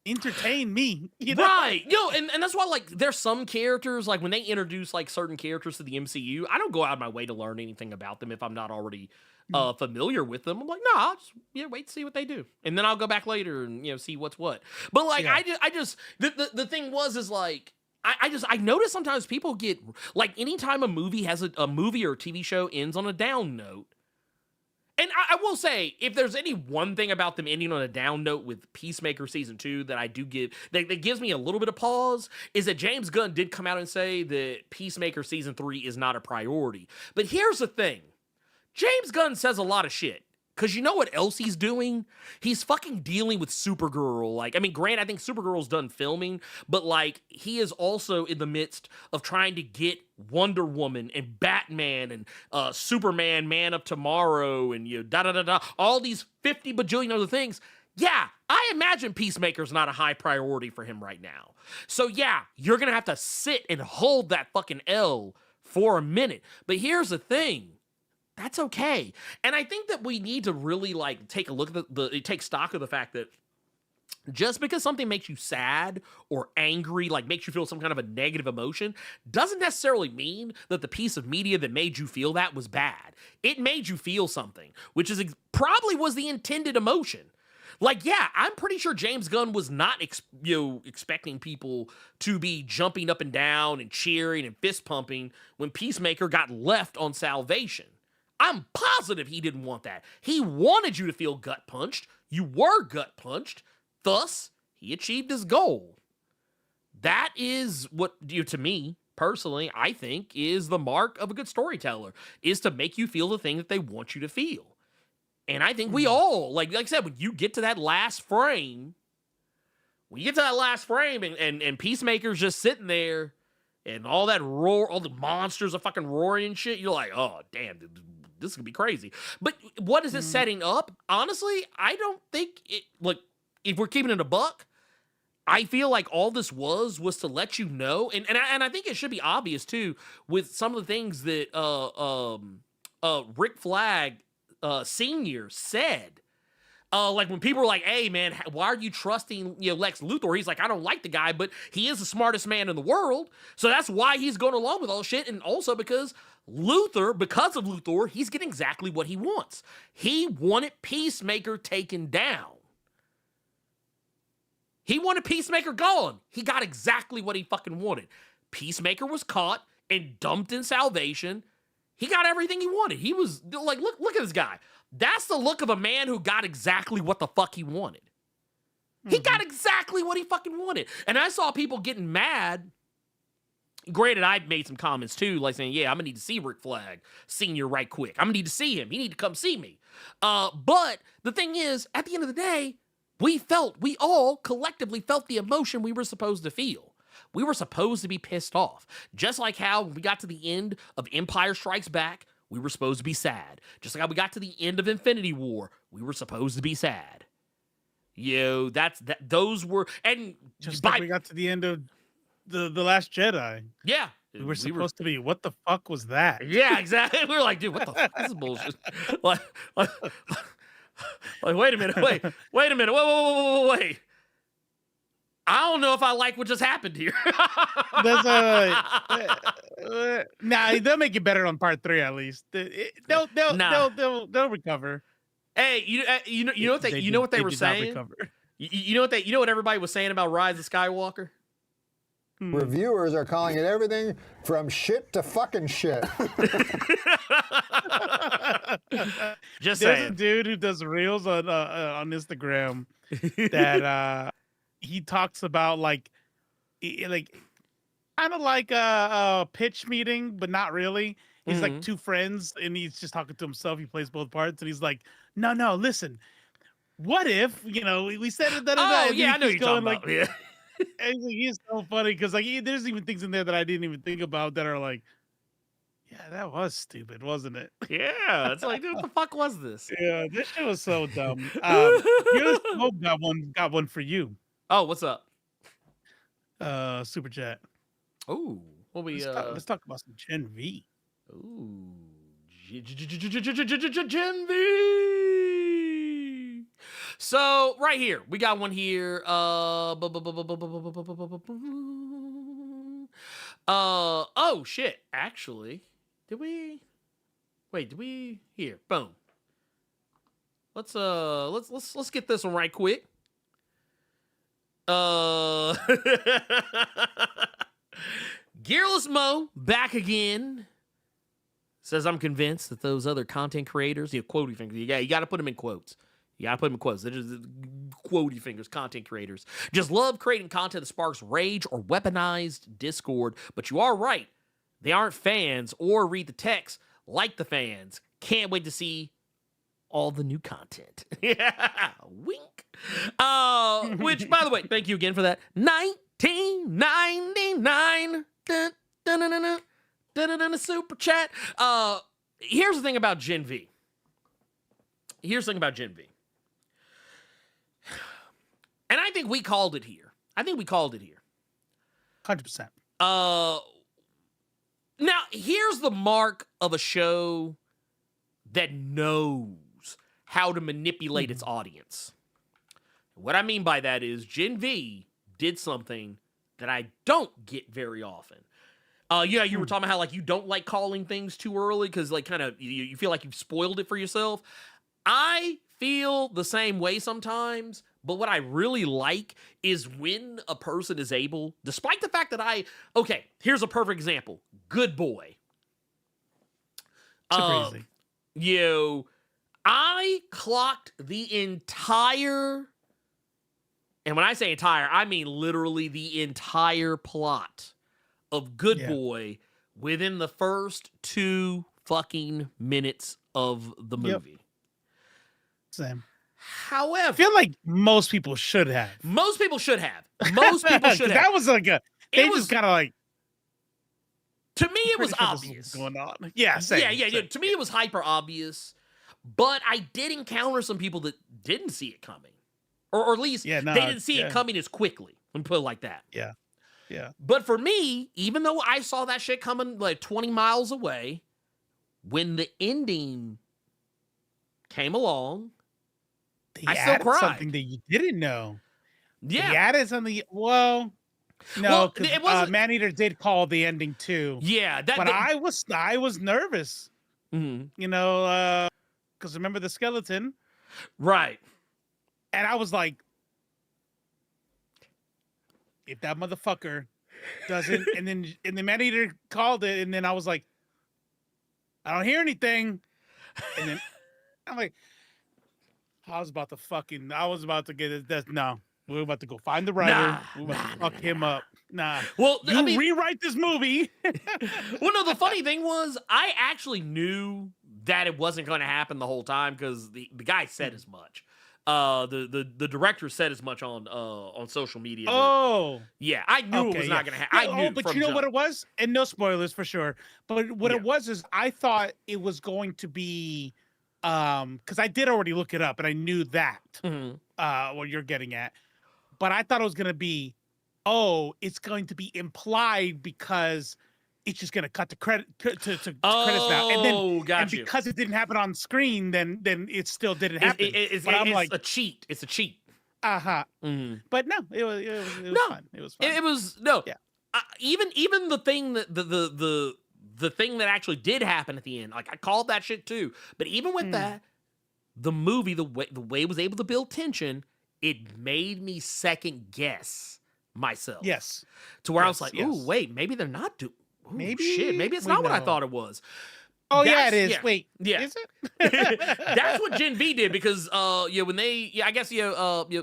entertain me. You know? Right. Yo, and that's why, like, there's some characters, like, when they introduce, like, certain characters to the MCU, I don't go out of my way to learn anything about them if I'm not already familiar with them. I'm like, no, I'll just wait to see what they do, and then I'll go back later and see what's what. But like, I just the thing is like I notice sometimes people get like anytime a movie has a movie or a TV show ends on a down note. And I will say, if there's any one thing about them ending on a down note with Peacemaker season 2 that I do give that gives me a little bit of pause is that James Gunn did come out and say that Peacemaker season 3 is not a priority. But here's the thing. James Gunn says a lot of shit. Because you know what else he's doing? He's fucking dealing with Supergirl. Like, I mean, granted, I think Supergirl's done filming, but like, he is also in the midst of trying to get Wonder Woman and Batman and Superman, Man of Tomorrow, and all these 50 bajillion other things. Yeah, I imagine Peacemaker's not a high priority for him right now. So yeah, you're gonna have to sit and hold that fucking L for a minute. But here's the thing. That's okay. And I think that we need to really like take a look at take stock of the fact that just because something makes you sad or angry, like makes you feel some kind of a negative emotion, doesn't necessarily mean that the piece of media that made you feel that was bad. It made you feel something, which is probably was the intended emotion. Like, yeah, I'm pretty sure James Gunn was not expecting people to be jumping up and down and cheering and fist pumping when Peacemaker got left on salvation. I'm positive he didn't want that. He wanted you to feel gut punched. You were gut punched. Thus, he achieved his goal. That is what, to me, personally, I think is the mark of a good storyteller, is to make you feel the thing that they want you to feel. And I think we all, like I said, when you get to that last frame, and Peacemaker's just sitting there and all that roar, all the monsters are fucking roaring and shit, you're like, oh, damn, this is gonna be crazy. But what is it setting up? Honestly, I don't think it, like, if we're keeping it a buck, I feel like all this was to let you know, and I think it should be obvious too, with some of the things that Rick Flag Sr. said. Like when people were like, hey man, why are you trusting Lex Luthor? He's like, I don't like the guy, but he is the smartest man in the world. So that's why he's going along with all shit. And also because of Luthor, he's getting exactly what he wants. He wanted Peacemaker taken down. He wanted Peacemaker gone. He got exactly what he fucking wanted. Peacemaker was caught and dumped in salvation. He got everything he wanted. He was like, look at this guy. That's the look of a man who got exactly what the fuck he wanted. He got exactly what he fucking wanted. And I saw people getting mad. Granted, I made some comments too, like saying, yeah, I'm gonna need to see Rick Flag Sr. right quick. I'm gonna need to see him. He need to come see me. But the thing is, at the end of the day, we all collectively felt the emotion we were supposed to feel. We were supposed to be pissed off. Just like how we got to the end of Empire Strikes Back, we were supposed to be sad. Just like how we got to the end of Infinity War, we were supposed to be sad. Those were, and just like we got to the end of the Last Jedi. Yeah. We were supposed to be, what the fuck was that? Yeah, exactly. We were like, dude, what the fuck? This is bullshit. like, wait a minute, wait a minute, wait. I don't know if I like what just happened here. Nah, they'll make it better on part 3 at least. They'll recover. Hey, you know what they were saying? You know what everybody was saying about Rise of Skywalker? Reviewers are calling it everything from shit to fucking shit. Just There's saying. a dude who does reels on Instagram that he talks about like kind of like a pitch meeting, but not really. He's like two friends, and he's just talking to himself. He plays both parts, and he's like, "No, listen. What if we said it?" Oh yeah, I know you're talking about. Yeah. And he's so funny because like there's even things in there that I didn't even think about that are like, yeah, that was stupid, wasn't it? Yeah, it's like, dude, what the fuck was this? Yeah, this shit was so dumb. Here's Hope got one for you. Oh, what's up? Super chat. Ooh, let's talk about some Gen V. Ooh, Gen V. So right here, we got one here. Oh shit. Actually, did we here? Boom. Let's get this one right quick. Gearless Mo back again. Says, I'm convinced that those other content creators, quotey fingers, you got to put them in quotes. You got to put them in quotes. They're just quotey fingers, content creators. Just love creating content that sparks rage or weaponized discord. But you are right. They aren't fans or read the text like the fans. Can't wait to see all the new content. Yeah, wink. Which, by the way, thank you again for that. 1999. Dun, dun, dun, dun, dun, dun, dun, dun, super chat. Here's the thing about Gen V. And I think we called it here. 100%. Now, here's the mark of a show that knows how to manipulate its audience. What I mean by that is Gen V did something that I don't get very often. You were talking about how like you don't like calling things too early because like kind of you feel like you've spoiled it for yourself. I feel the same way sometimes, but what I really like is when a person is able, despite the fact that here's a perfect example. Good Boy. Crazy. I clocked the entire, and when I say entire, I mean literally the entire plot of Good Boy within the first 2 fucking minutes of the movie. Yep. Same. However, I feel like most people should have. That was like they just kind of like. To me, it was obvious. Going on. Yeah, same. Yeah. To me, it was hyper obvious. But I did encounter some people that didn't see it coming, or at least they didn't see it coming as quickly. Let me put it like that. Yeah. But for me, even though I saw that shit coming like 20 miles away, when the ending came along, I still cried. Something that you didn't know. Yeah, he added something. Well, no, because Maneater did call the ending too. Yeah, but I was nervous. Mm-hmm. You know, because remember the skeleton, right? And I was like, if that motherfucker doesn't, and then Maneater called it, and then I was like, I don't hear anything, and then I'm like, I was about to get it. No, we're about to go find the writer. We're about to fuck him up. Nah. Well, rewrite this movie. Well, no, the funny thing was, I actually knew that it wasn't going to happen the whole time because the guy said as much. The director said as much on social media. Oh, yeah, I knew it was not going to happen. I knew. But you know what it was, and no spoilers for sure. But what it was is I thought it was going to be, because I did already look it up and I knew that what you're getting at. But I thought it was going to be, it's going to be implied because it's just going to cut the credit to credits now, and then because it didn't happen on screen, then it still didn't happen. It's a cheat. It's a cheat. Mm-hmm. But no, it was fun. It was fun. It was no. Yeah. Even the thing that the thing that actually did happen at the end, like I called that shit too. But even with that, the movie, the way it was able to build tension, it made me second guess myself. Yes. To where I was like, oh wait, maybe they're not doing. Maybe it's not what I thought it was. Oh, yeah, it is. Yeah. Wait, yeah. Is it? That's what Gen V did because when they I guess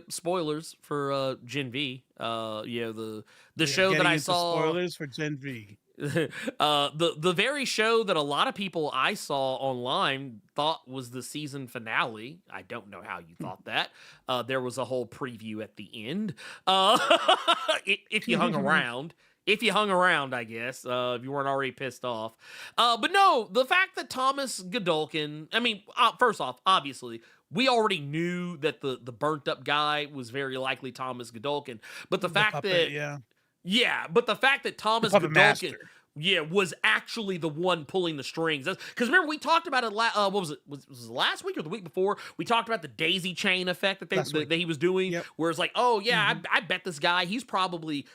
spoilers for Gen V. The show that I saw, spoilers for Gen V. The very show that a lot of people I saw online thought was the season finale. I don't know how you thought that. There was a whole preview at the end. If you hung around. If you hung around, I guess, if you weren't already pissed off. But no, the fact that Thomas Godolkin, I mean, first off, obviously, we already knew that the burnt up guy was very likely Thomas Godolkin. But the fact but the fact that Thomas Godolkin, was actually the one pulling the strings. Because remember, we talked about it, what was it? Was it last week or the week before? We talked about the daisy chain effect that he was doing, where it's like, I bet this guy, he's probably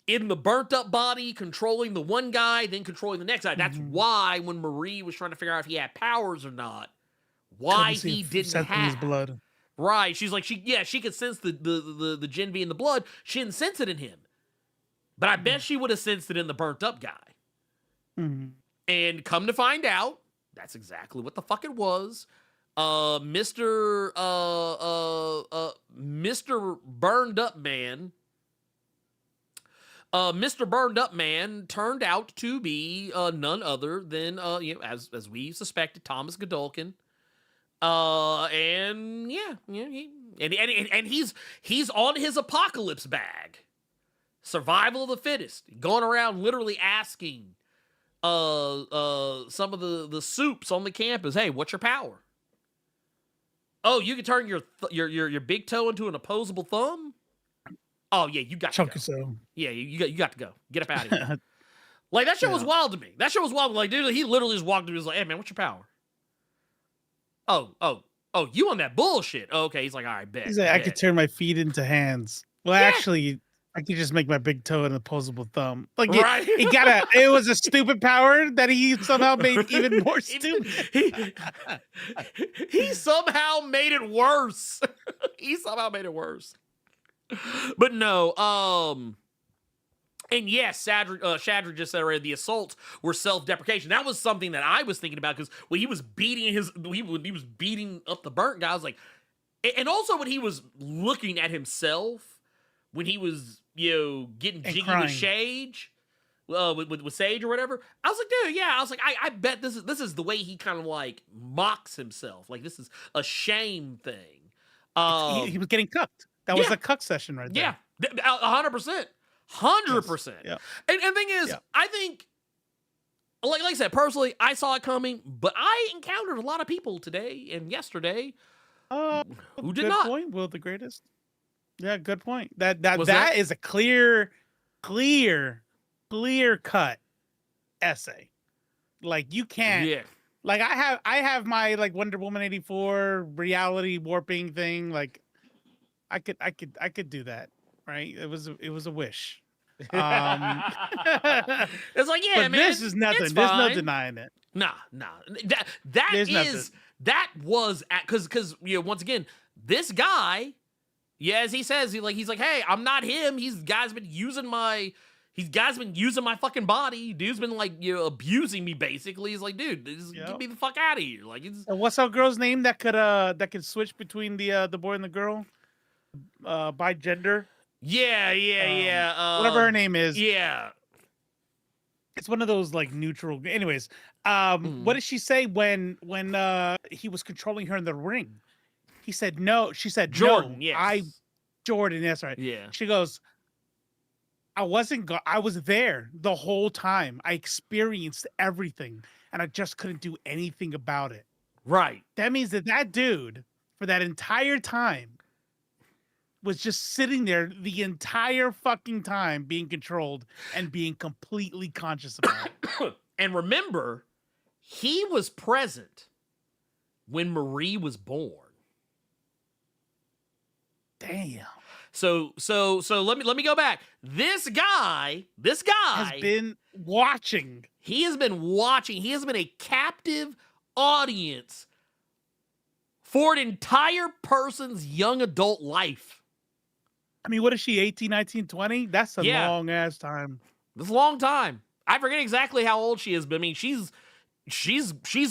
in the burnt up body, controlling the one guy, then controlling the next guy. That's why when Marie was trying to figure out if he had powers or not, why he didn't have his blood. Right. She's like, she could sense the Gen V in the blood. She didn't sense it in him. But I bet she would have sensed it in the burnt up guy. And come to find out, that's exactly what the fuck it was. Mr. Burned Up Man. Mr. Burned Up Man turned out to be none other than as we suspected, Thomas Godolkin. And he's on his apocalypse bag. Survival of the fittest. Going around literally asking some of the soups on the campus, hey, what's your power? Oh, you can turn your big toe into an opposable thumb? Oh yeah, you got to Chunky go. so. Yeah, you got to go. Get up out of here. Like that shit was wild to me. That shit was wild. Like, dude, he literally just walked through. He was like, "Hey, man, what's your power?" Oh, you on that bullshit? Oh, okay, he's like, "All right, bet." He's like, I could turn my feet into hands. Well, actually, I could just make my big toe an opposable thumb. Like, Right. it was a stupid power that he somehow made even more stupid. He somehow made it worse. He somehow made it worse. But no, and yes, Shadrick just said already, the assaults were self-deprecation. That was something that I was thinking about because when he was beating he was beating up the burnt guy, I was like, and also when he was looking at himself, when he was getting jiggy with Sage, with Sage or whatever, I was like, dude, yeah, I was like, I bet this is the way he kind of like mocks himself, like this is a shame thing. He was getting cucked. That was a cuck session right there. Yeah, 100%. 100%. Yeah. And the thing is, I think, like I said, personally, I saw it coming, but I encountered a lot of people today and yesterday who did not. Good point, Will the Greatest. Yeah, good point. That is a clear cut essay. Like you can't. Yeah. Like I have my like Wonder Woman 84 reality warping thing. Like I could do that. Right? It was a wish. It's like, yeah, but man. This is nothing. There's no denying it. Nah. That was because once again, this guy, as he says, he's like, hey, I'm not him. Guy's been using my fucking body. Dude's been like abusing me basically. He's like, dude, get me the fuck out of here. Like, and what's our girl's name that could switch between the boy and the girl? By gender. Yeah. Whatever her name is. Yeah. It's one of those like neutral. Anyways, what did she say when he was controlling her in the ring? He said no. She said Jordan. No. Yes. Jordan. That's right. Yeah. She goes, I was there the whole time. I experienced everything, and I just couldn't do anything about it. Right. That means that dude for that entire time was just sitting there the entire fucking time being controlled and being completely conscious about it. And remember, he was present when Marie was born. Damn. So let me go back. This guy has been watching. He has been watching. He has been a captive audience for an entire person's young adult life. I mean, what is she, 18, 19, 20? That's a long ass time. That's a long time. I forget exactly how old she is, but I mean, she's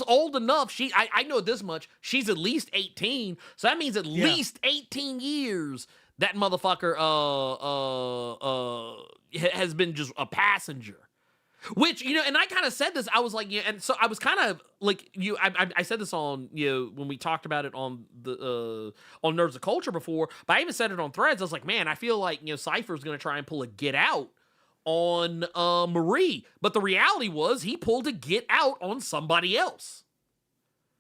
old enough. I know this much. She's at least 18. So that means at least 18 years that motherfucker has been just a passenger. Which, and I kind of said this, I was like, and so I was kind of like, I said this on, when we talked about it on the, on Nerds of Culture before, but I even said it on Threads. I was like, man, I feel like, Cypher's going to try and pull a Get Out on Marie. But the reality was he pulled a Get Out on somebody else.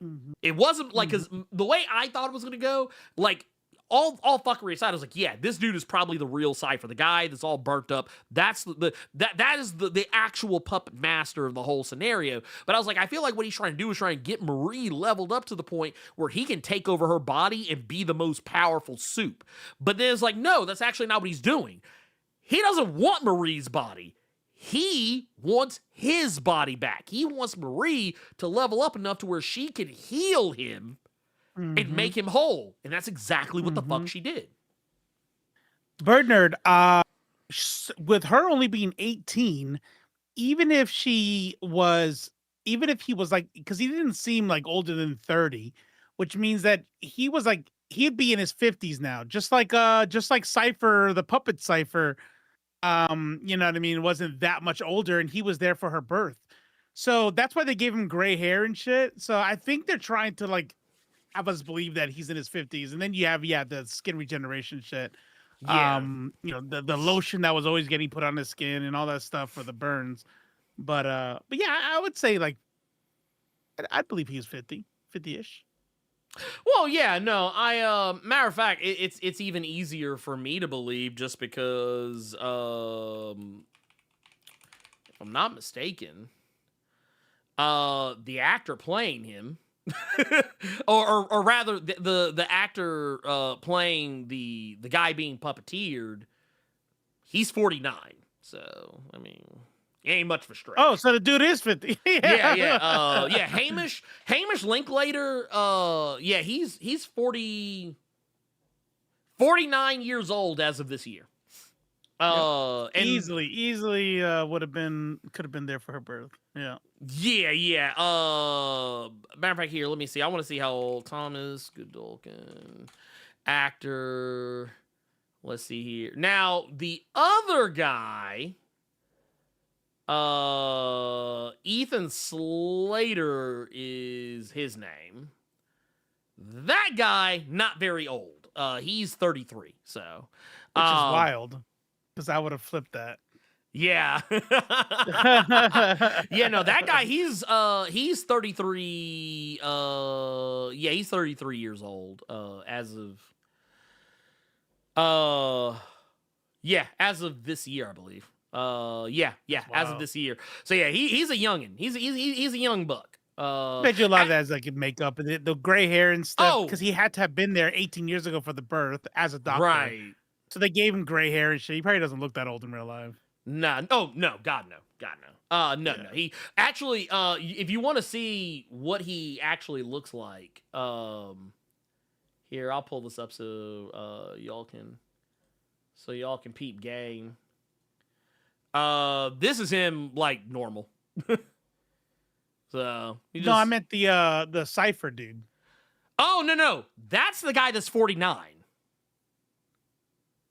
Mm-hmm. It wasn't like, because the way I thought it was going to go, like, all fuckery aside, I was like, yeah, this dude is probably the real Cypher. The guy that's all burnt up. That's that is the actual puppet master of the whole scenario. But I was like, I feel like what he's trying to do is try and get Marie leveled up to the point where he can take over her body and be the most powerful soup. But then it's like, no, that's actually not what he's doing. He doesn't want Marie's body. He wants his body back. He wants Marie to level up enough to where she can heal him and make him whole. And that's exactly what the fuck she did. Bird Nerd, with her only being 18, even if he was like, because he didn't seem like older than 30, which means that he was like, he'd be in his 50s now, just like Cypher, the puppet Cypher, you know what I mean, wasn't that much older, and he was there for her birth. So that's why they gave him gray hair and shit. So I think they're trying to like have us believe that he's in his 50s, and then you have the skin regeneration shit. Yeah. The lotion that was always getting put on his skin and all that stuff for the burns. But yeah, I would say like I believe he's 50-ish. Well, yeah, no, matter of fact, it's even easier for me to believe just because, if I'm not mistaken, the actor playing him, or rather, the actor playing the guy being puppeteered, he's 49. So, I mean, it ain't much of a stretch. Oh, so the dude is 50. Yeah. Hamish Linklater, he's 49 years old as of this year. And Easily could have been there for her birth. Yeah. Yeah. Matter of fact, here, let me see. I want to see how old Thomas Godolkin, actor. Let's see here. Now, the other guy, Ethan Slater is his name. That guy, not very old. He's 33, so. Which is wild, because I would have flipped that. Yeah. Yeah, no, that guy, he's 33. He's 33 years old, as of this year, I believe. As of this year. So yeah, he's a youngin. He's a young buck. Bet you a lot of that is like makeup and the gray hair and stuff, because he had to have been there 18 years ago for the birth as a doctor. Right. So they gave him gray hair and shit. He probably doesn't look that old in real life. Nah. Oh no. God no. No. He actually, if you want to see what he actually looks like, here, I'll pull this up so y'all can peep game. This is him like normal. So no, I meant the Cypher dude. Oh no, that's the guy that's 49.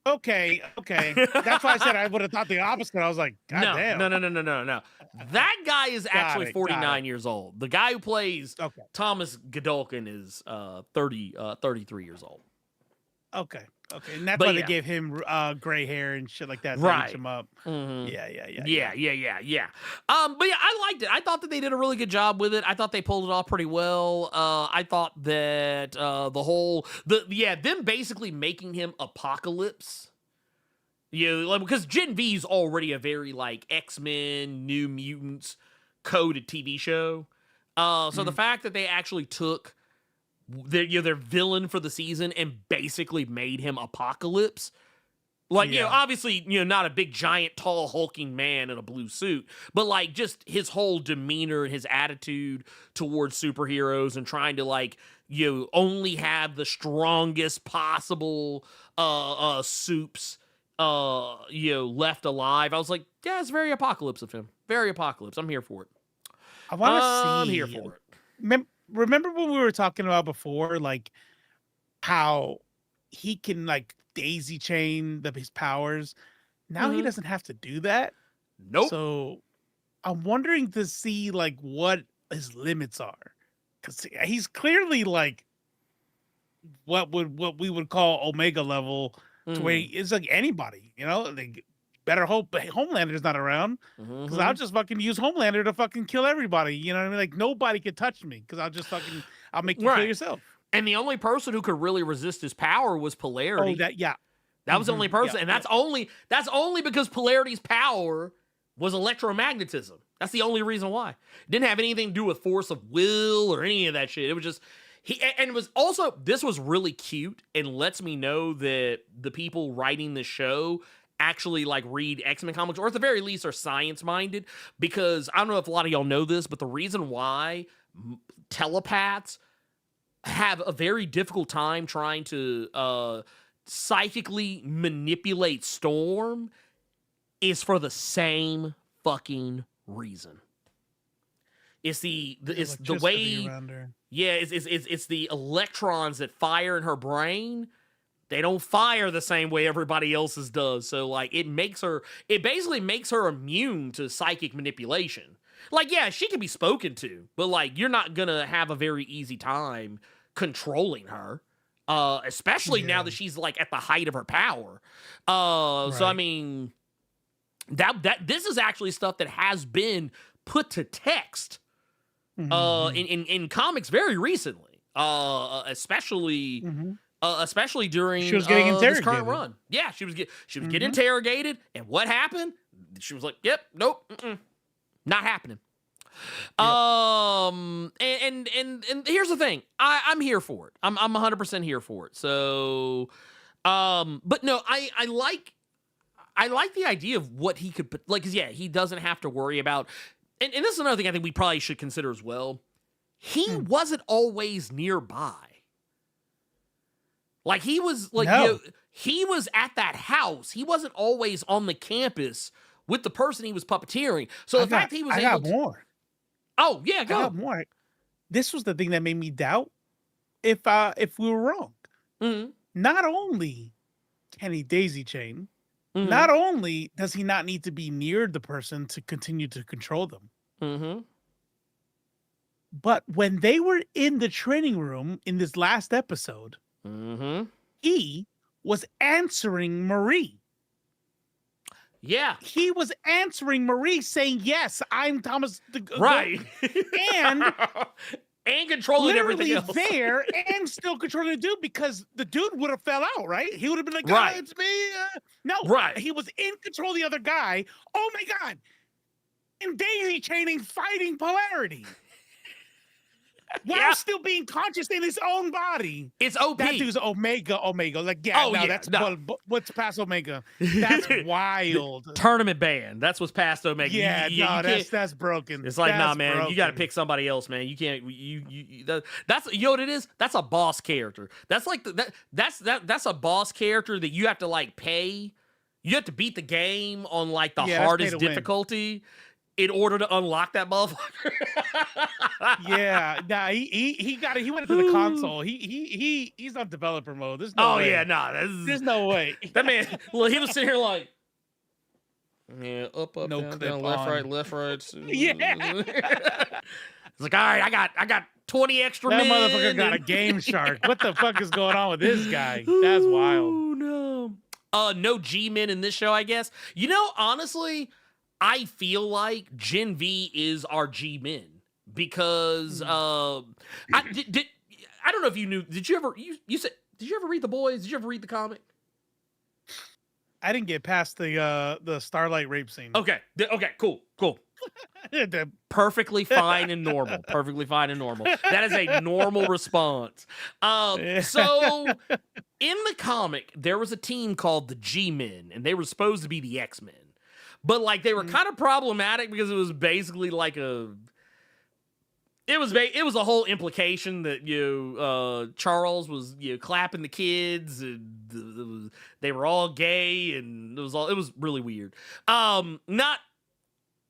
Okay. That's why I said I would have thought the opposite. I was like, God damn. No. That guy is actually 49 years old. The guy who plays Thomas Godolkin is 33 years old. Okay. And that's why they gave him gray hair and shit like that to right. age him up. Mm-hmm. Yeah. But yeah, I liked it. I thought that they did a really good job with it. I thought they pulled it off pretty well. I thought that them basically making him Apocalypse. Because Gen V's already a very like X-Men, New Mutants coded TV show. So the fact that they actually took their villain for the season and basically made him Apocalypse. Obviously, not a big, giant, tall, hulking man in a blue suit, but like just his whole demeanor and his attitude towards superheroes and trying to only have the strongest possible soups left alive. I was like, yeah, it's very Apocalypse of him. Very Apocalypse. I'm here for it. I want to see. I'm here for it. Remember when we were talking about before, like how he can like daisy chain his powers? Now he doesn't have to do that. Nope. So I'm wondering to see like what his limits are, because he's clearly like what we would call Omega level, to where it's like anybody, Like, better hope Homelander's not around, because I'll just fucking use Homelander to fucking kill everybody. You know what I mean? Like, nobody can touch me, because I'll make you kill yourself. And the only person who could really resist his power was Polarity. Oh, that was the only person, and that's only because Polarity's power was electromagnetism. That's the only reason why. It didn't have anything to do with force of will or any of that shit. It was just and it was also, this was really cute and lets me know that the people writing the show actually like read X-Men comics, or at the very least are science minded, because I don't know if a lot of y'all know this, but the reason why telepaths have a very difficult time trying to psychically manipulate Storm is for the same fucking reason. It's the way, it's the electrons that fire in her brain. They don't fire the same way everybody else's does. So like it basically makes her immune to psychic manipulation. Like, yeah, she can be spoken to, but like you're not gonna have a very easy time controlling her, especially now that she's like at the height of her power. So I mean, that this is actually stuff that has been put to text in comics very recently, especially during She was getting this interrogated. current run. Yeah, she was getting interrogated, and what happened? She was like, "Yep, nope, not happening." Yep. And here's the thing, I'm here for it. I'm 100% here for it. So, but no, I like the idea of what he could like, 'cause yeah, he doesn't have to worry about. And this is another thing I think we probably should consider as well. He wasn't always nearby. Like, he was like, No. you know, he was at that house. He wasn't always on the campus with the person he was puppeteering. So the fact that he was I able got to, more. oh yeah, I go. got more. This was the thing that made me doubt if we were wrong. Mhm. Not only can he daisy chain, Mhm. not only does he not need to be near the person to continue to control them, Mm-hmm. but when they were in the training room in this last episode, Mm-hmm. he was answering Marie. Yeah. He was answering Marie saying, "Yes, I'm Thomas." Right. And and controlling everything literally else. there and still controlling the dude, because the dude would have fell out, right? He would have been like, Right. "Oh, it's me." No, Right. he was in control of the other guy. Oh my God. And daisy chaining, fighting polarity. While Yeah. still being conscious in his own body. It's OP. That dude's Omega. Like, yeah, Oh, no, yeah, that's no. what's past Omega. That's wild. Tournament ban. That's what's past Omega. Yeah, You no, can't- that's broken. It's like, nah, That's man, you got to broken. pick somebody else, man. You can't. That's you know what it is. That's a boss character. That's like that's a boss character that you have to like pay. You have to beat the game on like the Yeah, that's pay hardest to win. difficulty in order to unlock that motherfucker. Yeah, nah, he went to the console. He's on developer mode. There's no Oh way. yeah, nah. There's no way. That man. Well, he was sitting here like, yeah, up, No down, clip down, left, on. right, left, right. Yeah. It's like, all right, I got 20 extra That men. motherfucker got a and- game shark. What the fuck is going on with this guy? That's wild. Oh no. No G-men in this show, I guess. You know, honestly, I feel like Gen V is our G-men because I don't know if you knew. Did you ever you said did you ever read The Boys? Did you ever read the comic? I didn't get past the Starlight rape scene. Okay. Okay, cool. The- Perfectly fine and normal. Perfectly fine and normal. That is a normal response. So in the comic, there was a team called the G-Men, and they were supposed to be the X-Men. But like they were kind of problematic because it was basically like it was a whole implication that Charles was clapping the kids, and they were all gay, and it was really weird.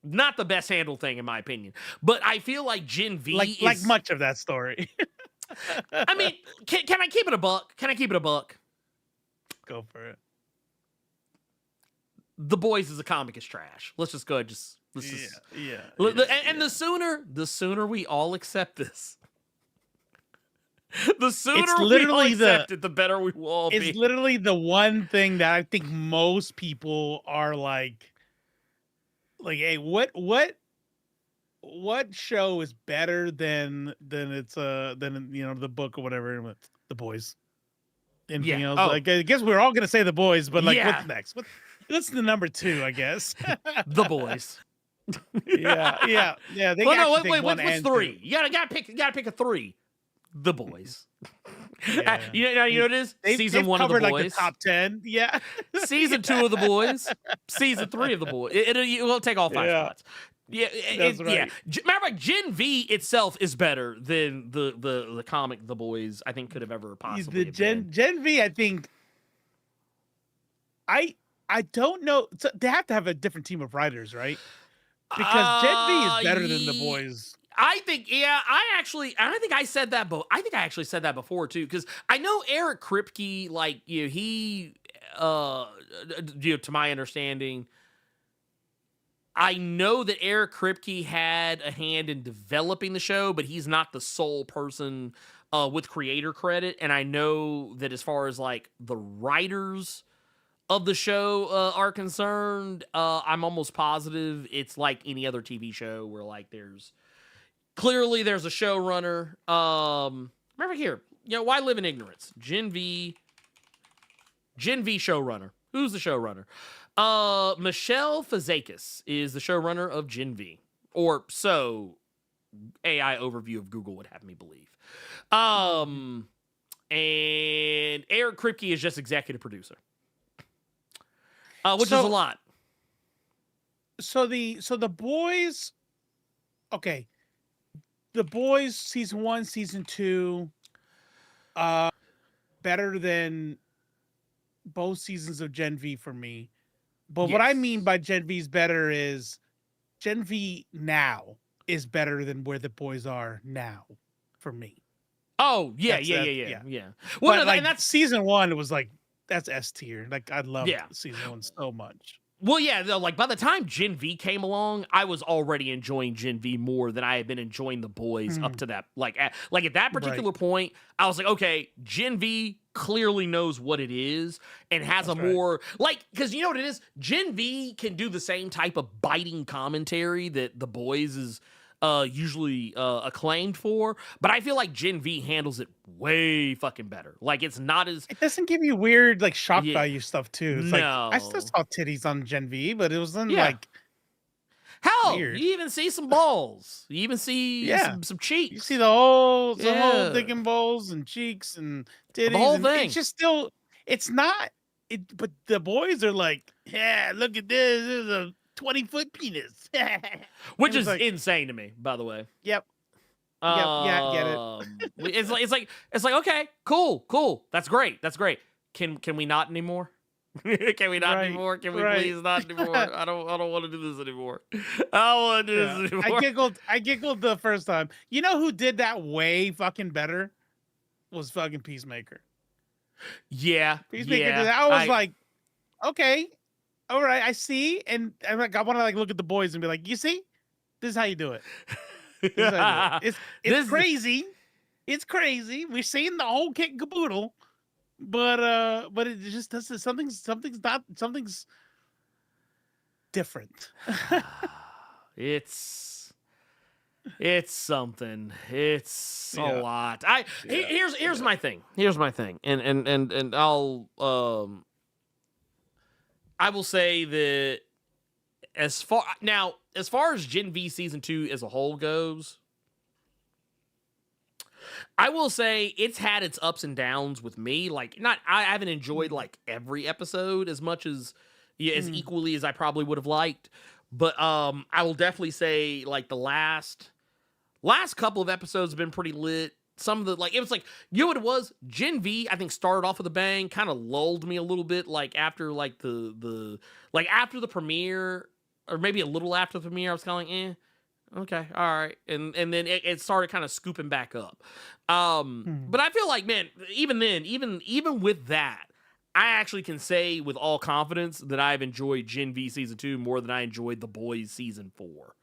Not the best handled thing in my opinion, but I feel like Gen V like much of that story. I mean, can I keep it a buck? Can I keep it a buck? Go for it. The Boys as a comic is trash. Let's just go ahead. Yeah. And the sooner we all accept this, the sooner It's we all literally accept it, the better we will all be. It's literally the one thing that I think most people are like, hey, what show is better than the book or whatever? The Boys. Anything Yeah. else? Oh. Like, I guess we're all gonna say The Boys, but like, Yeah. what's next? What's the number 2? I guess. The Boys. yeah. They Well, no, actually wait, take one what's and 3? two. You gotta pick a 3. The Boys. Yeah. You know what it is? Season They've 1 of The covered, Boys. like the top 10. Yeah. Season 2 of The Boys. Season 3 of The Boys. It will take all 5 Yeah. spots. Yeah, That's yeah. right. Matter of fact, Gen V itself is better than the comic The Boys I think could have ever possibly The have been. Gen V, I think. I don't know. So they have to have a different team of writers, right? Because Gen V is better than The Boys. I think, yeah, I think I said that, but I think I actually said that before too, because I know Eric Kripke, like, he, to my understanding, I know that Eric Kripke had a hand in developing the show, but he's not the sole person with creator credit, and I know that as far as like the writers of the show are concerned, I'm almost positive it's like any other TV show where like there's a showrunner. Remember here, why live in ignorance? Gen V showrunner. Who's the showrunner? Michelle Fazakis is the showrunner of Gen V, or so AI overview of Google would have me believe. And Eric Kripke is just executive producer, which is a lot. So the boys, okay, the boys season 1, season 2, better than both seasons of Gen V for me. But what I mean by Gen V's better is Gen V now is better than where the boys are now for me. Oh, yeah. Well, but, like, and that's season 1. It was like, that's S tier. Like, I loved season 1 so much. Well, yeah, like by the time Gen V came along, I was already enjoying Gen V more than I had been enjoying the boys up to that. Like at that particular point, I was like, okay, Gen V clearly knows what it is and has more like, because you know what it is? Gen V can do the same type of biting commentary that the boys is usually acclaimed for, but I feel like Gen V handles it way fucking better. Like, it's not as... It doesn't give you weird, like, shock value stuff, too. It's like, I still saw titties on Gen V, but it wasn't, like... Hell, weird. You even see some balls. You even see some cheeks. You see the whole dick and balls and cheeks and titties. The whole thing. It's just still... It's not... But the boys are like, yeah, look at this. This is a 20-foot penis. Which is like, insane to me, by the way. Yep. Yeah, I get it. It's like okay, cool. That's great. Can we not anymore? Can we not anymore? Can we please not anymore? I don't want to do this anymore. I don't want to do this anymore. I giggled the first time. You know who did that way fucking better? Was fucking Peacemaker. Yeah. Peacemaker did that. I was like, okay. All right, I see, and I want to like look at the boys and be like, you see, this is how you do it. It's crazy. It's crazy. We're seeing the whole kit and caboodle, but it just does something's different. It's something. It's a lot. Here's my thing. And I'll I will say that as far as Gen V season 2 as a whole goes, I will say it's had its ups and downs with me. Like, I haven't enjoyed like every episode as much as as equally as I probably would have liked. But I will definitely say like the last couple of episodes have been pretty lit. Some of the, like, it was like, you know what it was? Gen V, I think, started off with a bang, kind of lulled me a little bit, like, after, like, after the premiere, or maybe a little after the premiere, I was kind of like, okay, all right. And then it started kind of scooping back up. But I feel like, man, even then, even with that, I actually can say with all confidence that I've enjoyed Gen V Season 2 more than I enjoyed The Boys Season 4.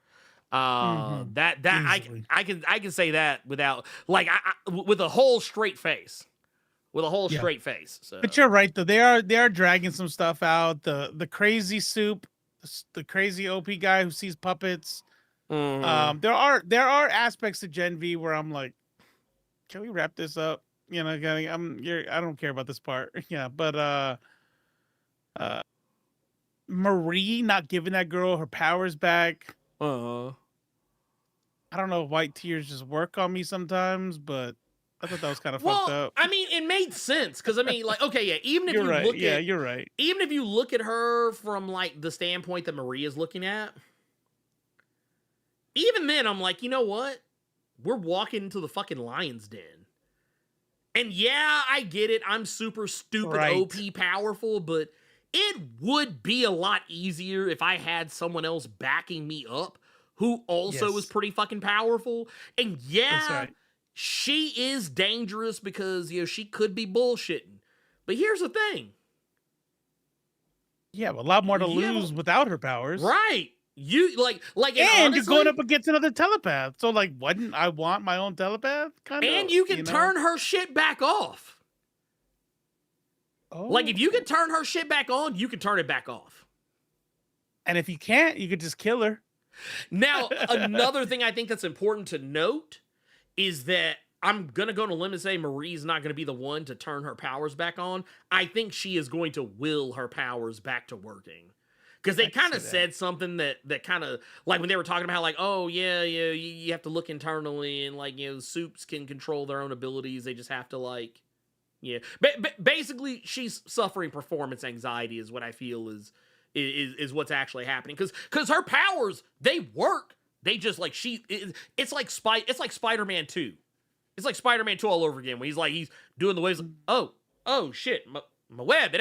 I can say that without like with a whole straight face, straight face. So. But you're right though. They are dragging some stuff out. The crazy soup, the crazy OP guy who sees puppets. There are aspects of Gen V where I'm like, can we wrap this up? You know, I don't care about this part. Yeah, but Marie not giving that girl her powers back. I don't know if white tears just work on me sometimes, but I thought that was kind of fucked up. I mean, it made sense because I mean, like, okay, yeah, even if you're right. Even if you look at her from like the standpoint that Maria's looking at, even then, I'm like, you know what? We're walking into the fucking lion's den. And yeah, I get it. I'm super stupid, OP powerful, but it would be a lot easier if I had someone else backing me up who also is pretty fucking powerful. And she is dangerous because, she could be bullshitting. But here's the thing. Yeah, a lot more to lose without her powers. Right. You like And honestly, you're going up against another telepath. So like, wouldn't I want my own telepath? Kind of. and you can turn her shit back off. Oh. Like if you can turn her shit back on, you can turn it back off. And if you can't, you could just kill her. Now, another thing I think that's important to note is that I'm going to go on a limb and say Marie's not going to be the one to turn her powers back on. I think she is going to will her powers back to working. Because they kind of said something that kind of, like when they were talking about how like, oh, yeah, you have to look internally and like, soups can control their own abilities. They just have to like, yeah. Basically, she's suffering performance anxiety is what I feel is what's actually happening. Because her powers, they work. They just like, it's like Spider-Man 2. It's like Spider-Man 2 all over again. When he's doing the waves. Like, oh shit, my web. It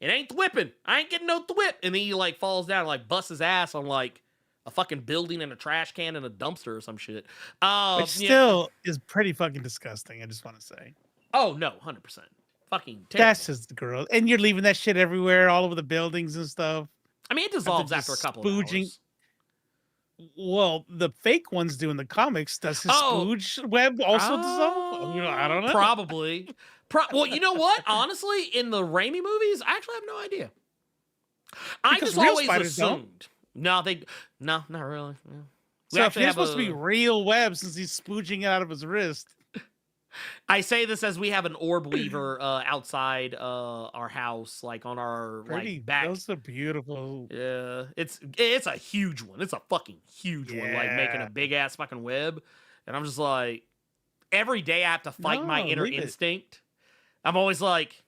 ain't thwipping. I ain't getting no thwip. And then he like falls down and like busts his ass on like a fucking building and a trash can and a dumpster or some shit. Which still is pretty fucking disgusting. I just want to say. Oh no, 100%. Fucking terrible. That's just the girl, and you're leaving that shit everywhere, all over the buildings and stuff. I mean, it dissolves after a couple of hours. Well, the fake ones do in the comics. Does his spooge web also dissolve? I don't know. Probably. Well, you know what? Honestly, in the Raimi movies, I actually have no idea. I just always assumed. No, not really. Yeah. So if he's supposed to be real web since he's spooging it out of his wrist. I say this as we have an orb weaver outside our house, like on our like back. Those are beautiful. Yeah, it's a huge one. It's a fucking huge one, like making a big ass fucking web. And I'm just like, every day I have to fight my inner instinct. I'm always like,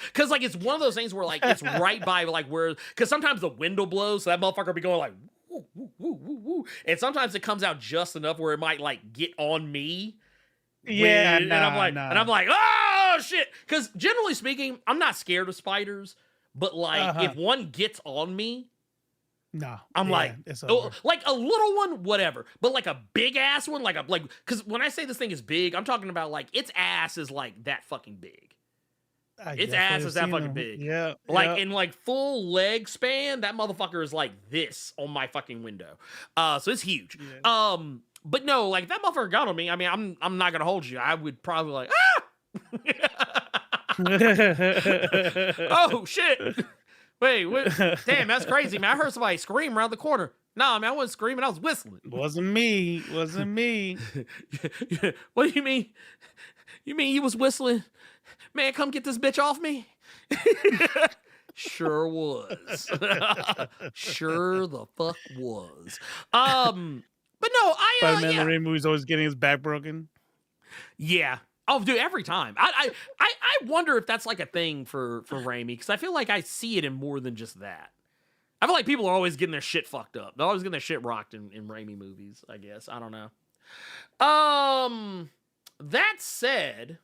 because like it's one of those things where like it's right by like where, because sometimes the window blows, so that motherfucker be going like woo, woo, woo, woo, woo. And sometimes it comes out just enough where it might like get on me. Yeah, and I'm like, oh shit. Because generally speaking, I'm not scared of spiders, but like if one gets on me, I'm like, like a little one, whatever. But like a big ass one, like because when I say this thing is big, I'm talking about like its ass is like that fucking big. Its ass is that fucking big. Yeah. Like in like full leg span, that motherfucker is like this on my fucking window. So it's huge. Yeah. But no, like that motherfucker got on me. I mean, I'm not gonna hold you. I would probably like, oh shit. Wait, damn, that's crazy, man. I heard somebody scream around the corner. No, man, I wasn't screaming, I was whistling. Wasn't me. What do you mean? You mean you was whistling? Man, come get this bitch off me. Sure was. Sure the fuck was. But no, Spider-Man the Raimi movie's always getting his back broken. Yeah. Oh, dude, every time. I wonder if that's like a thing for Raimi, because I feel like I see it in more than just that. I feel like people are always getting their shit fucked up. They're always getting their shit rocked in Raimi movies, I guess. I don't know. That said,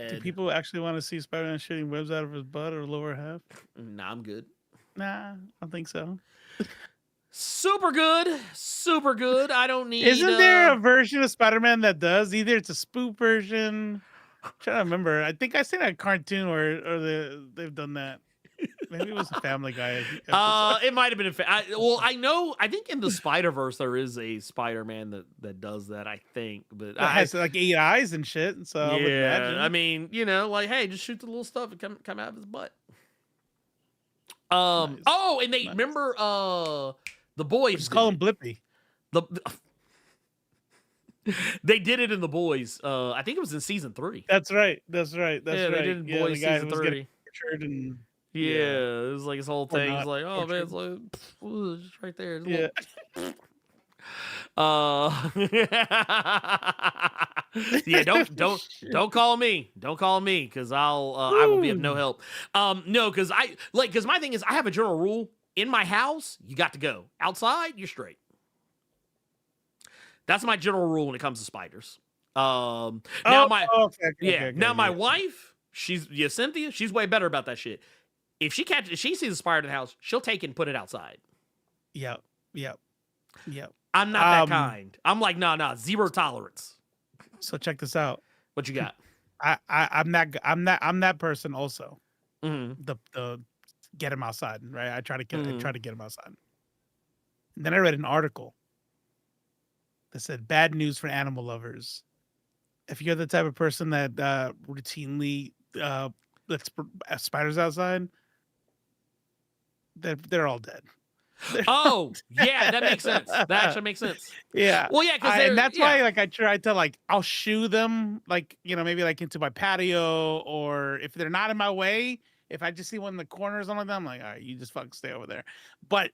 do people actually want to see Spider-Man shooting webs out of his butt or lower half? Nah, I'm good. Nah, I don't think so. Super good. I don't need. Isn't there a version of Spider-Man that does? Either it's a spoof version. I'm trying to remember. I think I seen a cartoon or they've done that. Maybe it was a Family Guy. It might have been I think in the Spider-Verse there is a Spider-Man that does that. I think, but it has like 8 eyes and shit. So yeah, I mean, like, hey, just shoot the little stuff and come out of his butt. Nice. Oh, and they remember the boys. Just call him Blippy. They did it in The Boys. I think it was in season 3. That's right. They did in Boys the guy season who was 3. And it was like his whole thing. It's like, oh man, it's like just right there. Yeah. Yeah, don't call me. Don't call me, because I will be of no help. No, because my thing is I have a general rule. In my house, you got to go. Outside, you're straight. That's my general rule when it comes to spiders. My wife, Cynthia, she's way better about that shit. If she sees a spider in the house, she'll take it and put it outside. Yep. I'm not that kind. I'm like, no, zero tolerance. So check this out. What you got? I'm that person also. Mm-hmm. The get them outside, right? I try to get them outside. And then I read an article that said bad news for animal lovers. If you're the type of person that routinely lets spiders outside, they're all dead. Oh, yeah, that makes sense. That actually makes sense. Yeah. Well, yeah, because and that's why like I try to like I'll shoo them like maybe like into my patio, or if they're not in my way, if I just see one in the corner or something like that, I'm like, all right, you just fucking stay over there. But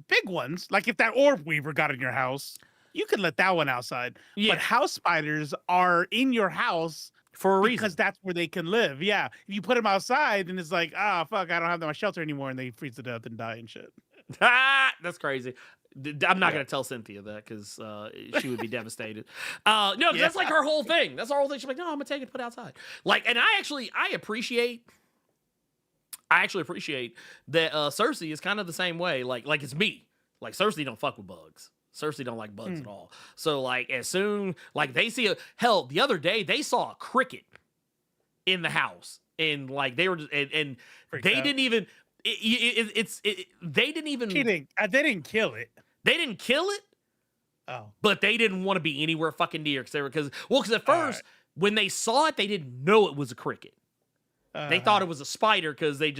big ones, like if that orb weaver got in your house, you could let that one outside. Yeah. But house spiders are in your house for a reason. Because that's where they can live. Yeah. If you put them outside, then it's like, fuck, I don't have my shelter anymore, and they freeze to death and die and shit. That's crazy. I'm not gonna tell Cynthia that because she would be devastated. No, because that's like her whole thing. That's her whole thing. She's like, no, I'm gonna take it, put it outside. Like, and I appreciate that Cersei is kind of the same way. Like it's me. Like Cersei don't fuck with bugs. Cersei don't like bugs at all. So like as soon like they see the other day they saw a cricket in the house, and like they were just and they didn't even. They didn't even. They didn't kill it. They didn't kill it. Oh, but they didn't want to be anywhere fucking near because at first when they saw it, they didn't know it was a cricket. They thought it was a spider because they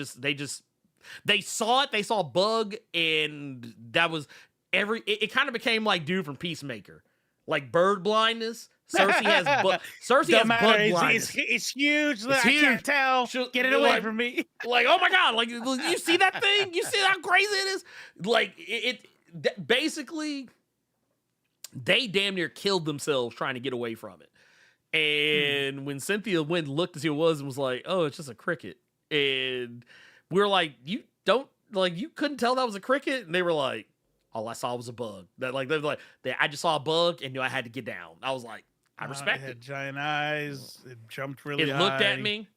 saw it. They saw a bug, and that was it kind of became like dude from Peacemaker, like bird blindness. Cersei has bug blindness. It's huge. It's I huge. can't tell. Get it away from me. Like, oh my God. Like, you see that thing? You see how crazy it is? Like, basically, they damn near killed themselves trying to get away from it. And when Cynthia went and looked to see what it was and was like, oh, it's just a cricket. And we were like, you couldn't tell that was a cricket? And they were like, all I saw was a bug. I just saw a bug and knew I had to get down. I was like, I respect it. It. Had giant eyes. It jumped really high. It looked at me.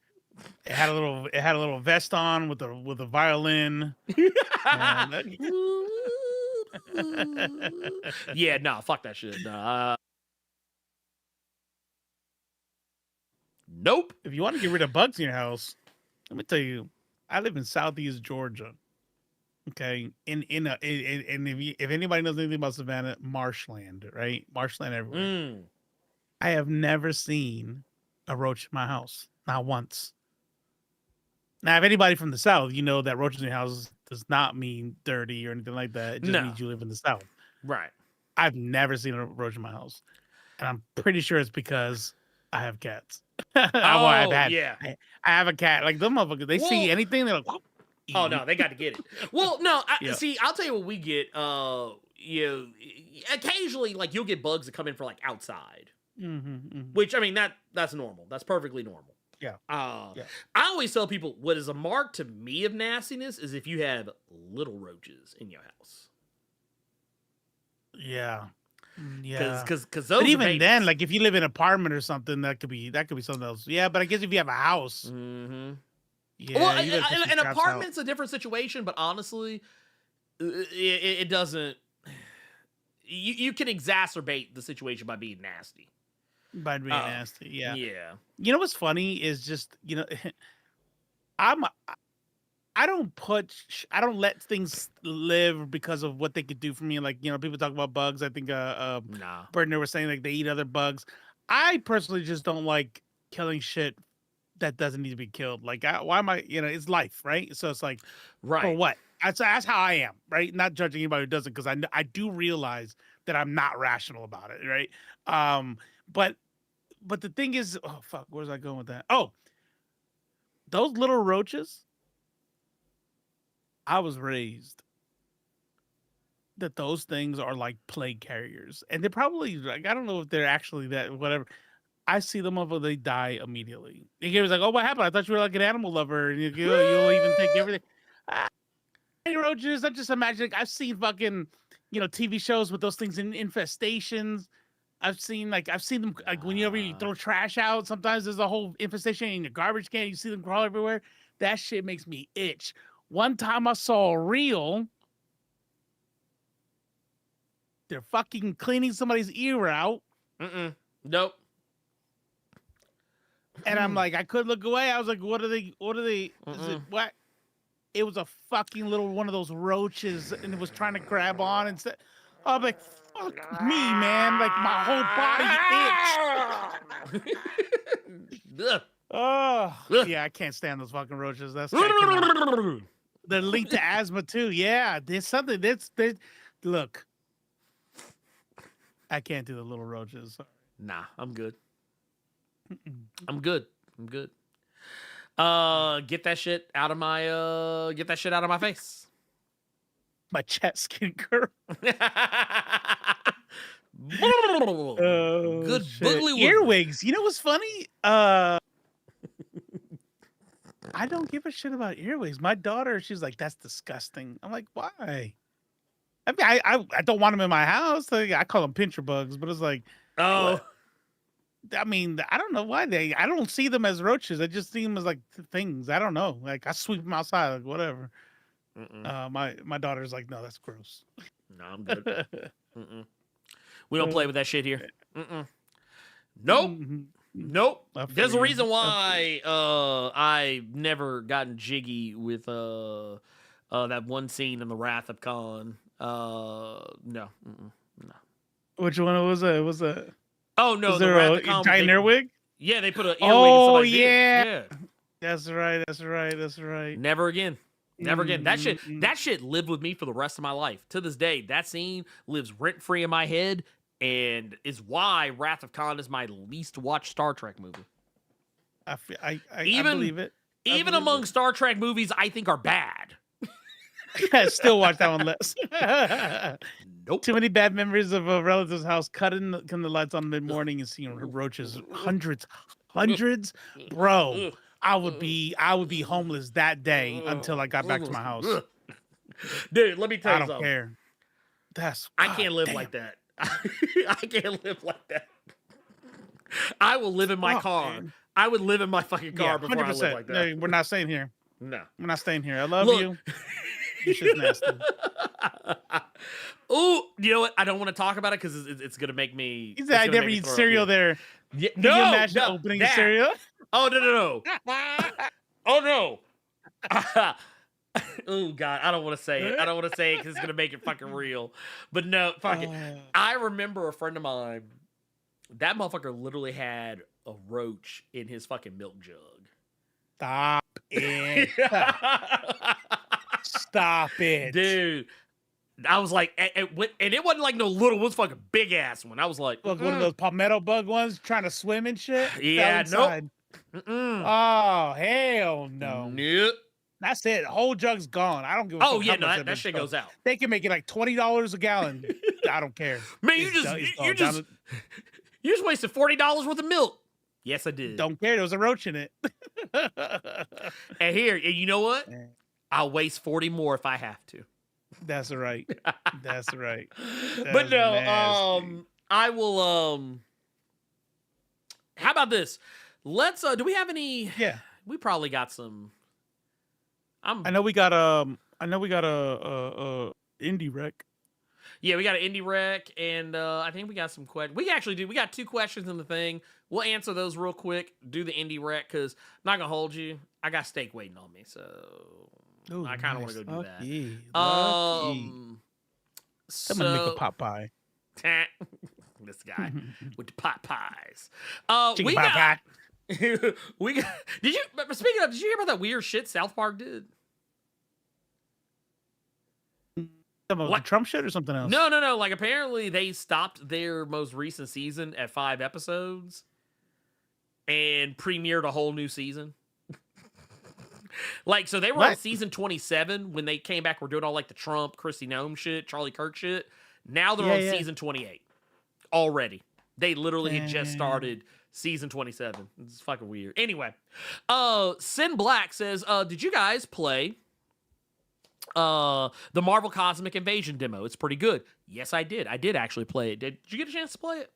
It had a little vest on with a violin. Yeah, nah, fuck that shit. Nah. Nope. If you want to get rid of bugs in your house, let me tell you, I live in Southeast Georgia. Okay, if anybody knows anything about Savannah, marshland, right? Marshland everywhere. I have never seen a roach in my house, not once. Now, if anybody from the South, you know that roaches in your house does not mean dirty or anything like that. It just means you live in the South. Right. I've never seen a roach in my house, and I'm pretty sure it's because I have cats. I have a cat. Like them motherfuckers, they see anything, they're like, whoop. Oh no, they got to get it. Well, no, see, I'll tell you what we get. Occasionally, like you'll get bugs that come in for like outside, which I mean that's normal. That's perfectly normal. Yeah. I always tell people what is a mark to me of nastiness is if you have little roaches in your house. Yeah. Yeah. Because those. But even then, like if you live in an apartment or something, that could be something else. Yeah, but I guess if you have a house. Mm-hmm. Yeah, well, an apartment's a different situation, but honestly, it doesn't. You can exacerbate the situation by being nasty. By being nasty, yeah. Yeah. You know what's funny is just I don't let things live because of what they could do for me. Like people talk about bugs. I think Berdner was saying like they eat other bugs. I personally just don't like killing shit that doesn't need to be killed. Like, why am I? It's life, right? So it's like, right? For what? That's how I am, right? Not judging anybody who doesn't, because I do realize that I'm not rational about it, right? But the thing is, oh fuck, where's I going with that? Oh, those little roaches. I was raised that those things are like plague carriers, and they're probably like I don't know if they're actually that whatever. I see them over, they die immediately. He was like, "Oh, what happened? I thought you were like an animal lover, and you'll even take everything." Roaches, I'm just imagining. I've seen fucking, TV shows with those things in infestations. I've seen them like whenever you throw trash out. Sometimes there's a whole infestation in your garbage can. You see them crawl everywhere. That shit makes me itch. One time I saw a reel. They're fucking cleaning somebody's ear out. Nope. And I'm like, I couldn't look away. I was like, what are they? Is it what? it was a fucking little one of those roaches, and it was trying to grab on and say, I'm like, fuck me, man. Like my whole body itched. Ugh. Oh, Ugh. yeah, I can't stand those fucking roaches. That's they're linked to asthma too. Yeah, there's something look. I can't do the little roaches. Nah, I'm good. I'm good. Get that shit out of my face. My chest can curl. Good Shit. boogly woogly. Earwigs. You know what's funny? I don't give a shit about earwigs. My daughter, she's like, that's disgusting. I'm like, why? I mean, I don't want them in my house. Like, I call them pincher bugs, but it's like, Oh, what? I mean, I don't know why I don't see them as roaches. I just see them as like things. I don't know. Like I sweep them outside, like whatever. My daughter's like, no, that's gross. no, I'm good. We don't play with that shit here. Nope. Nope. There's a reason why I never gotten jiggy with that one scene in The Wrath of Khan. No. No. Which one was it? Was it? Oh no, Was The there Wrath a of Khan. giant earwig? Yeah, they put an earwig. Oh in somebody's ear. yeah. That's right. That's right. That's right. Never again. Never again. That shit lived with me for the rest of my life. To this day, that scene lives rent free in my head, and is why Wrath of Khan is my least watched Star Trek movie. I Even- believe it. I Even believe among it. Star Trek movies, I think are bad. I still watch that one less. Nope. Too many bad memories of a relative's house cutting the lights on mid morning and seeing roaches, hundreds, bro. I would be homeless that day until I got back to my house. Dude, let me tell I you don't something. care. I can't live like that. I can't live like that. I will live in my Fuck, car. man. I would live in my fucking car Yeah, before I live like that. No, we're not staying here. No. We're not staying here. I love Look. you. This shit's nasty. Ooh, you know what? I don't want to talk about it because it's gonna make me. He said I never eat cereal there. Yeah, Can you imagine no, opening that. a cereal? Oh no. Oh no. Oh god, I don't want to say it. I don't want to say it because it's gonna make it fucking real. But no, fuck it. I remember a friend of mine. That motherfucker literally had a roach in his fucking milk jug. Stop it. Stop it. Dude. I was like, and it wasn't like no little, it was fucking big ass one. I was like, Look, one of those palmetto bug ones trying to swim and shit. Yeah, Fell inside. Oh, hell no. Nope. That's it. Whole jug's gone. I don't give a Oh fuck yeah, how no, much that been shit sold. goes out. They can make it like $20 a gallon. I don't care. Man, It's you done- it's gone. you just wasted $40 worth of milk. Yes, I did. Don't care. There was a roach in it. And here, and you know what? Yeah. I'll waste 40 more if I have to. That's right. That's right. But That's no, nasty. I will how about this? Let's do we have any Yeah. we probably got some I know we got a indie rec. Yeah, we got an indie rec, and I think we got some questions. We actually do. We got 2 questions in the thing. We'll answer those real quick. Do the indie rec, because I'm not going to hold you. I got steak waiting on me, so Ooh, I kind of want nice. to go do that. Lucky. So, I'm gonna make a pot pie. this guy with the pot pies. Chicken We pot got, pie. we got, speaking of, did you hear about that weird shit South Park did? What? Trump shit or something else? No. Like, apparently they stopped their most recent season at 5 episodes and premiered a whole new season. Like, so they were on season 27 when they came back. We're doing all like the Trump, Kristi Noem shit, Charlie Kirk shit. Now they're on season 28 already. They literally had just started season 27. It's fucking weird. Anyway, Sin Black says, did you guys play the Marvel Cosmic Invasion demo? It's pretty good. Yes, I did. I did actually play it. Did you get a chance to play it?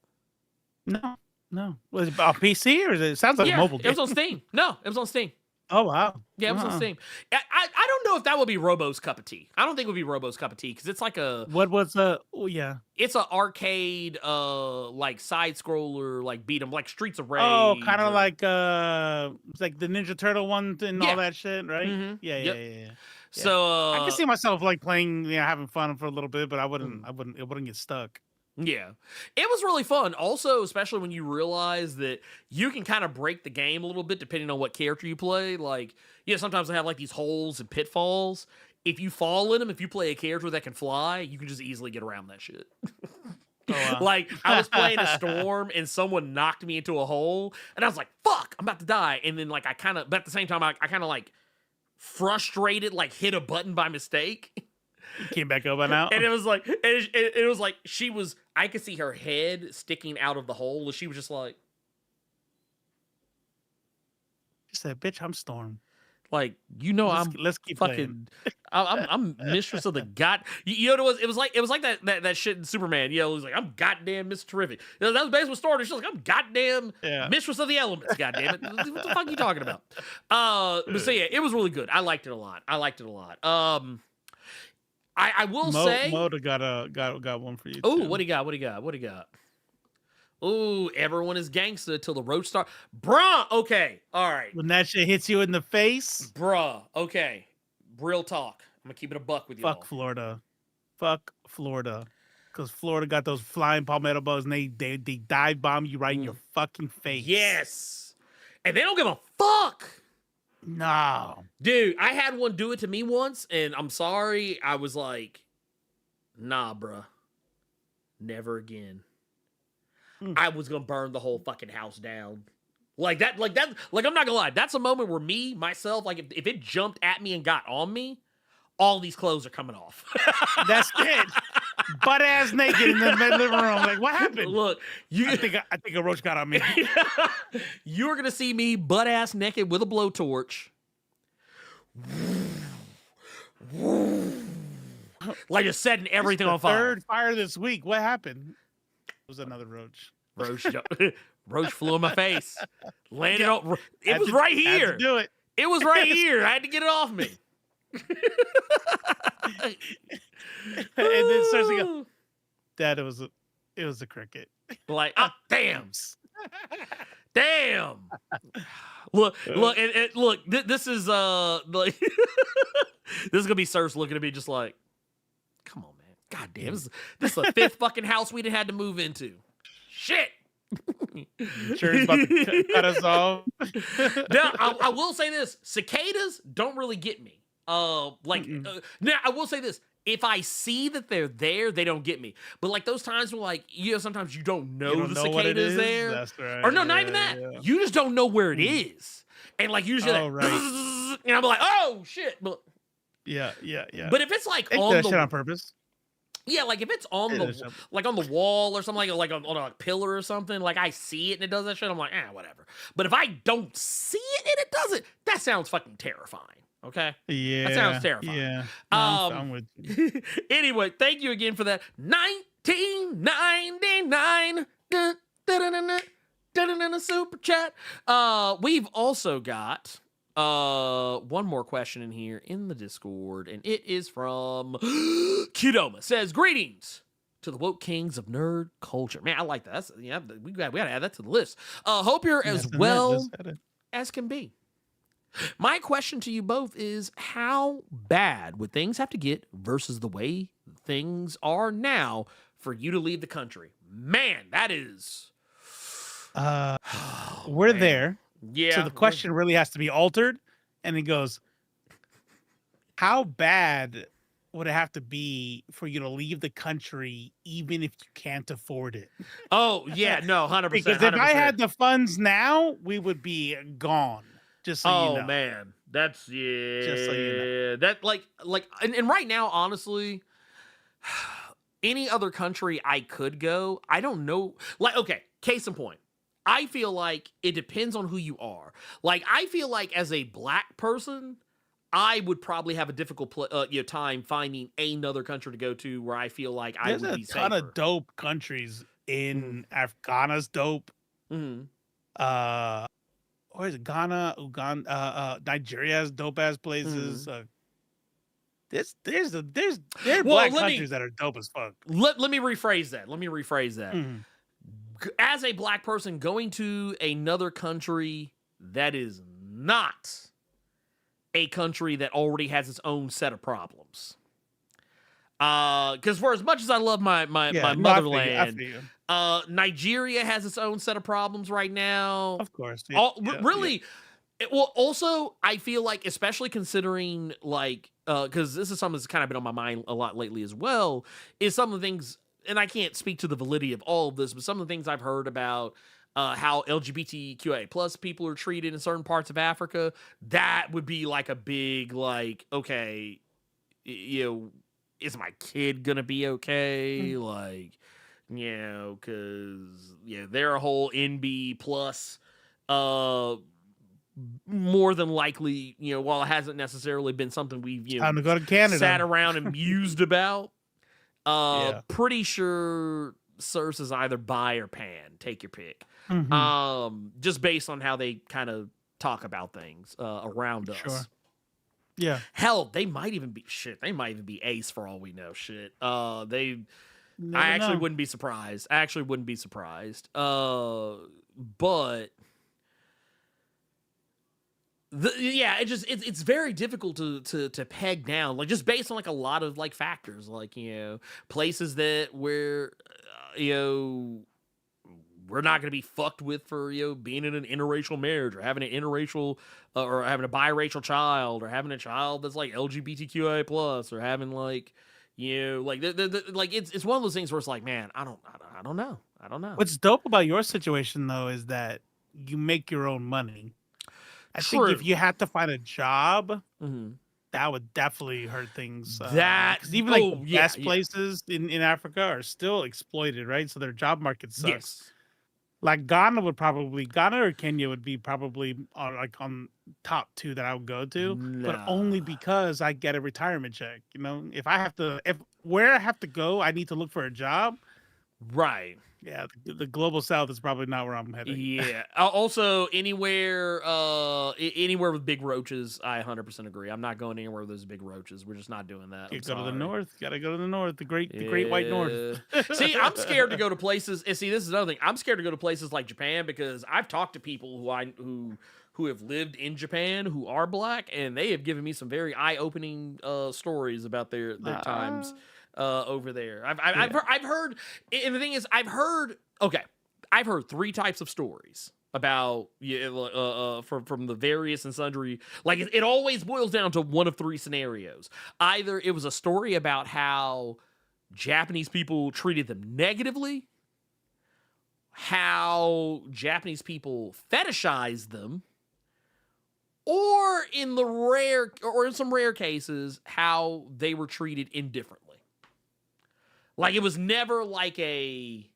No. Was it on PC or it sounds like a mobile game? It was on Steam. No, it was on Steam. Oh wow. Yeah, it was on Steam. I don't know if that would be Robo's cup of tea. I don't think it would be Robo's cup of tea because it's like What was oh yeah. it's an arcade like side scroller like beat 'em like Streets of Rage. Oh, kind of or- like it's like the Ninja Turtle one and Yeah. all that shit, right? Mhm. Yeah, Yep. yeah. So I can see myself like playing, having fun for a little bit, but I Mm. wouldn't get stuck. yeah, it was really fun. Also, especially when you realize that you can kind of break the game a little bit depending on what character you play. Like, sometimes they have like these holes and pitfalls. If you fall in them, if you play a character that can fly, you can just easily get around that shit. wow. Like, I was playing a storm and someone knocked me into a hole, and I was like, "Fuck, I'm about to die." And then like but at the same time, I kind of like frustrated, like hit a button by mistake. Came back up and out. And it was like, it was like I could see her head sticking out of the hole, and she was just like, She said, "Bitch, I'm Storm. let's keep fucking, I'm mistress of the god." You know what it was? It was like that shit in Superman. It was like, "I'm goddamn Mr. Terrific." That was basically what started. She's like, "I'm goddamn mistress of the elements." Goddamn it! What the fuck are you talking about? But so yeah, it was really good. I liked it a lot. I will say, Moda got one for you. oh, too. what do you got? Oh, everyone is gangsta till the road start. Bruh, okay. All right. When that shit hits you in the face, Bruh, okay. Real talk. I'm gonna keep it a buck with you. fuck Florida. Fuck Florida. Because Florida got those flying palmetto bugs and they dive bomb you right in your fucking face. Yes. And they don't give a fuck. No. Dude, I had one do it to me once, and I'm sorry. I was like, nah, bruh. Never again. I was gonna burn the whole fucking house down. Like that, I'm not gonna lie. That's a moment where myself, like if it jumped at me and got on me, all these clothes are coming off. That's it. Butt ass naked in the living room. Like, what happened? Look, I think a roach got on me. You're gonna see me butt ass naked with a blowtorch. Like just setting everything on fire. Third fire this week. What happened? It was another roach. Roach flew in my face. Landed on. It was to- right had to here. do it. It was right here. I had to get it off me. And then starts to go, Dad, it was a cricket. Like, oh, damn. Damn. Look, and look. This is like, this is gonna be Surf's looking at me just like, come on, man. God damn, this is the fifth fucking house we had to move into. Shit. Insurance about to cut us off. Now, I will say this: cicadas don't really get me. Now I will say this: if I see that they're there, they don't get me. But like those times where, like, sometimes you don't know the cicada is there, That's right. or no, not even that. Yeah. You just don't know where it is, and like usually, right. and I'm like, oh shit. But Yeah. but if it's like They on did that the shit on purpose. yeah, like if it's on Yeah, the there's some- like on the wall or something like on a pillar or something, like I see it and it does that shit, I'm like, whatever. But if I don't see it and it doesn't, that sounds fucking terrifying. Okay. Yeah. That sounds terrifying. Yeah. No, I'm with you. Anyway, thank you again for that. 1999 super chat. We've also got one more question in here in the Discord, and it is from Kidoma. Says, greetings to the woke kings of nerd culture. Man, I like that. That's, we gotta add that to the list. Hope you're as well as can be. My question to you both is, how bad would things have to get versus the way things are now for you to leave the country? Man, that is... We're there. Yeah. So the question really has to be altered. And it goes, how bad would it have to be for you to leave the country even if you can't afford it? Oh, yeah, no, 100%. Because if I had the funds now, we would be gone. Just so you know. Oh, man. That's, yeah. Just so you know. That, and right now, honestly, any other country I could go, I don't know. Like, okay, case in point. I feel like it depends on who you are. Like, I feel like as a black person, I would probably have a difficult time finding another country to go to where I feel like I would be safer. There's a ton of dope countries in Ghana's dope. Mm-hmm. or is it Ghana, Uganda, Nigeria has dope ass places. There are black countries that are dope as fuck. Let me rephrase that. Mhm. As a black person going to another country that is not a country that already has its own set of problems. Because for as much as I love my motherland, Nigeria has its own set of problems right now. Of course. Well, also, I feel like, especially considering, like, because this is something that's kind of been on my mind a lot lately as well, is some of the things, and I can't speak to the validity of all of this, but some of the things I've heard about how LGBTQIA plus people are treated in certain parts of Africa, that would be like a big, like, okay, is my kid gonna be okay? Like, because they're a whole NB plus, more than likely, while it hasn't necessarily been something we've time to go to Canada, sat around and mused about. Pretty sure serves as either buy or pan. Take your pick. Just based on how they kind of talk about things around us. Yeah. Hell, they might even be They might even be ace for all we know. I actually wouldn't be surprised. But it's very difficult to peg down, like, just based on like a lot of like factors, like, places that where we're not going to be fucked with for being in an interracial marriage, or having an interracial or having a biracial child, or having a child that's like LGBTQIA plus, or having like like it's one of those things where it's like, man, I don't know. What's dope about your situation though is that you make your own money. I think if you had to find a job, that would definitely hurt things. Because even the best places in Africa are still exploited, right? So their job market sucks. Yes. Like Ghana or Kenya would be probably on top 2 that I would go to, but only because I get a retirement check. If where I have to go, I need to look for a job. Right. Yeah, the global south is probably not where I'm heading. Yeah. Also, anywhere with big roaches, I 100% agree. I'm not going anywhere with those big roaches. We're just not doing that. You go to the north. Got to go to the north. The great white north. See, I'm scared to go to places. And see, this is another thing. I'm scared to go to places like Japan, because I've talked to people who have lived in Japan who are black, and they have given me some very eye-opening stories about their times over there. I've heard, and the thing is, I've heard 3 types of stories about from the various and sundry. Like, it always boils down to one of 3 scenarios. Either it was a story about how Japanese people treated them negatively, how Japanese people fetishized them, or in some rare cases, how they were treated indifferently. Like, it was never like and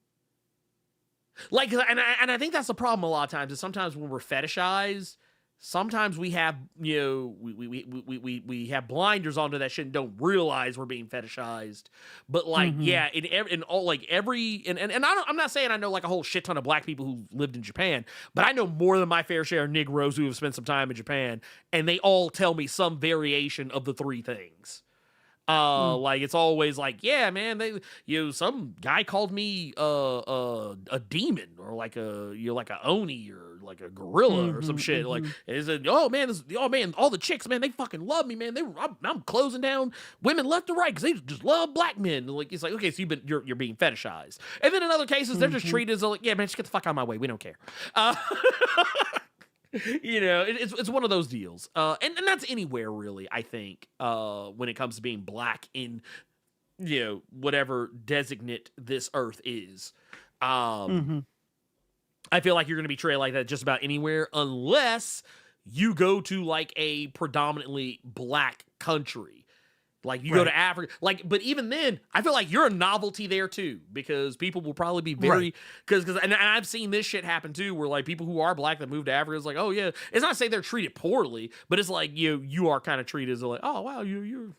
I think that's the problem a lot of times, is sometimes when we're fetishized, sometimes we have, we have blinders onto that shit and don't realize we're being fetishized. But like, I'm not saying I know like a whole shit ton of black people who lived in Japan, but I know more than my fair share of Negroes who have spent some time in Japan, and they all tell me some variation of the 3 things. Like, it's always like, yeah, man, some guy called me a demon, or like a oni, or like a gorilla, or some shit. Like, he said, oh man, all the chicks, man, they fucking love me, man. I'm closing down women left and right because they just love black men. Like, it's like, okay, so you're being fetishized. And then in other cases, they're just treated as like, yeah, man, just get the fuck out of my way. We don't care. It's one of those deals, and that's anywhere really. I think when it comes to being black in whatever designate this earth is, I feel like you're going to be treated like that just about anywhere, unless you go to like a predominantly black country. Like, you go to Africa, like, but even then, I feel like you're a novelty there too, because people will probably be very, and I've seen this shit happen too, where like people who are black that move to Africa is like, oh yeah, it's not to say they're treated poorly, but it's like you are kind of treated as like, oh wow, you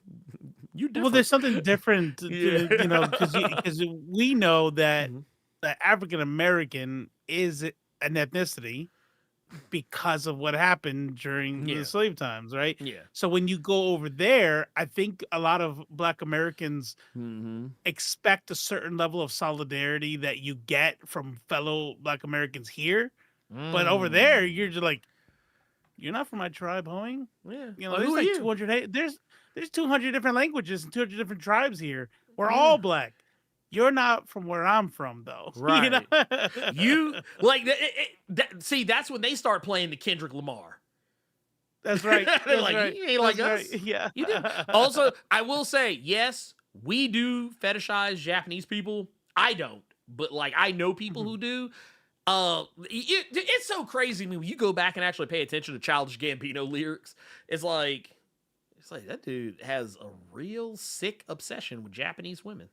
different. Well, there's something different, because we know that the African American is an ethnicity because of what happened during Yeah. the slave times, right? Yeah. So when you go over there, I think a lot of Black Americans expect a certain level of solidarity that you get from fellow Black Americans here. But over there, you're just like, you're not from my tribe, homie. Yeah. You know, Like, there's who are like you? 200. There's 200 different languages and 200 different tribes here. We're all Black. You're not from where I'm from, though. Right. You know? You like see, that's when they start playing the Kendrick Lamar. That's right. They're That's like, right. you ain't like That's us. right. Yeah. You do. Also, I will say, yes, we do fetishize Japanese people. I don't, but like I know people who do. It's so crazy to me when you go back and actually pay attention to Childish Gambino lyrics. It's like that dude has a real sick obsession with Japanese women.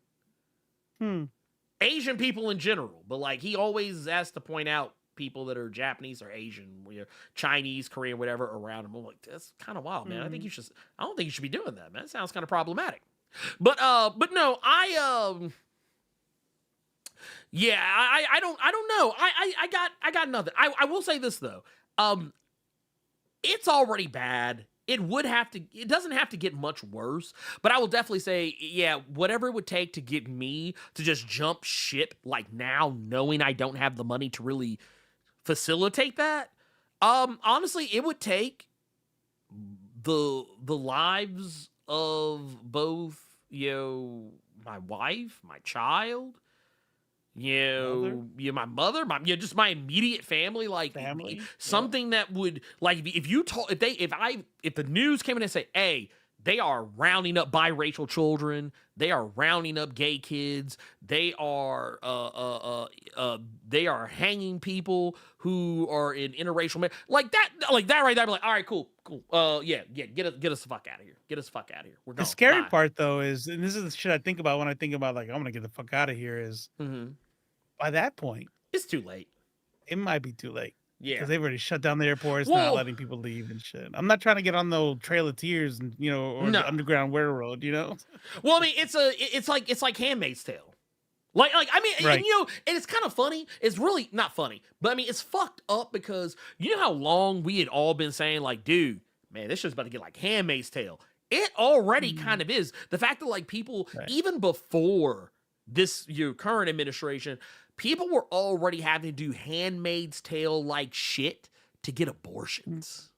Asian people in general, but like he always has to point out people that are Japanese or Asian, Chinese, Korean, whatever around him. I'm like, that's kind of wild, man. I don't think you should be doing that, man. It sounds kind of problematic. But no, yeah, I don't know. I got nothing. I will say this though. It's already bad. It doesn't have to get much worse, but I will definitely say, yeah, whatever it would take to get me to just jump ship like now, knowing I don't have the money to really facilitate that. Honestly, it would take the lives of both, my wife, my child, my mother, just my immediate family, like something that would like if the news came in and say, hey, they are rounding up biracial children, they are rounding up gay kids, they are hanging people who are in interracial marriage, like that right there, I'd be like, all right, cool, yeah, get us the fuck out of here, we're going. The scary part though is, and this is the shit I think about when I think about like I'm gonna get the fuck out of here, is by that point it's too late. It might be too late. Yeah, because they've already shut down the airports, not letting people leave and shit. I'm not trying to get on the Trail of Tears and or the Underground Railroad, Well, I mean, it's like Handmaid's Tale. Like I mean, right. and it's kind of funny. It's really not funny, but I mean, it's fucked up because you know how long we had all been saying like, dude, man, this shit's about to get like Handmaid's Tale. It already kind of is. The fact that like people, even before this current administration, people were already having to do Handmaid's Tale like shit to get abortions.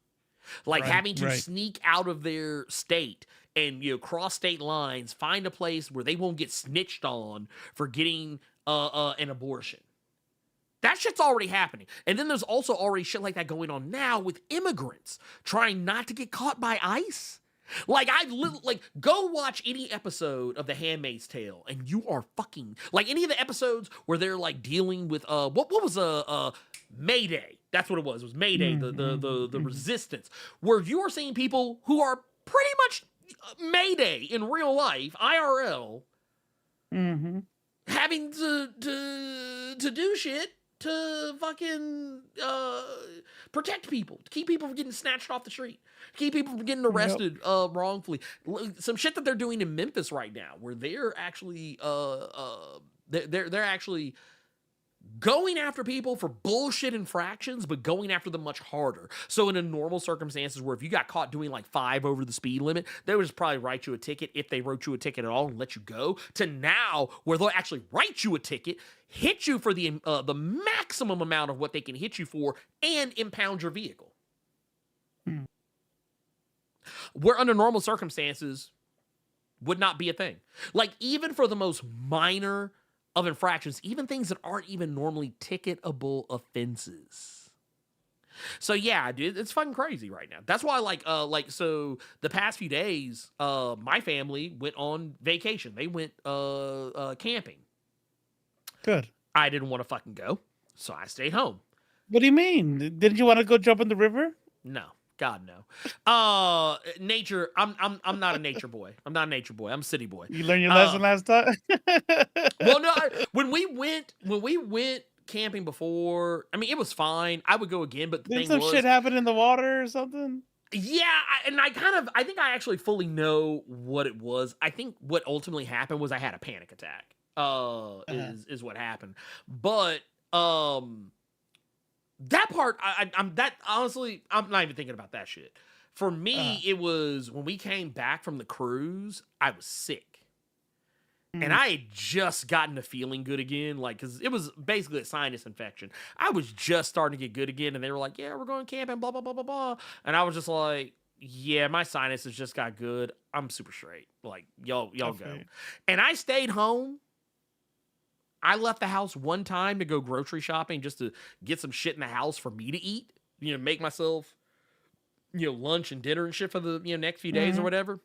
Like having to sneak out of their state and cross state lines, find a place where they won't get snitched on for getting an abortion. That shit's already happening. And then there's also already shit like that going on now with immigrants trying not to get caught by ICE. Like go watch any episode of The Handmaid's Tale, and you are fucking like any of the episodes where they're like dealing with what was Mayday. That's what it was. It was Mayday, the resistance, where you are seeing people who are pretty much Mayday in real life, IRL, having to do shit to fucking protect people, to keep people from getting snatched off the street, keep people from getting arrested wrongfully. Some shit that they're doing in Memphis right now, where they're actually they're actually going after people for bullshit infractions, but going after them much harder. So in a normal circumstances where if you got caught doing like 5 over the speed limit, they would just probably write you a ticket, if they wrote you a ticket at all, and let you go, to now where they'll actually write you a ticket, hit you for the maximum amount of what they can hit you for, and impound your vehicle. Where under normal circumstances would not be a thing. Like even for the most minor of infractions, even things that aren't even normally ticketable offenses. So yeah, dude, it's fucking crazy right now. That's why so the past few days, my family went on vacation. They went camping. Good. I didn't want to fucking go, so I stayed home. What do you mean? Didn't you want to go jump in the river? No. God no. Nature. I'm not a nature boy. I'm not a nature boy. I'm a city boy. You learned your lesson last time. Well, no. When we went camping before, I mean, it was fine. I would go again, but the Did thing some was, shit happen in the water or something? Yeah, I think I actually fully know what it was. I think what ultimately happened was I had a panic attack. Is what happened. But that part, I'm that honestly, I'm not even thinking about that shit. For me, it was when we came back from the cruise, I was sick. And I had just gotten to feeling good again, like, because it was basically a sinus infection. I was just starting to get good again, and they were like, yeah, we're going camping, blah, blah, blah, blah, blah. And I was just like, yeah, my sinuses just got good. I'm super straight. Like, y'all go. And I stayed home. I left the house one time to go grocery shopping just to get some shit in the house for me to eat. You know, make myself, lunch and dinner and shit for the, next few days or whatever.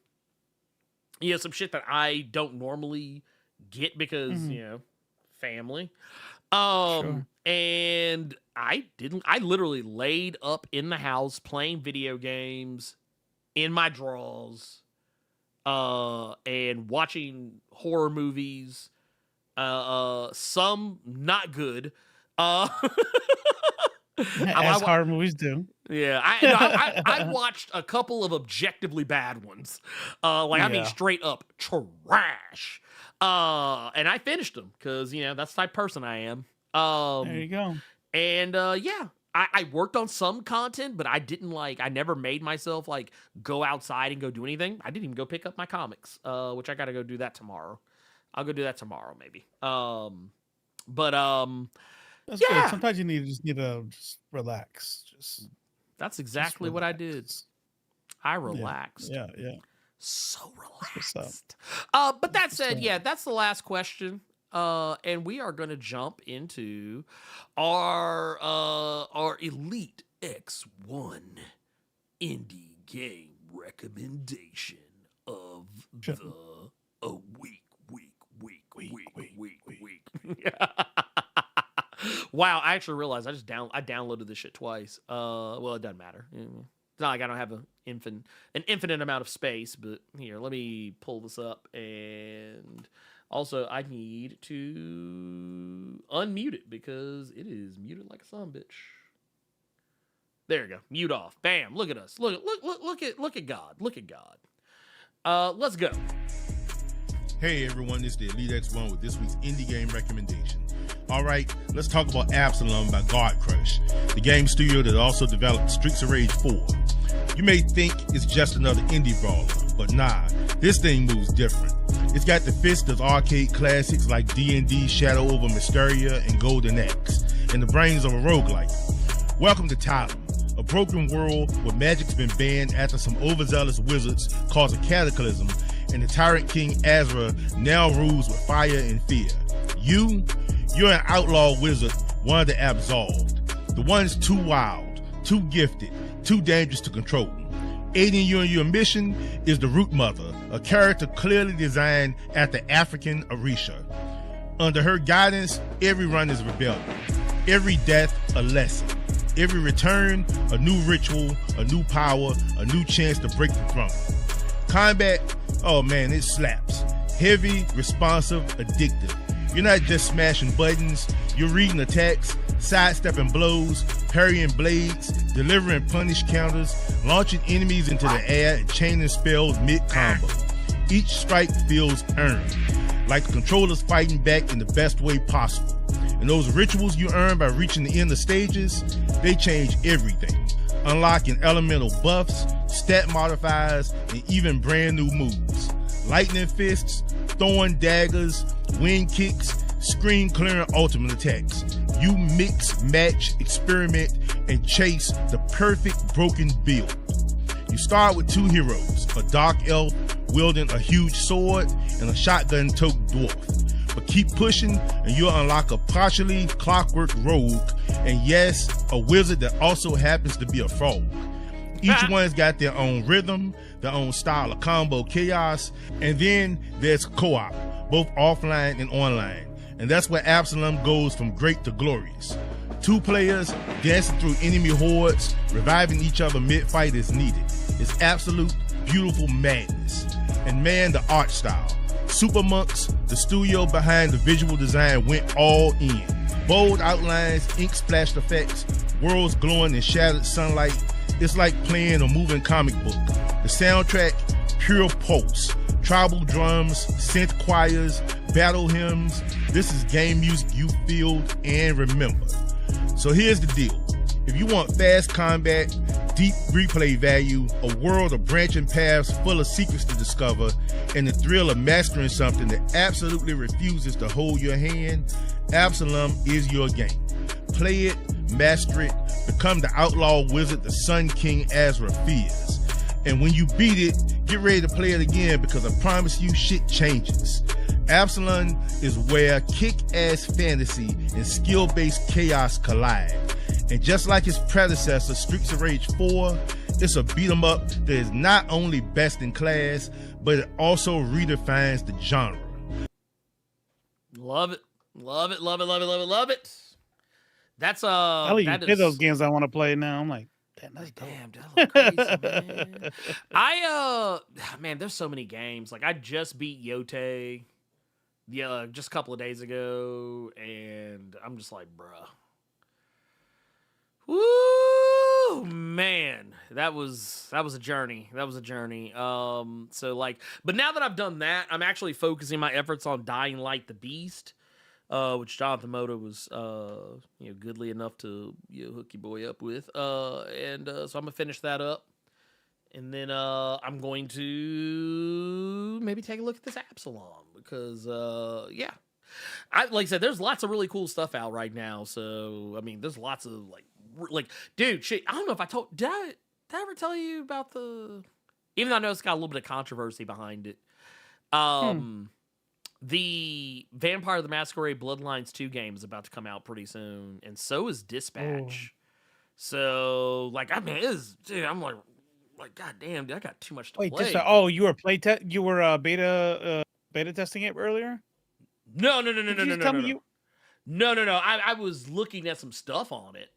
Some shit that I don't normally get because, family. And I literally laid up in the house playing video games in my drawers, and watching horror movies, some not good. As horror movies do. Yeah, I watched a couple of objectively bad ones. I mean, straight up trash. And I finished them because, that's the type of person I am. There you go. And I worked on some content, but I didn't I never made myself go outside and go do anything. I didn't even go pick up my comics, which I got to go do that tomorrow. I'll go do that tomorrow, maybe. That's good. Sometimes you just need to relax. That's exactly what I did. I relaxed. Yeah. So relaxed. But that said, that's the last question. And we are going to jump into our Elite X1 indie game recommendation of the week. Wow, I actually realized I downloaded this shit twice. Well, it doesn't matter. It's not like I don't have an infinite amount of space, but here, let me pull this up. And also, I need to unmute it because it is muted like a son bitch. There you go. Mute off. Bam. Look at us. Look at God. Look at God. Let's go. Hey everyone, it's the Elite X1 with this week's indie game recommendation. Alright, let's talk about Absalom by God Crush, the game studio that also developed Streets of Rage 4. You may think it's just another indie brawler, but nah, this thing moves different. It's got the fist of arcade classics like D&D, Shadow over Mysteria, and Golden Axe, and the brains of a roguelike. Welcome to Talon, a broken world where magic's been banned after some overzealous wizards cause a cataclysm, and the tyrant king Azra now rules with fire and fear. You're an outlaw wizard, one of the absolved. The one's too wild, too gifted, too dangerous to control. Aiding you in your mission is the Root Mother, a character clearly designed after African Orisha. Under her guidance, every run is rebellion, every death a lesson, every return a new ritual, a new power, a new chance to break the throne. Combat, oh man, it slaps. Heavy, responsive, addictive. You're not just smashing buttons, you're reading attacks, sidestepping blows, parrying blades, delivering punish counters, launching enemies into the air, and chaining spells mid-combo. Each strike feels earned, like the controllers fighting back in the best way possible. And those rituals you earn by reaching the end of stages, they change everything, unlocking elemental buffs, stat modifiers, and even brand new moves. Lightning fists, throwing daggers, wind kicks, screen clearing ultimate attacks. You mix, match, experiment, and chase the perfect broken build. You start with two heroes, a dark elf wielding a huge sword and a shotgun-toted dwarf. But keep pushing and you'll unlock a partially clockwork rogue, and yes, a wizard that also happens to be a frog. Each one's got their own rhythm, their own style of combo chaos, and then there's co-op, both offline and online. And that's where Absalom goes from great to glorious. Two players dancing through enemy hordes, reviving each other mid-fight as needed. It's absolute, beautiful madness. And man, the art style. Super Monks, the studio behind the visual design, went all in. Bold outlines, ink splashed effects, worlds glowing in shattered sunlight. It's like playing a moving comic book. The soundtrack, pure pulse. Tribal drums, synth choirs, battle hymns. This is game music you feel and remember. So here's the deal. If you want fast combat, deep replay value, a world of branching paths full of secrets to discover, and the thrill of mastering something that absolutely refuses to hold your hand, Absalom is your game. Play it, master it, become the outlaw wizard the Sun King Azra fears. And when you beat it, get ready to play it again, because I promise you shit changes. Absalom is where kick-ass fantasy and skill-based chaos collide. And just like his predecessor, Streets of Rage 4, it's a beat-em-up that is not only best in class, but it also redefines the genre. Love it. Love it, love it, love it, love it, love it. That's you play those games I want to play now. I'm like, damn, that's dope. Damn, that look crazy, man. Man, there's so many games. Like, I just beat Yote, just a couple of days ago, and I'm just like, bruh. Woo, man, that was a journey. That was a journey. So like, but now that I've done that, I'm actually focusing my efforts on Dying Light the Beast, which Jonathan Moda was, goodly enough to hook your boy up with. So I'm gonna finish that up, and then I'm going to maybe take a look at this Absalom because, like I said, there's lots of really cool stuff out right now. So I mean, there's lots of like, dude, shit. I don't know if did I ever tell you about even though I know it's got a little bit of controversy behind it. The Vampire the Masquerade Bloodlines 2 game is about to come out pretty soon, and so is Dispatch. So, like, I mean, I'm like, god damn, dude, I got too much to play. You were beta testing it earlier? No. I was looking at some stuff on it.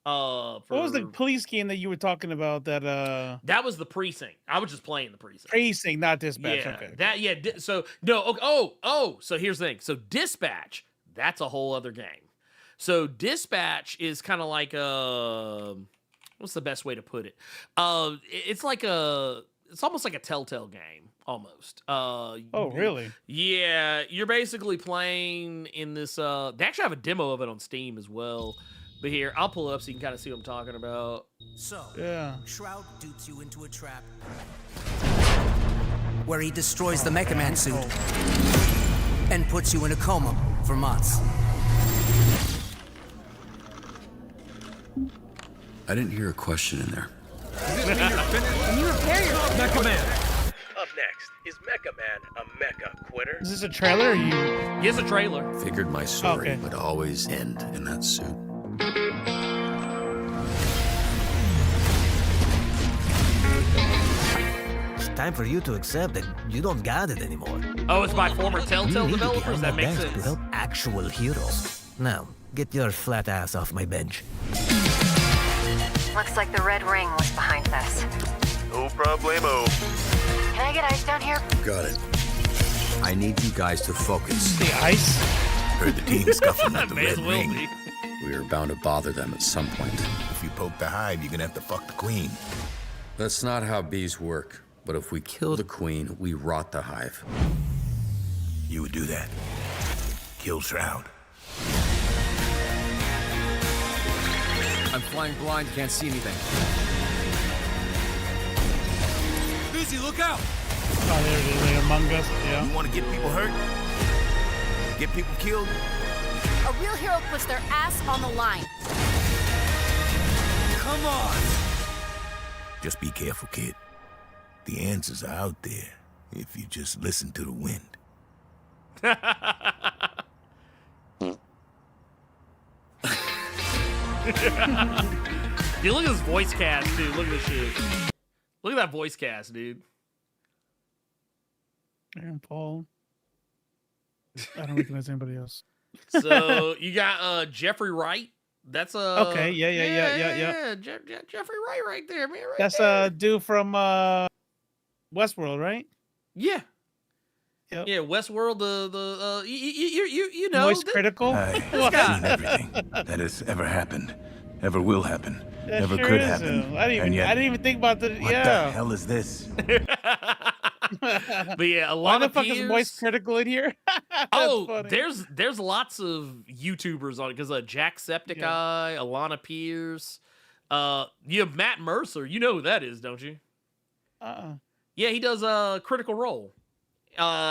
What was the police game that you were talking about? That was the Precinct. I was just playing the Precinct. Precinct, not Dispatch. Yeah, okay. So no. So here's the thing. So Dispatch, that's a whole other game. So Dispatch is kind of like what's the best way to put it? It's almost like a Telltale game. Almost. Really? Yeah, you're basically playing in this. They actually have a demo of it on Steam as well. But here, I'll pull it up so you can kind of see what I'm talking about. So, yeah. Shroud dupes you into a trap where he destroys the Mecha Man suit and puts you in a coma for months. I didn't hear a question in there. Can you repair your Mecha Man? Up next, is Mecha Man a mecha quitter? Is this a trailer or you? Here's a trailer. Figured my story would always end in that suit. It's time for you to accept that you don't got it anymore. Oh, it's by former Telltale developers? That makes sense. To help actual heroes. Now, get your flat ass off my bench. Looks like the Red Ring was behind this. No problemo. Can I get ice down here? Got it. I need you guys to focus. The ice? Heard the team scuffling at the May Red as well Ring. be. We are bound to bother them at some point. If you poke the hive, you're gonna have to fuck the queen. That's not how bees work. But if we kill the queen, we rot the hive. You would do that. Kill Shroud. I'm flying blind, can't see anything. Busy, look out! Oh, there it is, like Among Us. Yeah. You want to get people hurt? Get people killed? A real hero puts their ass on the line. Come on! Just be careful, kid. The answers are out there if you just listen to the wind. Dude, look at this voice cast, dude. Look at this shit. Look at that voice cast, dude. Aaron Paul. I don't recognize anybody else. So you got Jeffrey Wright. That's okay. Yeah. Jeffrey Wright right there, man. Right That's there. a dude from Westworld, right? Yeah. Yep. Yeah, Westworld. You know, Voice Critical. I've seen everything that has ever happened, ever will happen, That ever sure could is, happen. I didn't even think about the. What the hell is this? But yeah, Why the Alana fuck is voice Pierce. critical in here? That's Oh, funny. there's lots of YouTubers on it because Jacksepticeye, Alana Pierce. You have Matt Mercer. You know who that is, don't you? Yeah, he does Critical Role.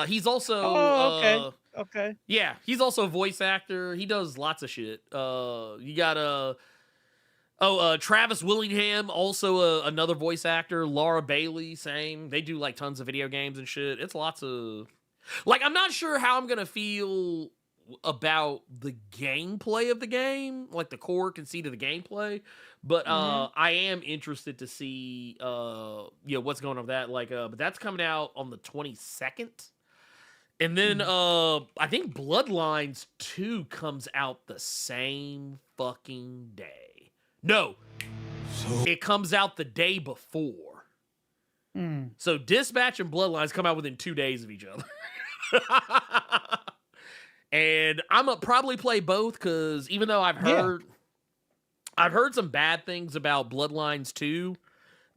He's also okay. Yeah, he's also a voice actor. He does lots of shit. You got Travis Willingham, also another voice actor. Laura Bailey, same. They do like tons of video games and shit. It's lots of like, I'm not sure how I'm gonna feel about the gameplay of the game, like the core conceit of the gameplay, but I am interested to see what's going on with that. Like, but that's coming out on the 22nd. And then I think Bloodlines 2 comes out the same fucking day. No. It comes out the day before. So Dispatch and Bloodlines come out within 2 days of each other. And I'm gonna probably play both because even though I've heard some bad things about Bloodlines 2,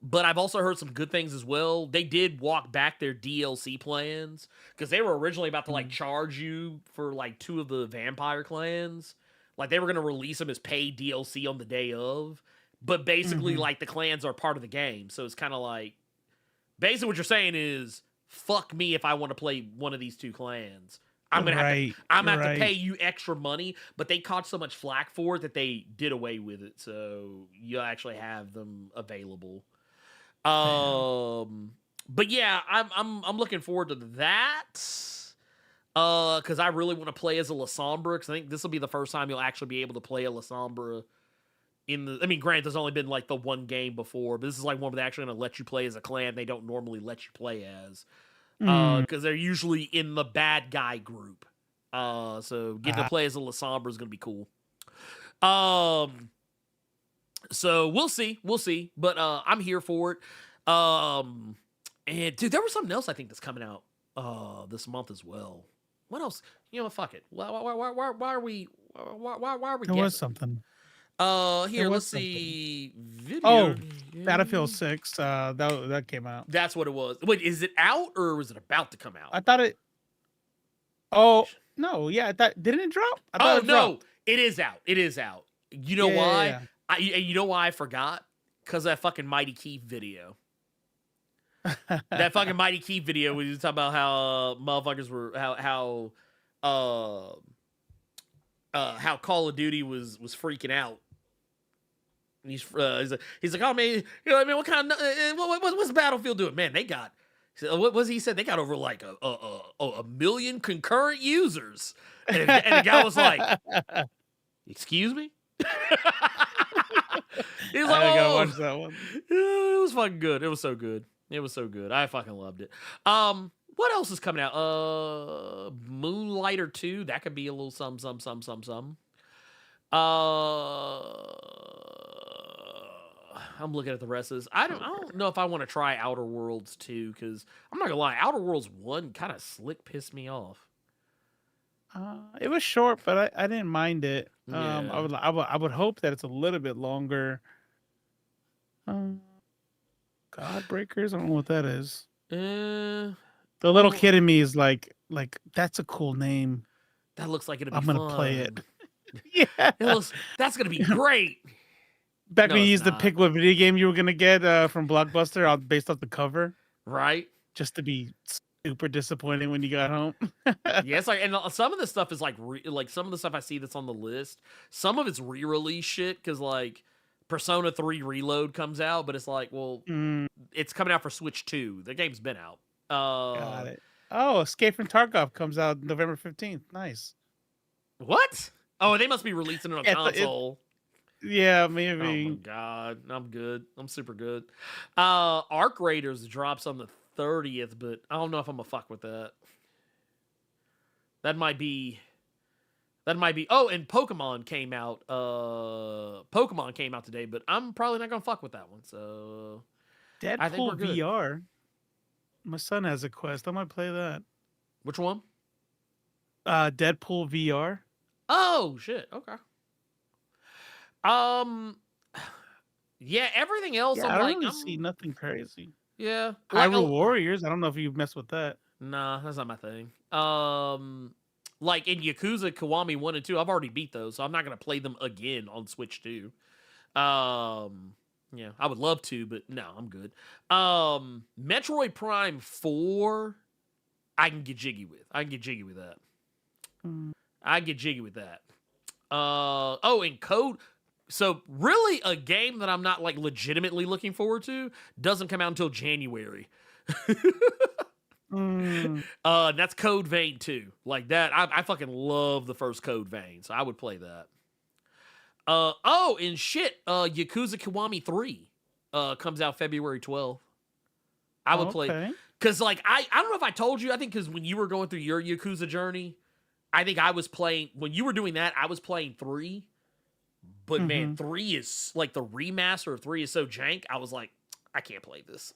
but I've also heard some good things as well. They did walk back their DLC plans because they were originally about to like charge you for like 2 of the vampire clans. Like they were going to release them as paid DLC on the day of, but basically like the clans are part of the game. So it's kind of like, basically what you're saying is, fuck me if I want to play one of these 2 clans. I'm gonna have to pay you extra money, but they caught so much flack for it that they did away with it. So you actually have them available. But yeah, I'm looking forward to that. Because I really want to play as a Lasombra, because I think this will be the first time you'll actually be able to play a Lasombra in the. I mean, granted, there's only been like the one game before, but this is like one where they're actually going to let you play as a clan they don't normally let you play as. Because they're usually in the bad guy group. So getting to play as a Lasombra is going to be cool. So we'll see, but I'm here for it. And dude, there was something else I think that's coming out this month as well. What else? You know, fuck it. Why are we? There was something. Here, let's see. Video. Battlefield 6. That came out. That's what it was. Wait, is it out or was it about to come out? I thought it. Oh no, yeah. I thought didn't it drop? I thought it dropped. It is out. It is out. You know why? Yeah. You know why I forgot? Because that fucking Mighty Keith video. That fucking Mighty Keith video where you talk about how motherfuckers were how Call of Duty was freaking out. And he's like, oh man, you know what I mean? What kind of what's Battlefield doing? Man, they got. What was he said? They got over like a million concurrent users, and the guy was like, "Excuse me." He's like, I gotta watch that one. It was fucking good. It was so good. It was so good. I fucking loved it. What else is coming out? Moonlighter 2. That could be a little some. I'm looking at the rest of this. I don't know if I want to try Outer Worlds 2 because I'm not gonna lie, Outer Worlds 1 kind of slick pissed me off. It was short, but I didn't mind it. Yeah. I would hope that it's a little bit longer. Godbreakers, I don't know what that is. The little kid in me is like that's a cool name. That looks like it'll be I'm fun. gonna play it. Yeah, that's gonna be great. Back when you used to pick what video game you were gonna get from Blockbuster based off the cover, right? Just to be super disappointing when you got home. Yeah, it's like, and some of the stuff is like some of the stuff I see that's on the list. Some of it's re-release shit because like Persona 3 Reload comes out, but it's like, well, it's coming out for Switch 2. The game's been out. Got it. Oh, Escape from Tarkov comes out November 15th. Nice. What? Oh, they must be releasing it on console. Yeah, maybe. Oh my god, I'm good. I'm super good. Arc Raiders drops on the 30th, but I don't know if I'm gonna fuck with that. That might be. Oh, and Pokemon came out. Pokemon came out today, but I'm probably not gonna fuck with that one. So Deadpool VR. My son has a Quest. I might play that. Which one? Deadpool VR. Oh shit. Okay. Yeah, everything else. Yeah, I don't really see nothing crazy. Yeah. Hyrule Warriors. I don't know if you've messed with that. Nah, that's not my thing. Like in Yakuza Kiwami 1 and 2, I've already beat those, so I'm not gonna play them again on Switch 2. Yeah, I would love to, but no, I'm good. Metroid Prime 4, I can get jiggy with. I can get jiggy with that. I get jiggy with that. Oh, and Code. So really, a game that I'm not like legitimately looking forward to doesn't come out until January. That's Code Vein 2. Like that, I fucking love the first Code Vein, so I would play that. Oh, and shit, Yakuza Kiwami 3 comes out February 12th. I would play, because like I don't know if I told you, I think because when you were going through your Yakuza journey, I think I was playing, when you were doing that, I was playing 3. But man, 3 is like, the remaster of 3 is so jank, I was like, I can't play this.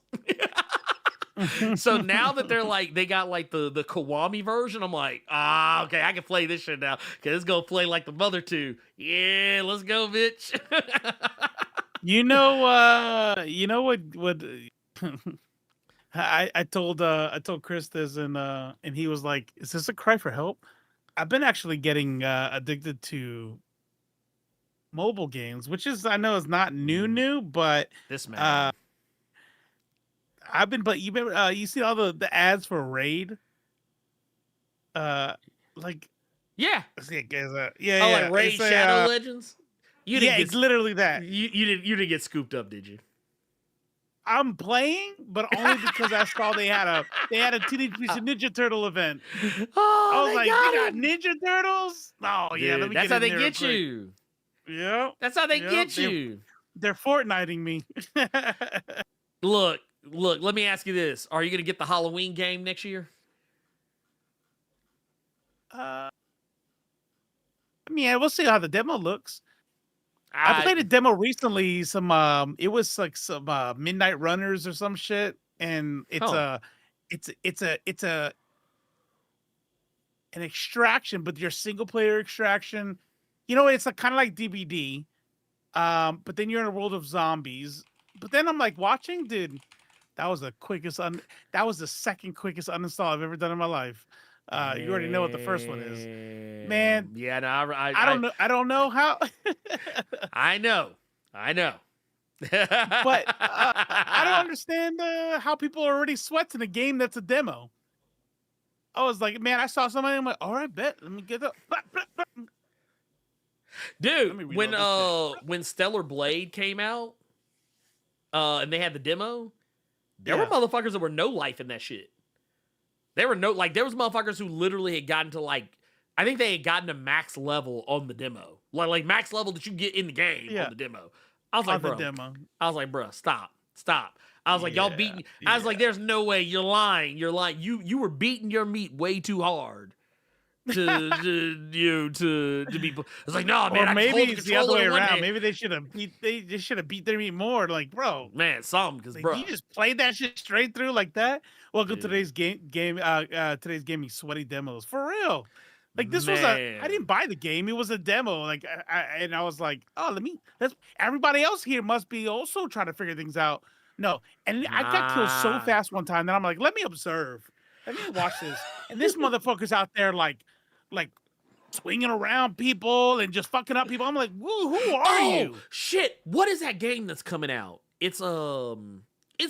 So now that they're like, they got like the Kiwami version, I'm like, okay, I can play this shit now, because it's gonna play like the mother 2. Yeah, let's go, bitch. You know what I told Chris this, and he was like, "Is this a cry for help?" I've been actually getting addicted to mobile games, which is, I know is not new, but this man. I've been, but you see all the ads for Raid, like yeah, yeah, like Raid Shadow Legends. It's literally that. You didn't get scooped up, did you? I'm playing, but only because I saw they had a Teenage Mutant Ninja Turtle event. Oh, I was like, they got Ninja Turtles? Oh yeah, let me that's get how in they there get you. Yeah, that's how they get you. They're Fortniting me. Look. Let me ask you this: are you gonna get the Halloween game next year? I mean, we'll see how the demo looks. I played a demo recently. It was like some Midnight Runners or some shit, and it's an extraction, but your single player extraction. You know, it's kind of like DBD, but then you're in a world of zombies. But then I'm like watching, dude. That was the second quickest uninstall I've ever done in my life. You already know what the first one is, man. Yeah, no, I don't know how. I know. But I don't understand how people are already sweating a game that's a demo. I was like, man, I saw somebody. I'm like, all right, bet. Let me get up. Dude, when Stellar Blade came out, and they had the demo, there were motherfuckers that were no life in that shit. There was motherfuckers who literally had gotten to I think they had gotten to max level on the demo. Like max level that you get in the game on the demo. I was like, bro, stop. I was like, y'all beating. I was like, there's no way, you're lying. You were beating your meat way too hard to be. It's like, no, man. Or maybe it's the other way around. Maybe they should have beat their meat more. Like, bro, man, because bro, you just played that shit straight through like that. Welcome to today's today's gaming sweaty demos for real. Like this was I didn't buy the game. It was a demo. Like I was like, oh, everybody else here must be also trying to figure things out. No, and I got killed so fast one time that I'm like, let me observe. Let me watch this. And this motherfucker's out there like swinging around people and just fucking up people. I'm like, who are you? Shit! What is that game that's coming out? It's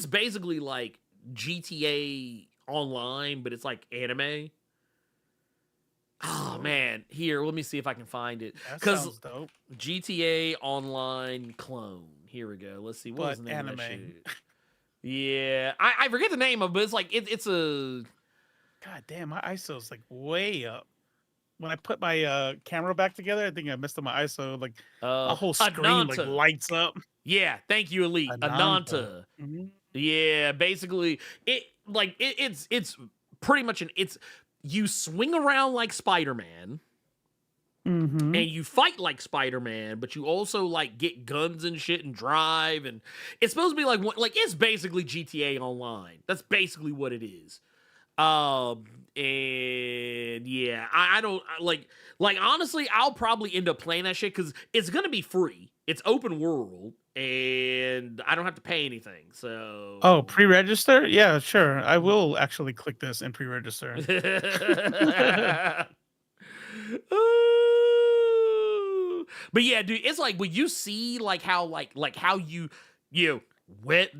basically like GTA Online, but it's like anime. Oh man, here, let me see if I can find it. That sounds dope. GTA Online clone. Here we go. Let's see what was the name of that shit. Yeah, I forget the name of it, but it's like it's a. God damn, my ISO's like way up. When I put my camera back together, I think I messed up my ISO. Like a whole screen like lights up. Yeah, thank you, Elite. Ananta. Mm-hmm. Yeah, basically it's pretty much you swing around like Spider-Man. Mm-hmm. And you fight like Spider-Man, but you also like get guns and shit and drive, and it's supposed to be like it's basically GTA Online. That's basically what it is. And yeah, I don't like honestly, I'll probably end up playing that shit because it's gonna be free. It's open world, and I don't have to pay anything. So Oh, pre-register? Yeah, sure. I will actually click this and pre-register. Ooh. But yeah, dude, it's like when you see like how you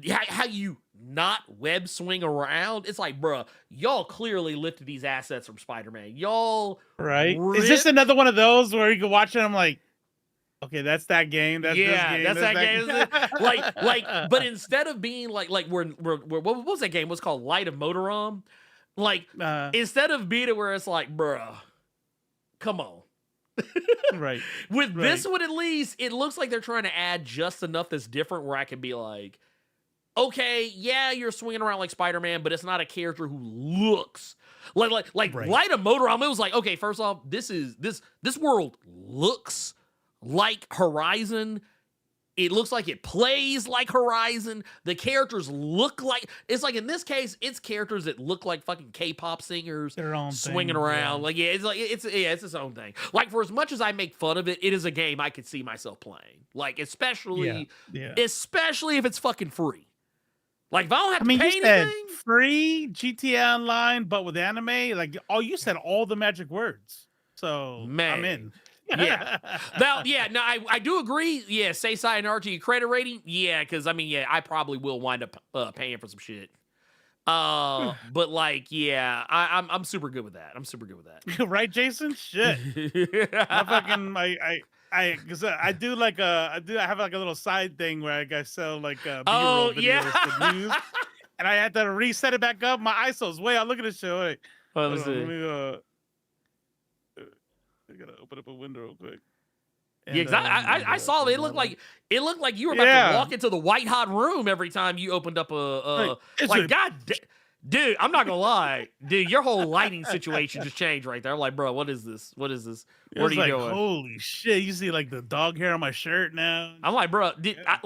how you not web swing around, it's like, bruh, y'all clearly lifted these assets from Spider-Man. Y'all Right? Is this another one of those where you can watch it? I'm like, okay, that's that game. That's this game. That's that game. But instead of being like what was that game? What's called Light of Motorum? Like, instead of being it where it's like, bruh, come on. Right. With this one, at least, it looks like they're trying to add just enough that's different where I can be like, okay, yeah, you're swinging around like Spider-Man, but it's not a character who looks like Light of Motorum. It was like, okay, first off, this world looks like Horizon. It looks like it plays like Horizon. The characters look like, it's like in this case, it's characters that look like fucking K-pop singers swinging around. Like, it's its own thing. Like, for as much as I make fun of it, it is a game I could see myself playing. Like, especially if it's fucking free. Like, if I don't have to pay anything. Said free GTA Online, but with anime, like, you said all the magic words. So, man, I'm in. Yeah. I do agree. Yeah, Seisai and RG credit rating. Yeah, because I probably will wind up paying for some shit. But like, yeah, I'm super good with that. Right, Jason? Shit. I have like a little side thing where I sell like B-roll videos for news, and I had to reset it back up. My ISO's way out. Look at this show. Wait, let's see. I gotta open up a window real quick. And, yeah, I saw it. It looked like you were about to walk into the white hot room every time you opened up dude, I'm not gonna lie, dude, your whole lighting situation just changed right there. I'm like, bro, what is this? What are you doing? Holy shit! You see like the dog hair on my shirt now. I'm like, bro, I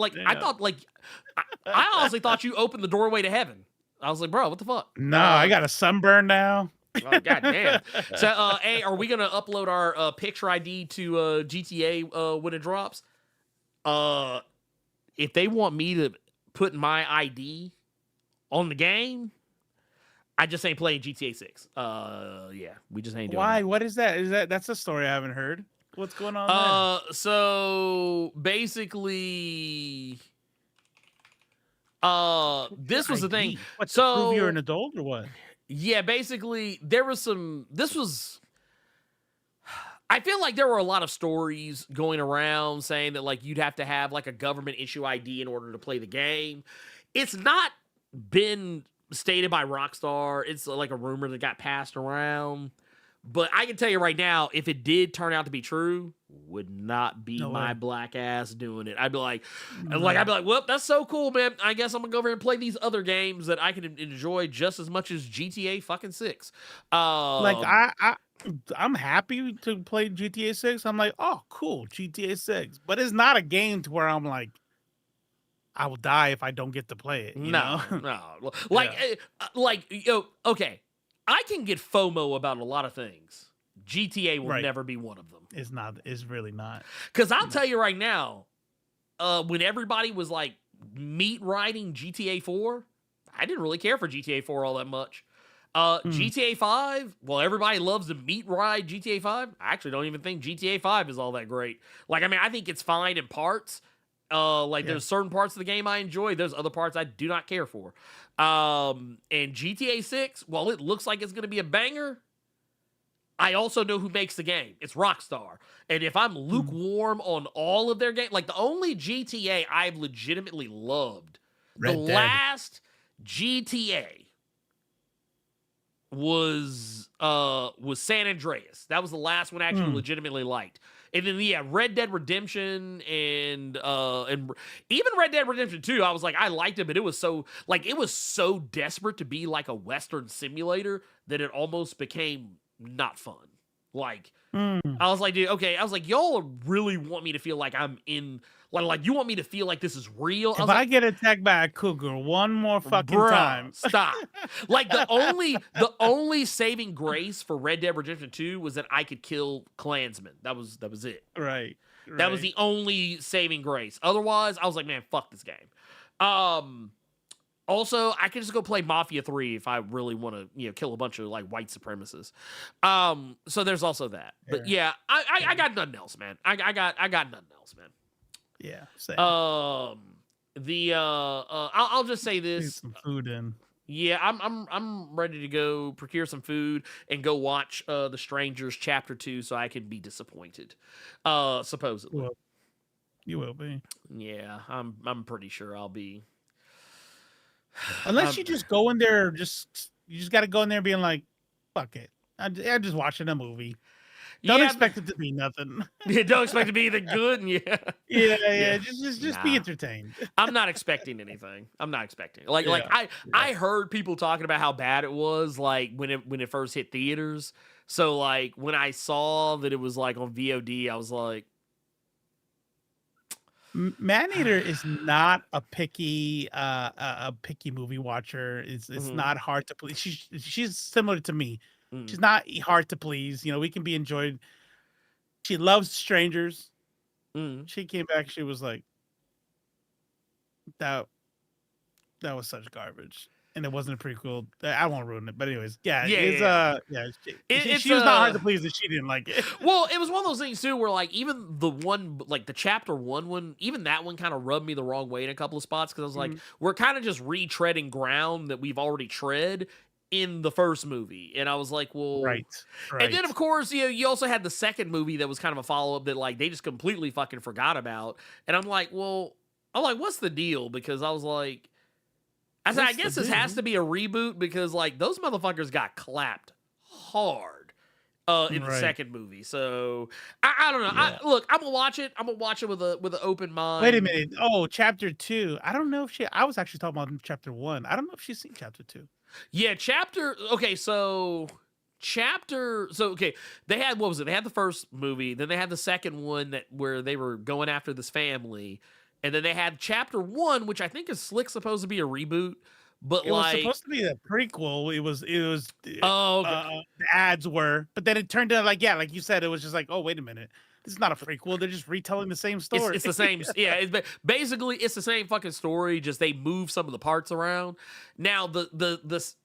honestly thought you opened the doorway to heaven. I was like, bro, what the fuck? No, I got a sunburn now. Oh, God damn. So, hey, are we going to upload our picture ID to GTA when it drops? If they want me to put my ID on the game, I just ain't playing GTA 6. Yeah, we just ain't doing Why? that. What is that? That's a story I haven't heard. What's going on there? So, basically... this was the thing. What, to prove you're an adult or what? Yeah, basically, I feel like there were a lot of stories going around saying that, like, you'd have to have, like, a government issue ID in order to play the game. It's not been stated by Rockstar. It's, like, a rumor that got passed around. But I can tell you right now, if it did turn out to be true, would not be my black ass doing it. I'd be like, well, that's so cool, man. I guess I'm gonna go over and play these other games that I can enjoy just as much as GTA fucking 6. I'm happy to play GTA 6. I'm like, oh, cool, GTA 6. But it's not a game to where I'm like, I will die if I don't get to play it. No. Okay. I can get FOMO about a lot of things. GTA will never be one of them. It's not. It's really not. Because I'll tell you right now, when everybody was like meat riding GTA 4, I didn't really care for GTA 4 all that much. GTA 5, well, everybody loves to meat ride GTA 5. I actually don't even think GTA 5 is all that great. Like, I think it's fine in parts. There's certain parts of the game I enjoy. There's other parts I do not care for. And GTA 6, while it looks like it's going to be a banger, I also know who makes the game. It's Rockstar. And if I'm lukewarm on all of their games, like the only GTA I've legitimately loved, last GTA was San Andreas. That was the last one I actually legitimately liked. And then Red Dead Redemption and even Red Dead Redemption 2, I was like, I liked it, but it was so desperate to be like a Western simulator that it almost became not fun. Like, I was like, dude, okay. I was like, y'all really want me to feel like I'm in, like you want me to feel like this is real. If I get attacked by a cougar one more fucking time, stop. Like the only saving grace for Red Dead Redemption 2 was that I could kill Klansmen. That was it. Right. That was the only saving grace. Otherwise, I was like, man, fuck this game. Also, I could just go play Mafia 3 if I really want to, kill a bunch of like white supremacists. So there's also that. But yeah, I got nothing else, man. I got nothing else, man. Yeah. Same. I'll just say this. Get some food in. Yeah, I'm ready to go procure some food and go watch The Strangers Chapter 2 so I can be disappointed. Supposedly. Well, you will be. Yeah, I'm pretty sure I'll be. Unless you just go in there, you just got to go in there being like, fuck it. I'm just watching a movie. Don't expect it to be nothing. Yeah, don't expect it to be anything good. Yeah. Just be entertained. I'm not expecting anything. I'm not expecting. I heard people talking about how bad it was, like when it first hit theaters. So like when I saw that it was like on VOD, I was like, Maneater is not a picky movie watcher. It's not hard to please. She's similar to me. She's not hard to please. We can be enjoyed. She loves Strangers. She came back. She was like, that was such garbage, and it wasn't a prequel. I won't ruin it, but anyways, she was not hard to please, and she didn't like it. Well, it was one of those things too, where like even the one, like the chapter 1, even that one kind of rubbed me the wrong way in a couple of spots because I was like, we're kind of just retreading ground that we've already tread in the first movie, and I was like, well, right. And then of course, you also had the second movie that was kind of a follow up that like they just completely fucking forgot about, and I'm like, what's the deal? Because I was like, I guess this has to be a reboot because like those motherfuckers got clapped hard in the second movie, so I don't know. Yeah. I'm gonna watch it. I'm gonna watch it with an open mind. Wait a minute. Oh, chapter 2. I don't know if I was actually talking about chapter 1. I don't know if she's seen chapter 2. Yeah, okay, they had, what was it? They had the first movie, then they had the second one where they were going after this family, and then they had chapter 1, which I think is slick supposed to be a reboot, but it was supposed to be a prequel. It was the ads were, but then it turned out like you said, it was just like, oh, wait a minute. This is not a prequel. They're just retelling the same story. It's the same. Yeah, basically it's the same fucking story. Just they move some of the parts around. Now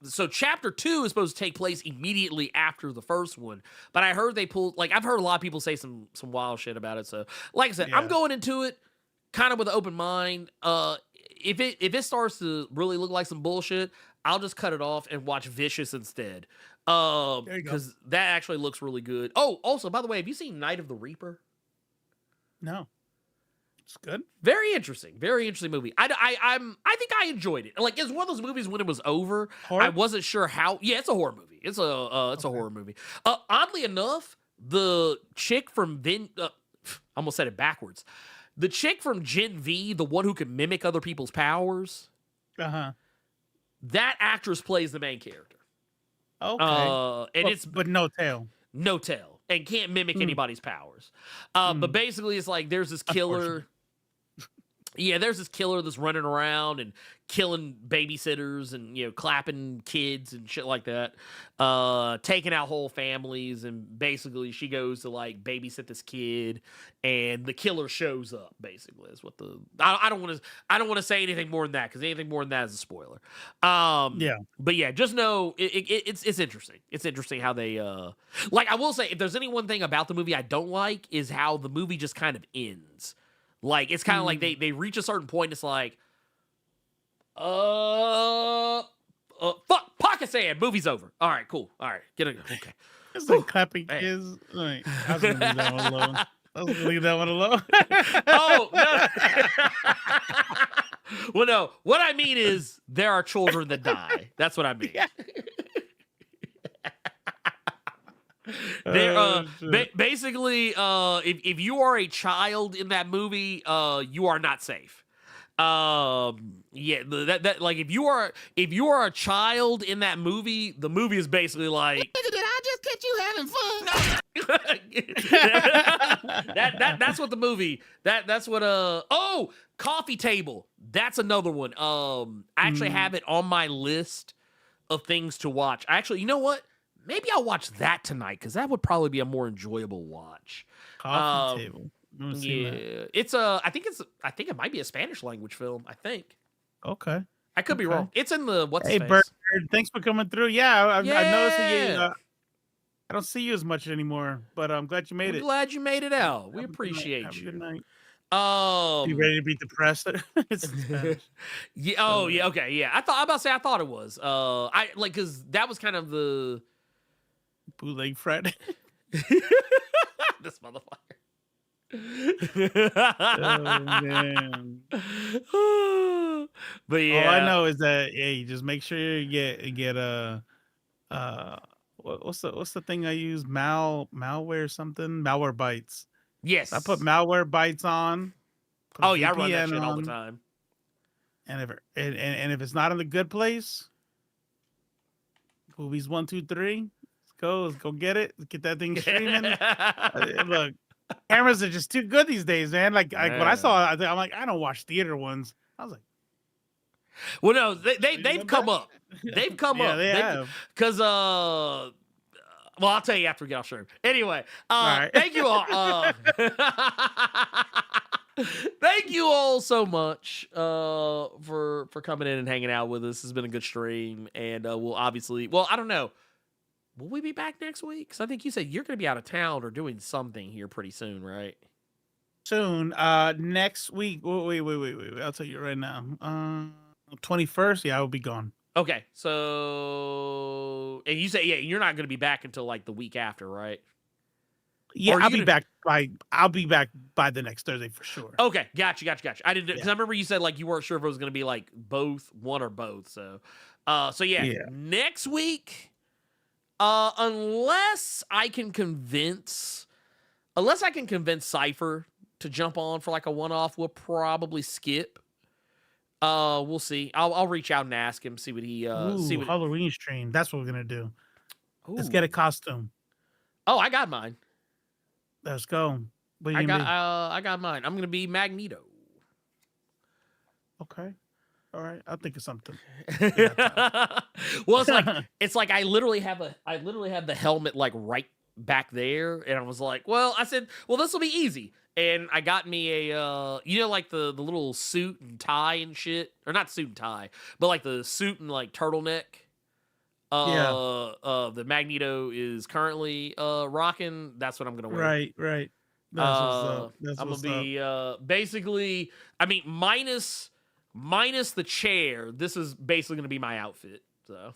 so chapter 2 is supposed to take place immediately after the first one. But I heard they pulled, like, I've heard a lot of people say some wild shit about it. So like I said, I'm going into it kind of with an open mind. If it starts to really look like some bullshit, I'll just cut it off and watch Vicious instead. Because that actually looks really good. Oh, also, by the way, have you seen Night of the Reaper? No. It's good. Very interesting movie. I think I enjoyed it. Like, it's one of those movies when it was over, horror? I wasn't sure how. Yeah, it's a horror movie. It's a horror movie. Oddly enough, the chick from I almost said it backwards. The chick from Gen V, the one who can mimic other people's powers. That actress plays the main character. Okay. But no tail. No tail. And can't mimic anybody's powers. But basically it's like there's this killer. Yeah, there's this killer that's running around and killing babysitters and, clapping kids and shit like that. Taking out whole families, and basically she goes to like babysit this kid, and the killer shows up. Basically, is what I don't want to say anything more than that, because anything more than that is a spoiler. But yeah, just know it's interesting. It's interesting how they like. I will say, if there's any one thing about the movie I don't like, is how the movie just kind of ends. Like, it's kind of like they reach a certain point. It's like, fuck, pocket sand. Movie's over. All right, cool. All right, okay. It's like clapping kids. Like, I was gonna leave that one alone. Oh no. Well, no. What I mean is there are children that die. That's what I mean. Yeah. Basically, if you are a child in that movie, you are not safe. Like if you are a child in that movie, the movie is basically like, nigga, did I just catch you having fun? That's what the movie. That's what Coffee Table. That's another one. I actually have it on my list of things to watch. Actually, you know what? Maybe I'll watch that tonight, because that would probably be a more enjoyable watch. Coffee Table. Never seen that. It's I think it might be a Spanish language film. I think. Okay. I could be Okay. wrong. It's in the what's Hey, his Bird, face? thanks for coming through. Yeah, I noticed that you. Yeah. I don't see you as much anymore, but I'm glad you made We're it. glad you made it out. We Have a good night. appreciate Have a you. good night. Um, You ready to be depressed? It's in Spanish. yeah. Oh, yeah. Okay. Yeah. I'm about to say I thought it was. I like because that was kind of the Bootleg Friday. this motherfucker. Oh man. But yeah, All I know is that you just make sure you get what's the thing I use? Malware or something? Malware Bytes. Yes. I put Malware Bytes on. Put Oh yeah, I run that VPN shit all the on, time. and if it's not in the good place, movies 1, 2, 3. Let's go get it. Let's get that thing streaming. Look, cameras are just too good these days, man. Like when I saw it, I'm like, I don't watch theater ones. I was like, well, no, they've come up. They've come up. They have. Because well, I'll tell you after we get off stream. Anyway, right. thank you all. Thank you all so much for coming in and hanging out with us. This has been a good stream, and we'll obviously. Well, I don't know. Will we be back next week? Because I think you said you're going to be out of town or doing something here pretty soon, right? Soon. Next week. Wait. I'll tell you right now. 21st. Yeah, I will be gone. Okay, so and you say you're not going to be back until like the week after, right? Yeah, I'll be back by the next Thursday for sure. Okay, gotcha. I didn't because I remember you said like you weren't sure if it was going to be like both, one or both. So, next week, unless I can convince Cypher to jump on for like a one-off, we'll probably skip. We'll see. I'll reach out and ask him, see what he see what Halloween stream. That's what we're gonna do. Ooh. Let's get a costume. Oh, I got mine. Let's go. What I got mine. I'm gonna be Magneto. Okay. All right. I'll think of something. Well, it's like I literally have the helmet like right back there, and I was like, I said, this will be easy. And I got me a, like the little suit and tie and shit, or not suit and tie, but like the suit and like turtleneck. The Magneto is currently rocking. That's what I'm gonna wear. Right. I'm gonna be basically. I mean, minus the chair. This is basically gonna be my outfit. So.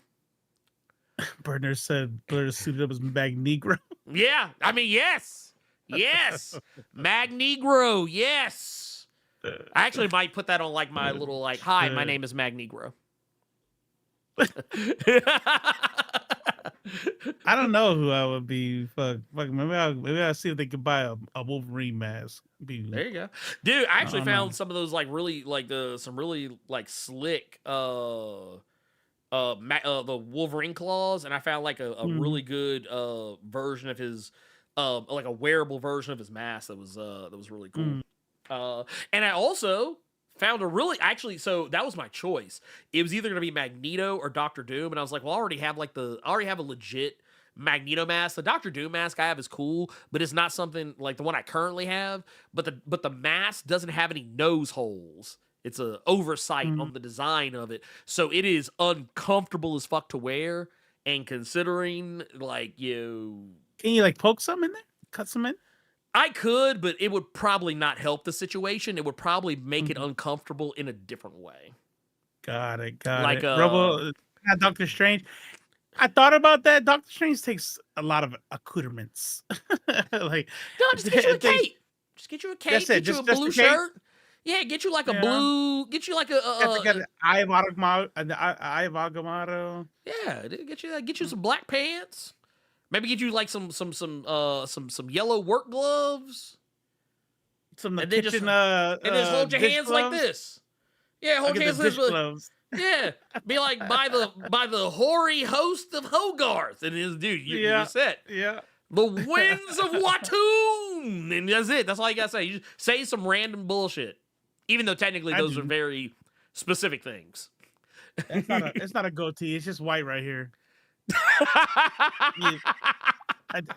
Bernard said Blerd suited up as Magnegro. Yeah, I mean, yes. Magnegro, yes. I actually might put that on like my little like, hi, my name is Magnegro. I don't know who I would be. Fuck. Maybe I'll see if they could buy a Wolverine mask. There you go, dude. I actually found some of those like really like some really like slick the Wolverine claws, and I found like a really good version of his like a wearable version of his mask that was really cool. And I also found so that was my choice. It was either gonna be Magneto or Doctor Doom, and I was like, well, I already have a legit Magneto mask. The Doctor Doom mask I have is cool, but it's not something like the one I currently have. But the mask doesn't have any nose holes. It's an oversight on the design of it. So it is uncomfortable as fuck to wear. And considering, like, Can you, like, poke some in there? Cut some in? I could, but it would probably not help the situation. It would probably make it uncomfortable in a different way. Got it. Like, Robo, not Doctor Strange. I thought about that. Doctor Strange takes a lot of accoutrements. Like, no, just get you a cape. Just get you a cape. Get you a blue shirt. Yeah, get you like a blue. Get you like a Eye of Agamotto. Yeah, get you some black pants. Maybe get you like some yellow work gloves. Some and kitchen, and just hold your hands gloves. like this. Yeah, hold your hands like this. Yeah, be like by the hoary host of Hogarth, and his dude, you're set. Yeah. The winds of Watoon, and that's it. That's all you gotta say. You just say some random bullshit, even though technically those are very specific things. It's not a goatee. It's just white right here.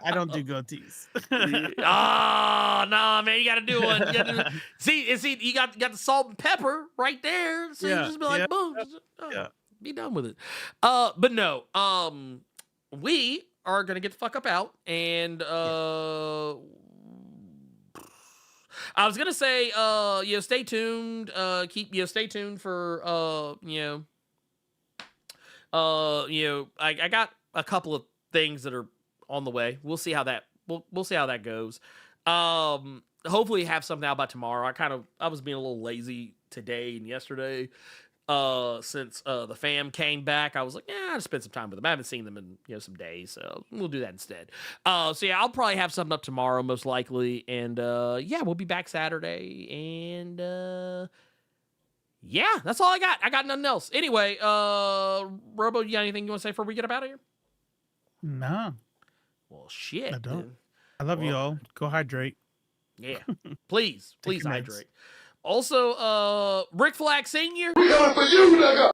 I don't do goatees. Oh no, man, you got to do one. You gotta see, you got the salt and pepper right there. So you just be like, boom, be done with it. But no, we are gonna get the fuck up out, and I was gonna say, stay tuned. Stay tuned for I got a couple of things that are on the way. We'll see how that we'll see how that goes. Hopefully have something out by tomorrow. I was being a little lazy today and yesterday. Since the fam came back, I was like, yeah, I'll spend some time with them. I haven't seen them in some days, so we'll do that instead. So yeah, I'll probably have something up tomorrow, most likely, and we'll be back Saturday, and yeah, that's all I got. I got nothing else. Anyway, Robo, you got anything you want to say before we get up out of here? No. Well, shit. I don't. Dude. I love you all. Go hydrate. Yeah, please Take your meds. hydrate. Also, Rick Flag Senior. We coming for you, nigga.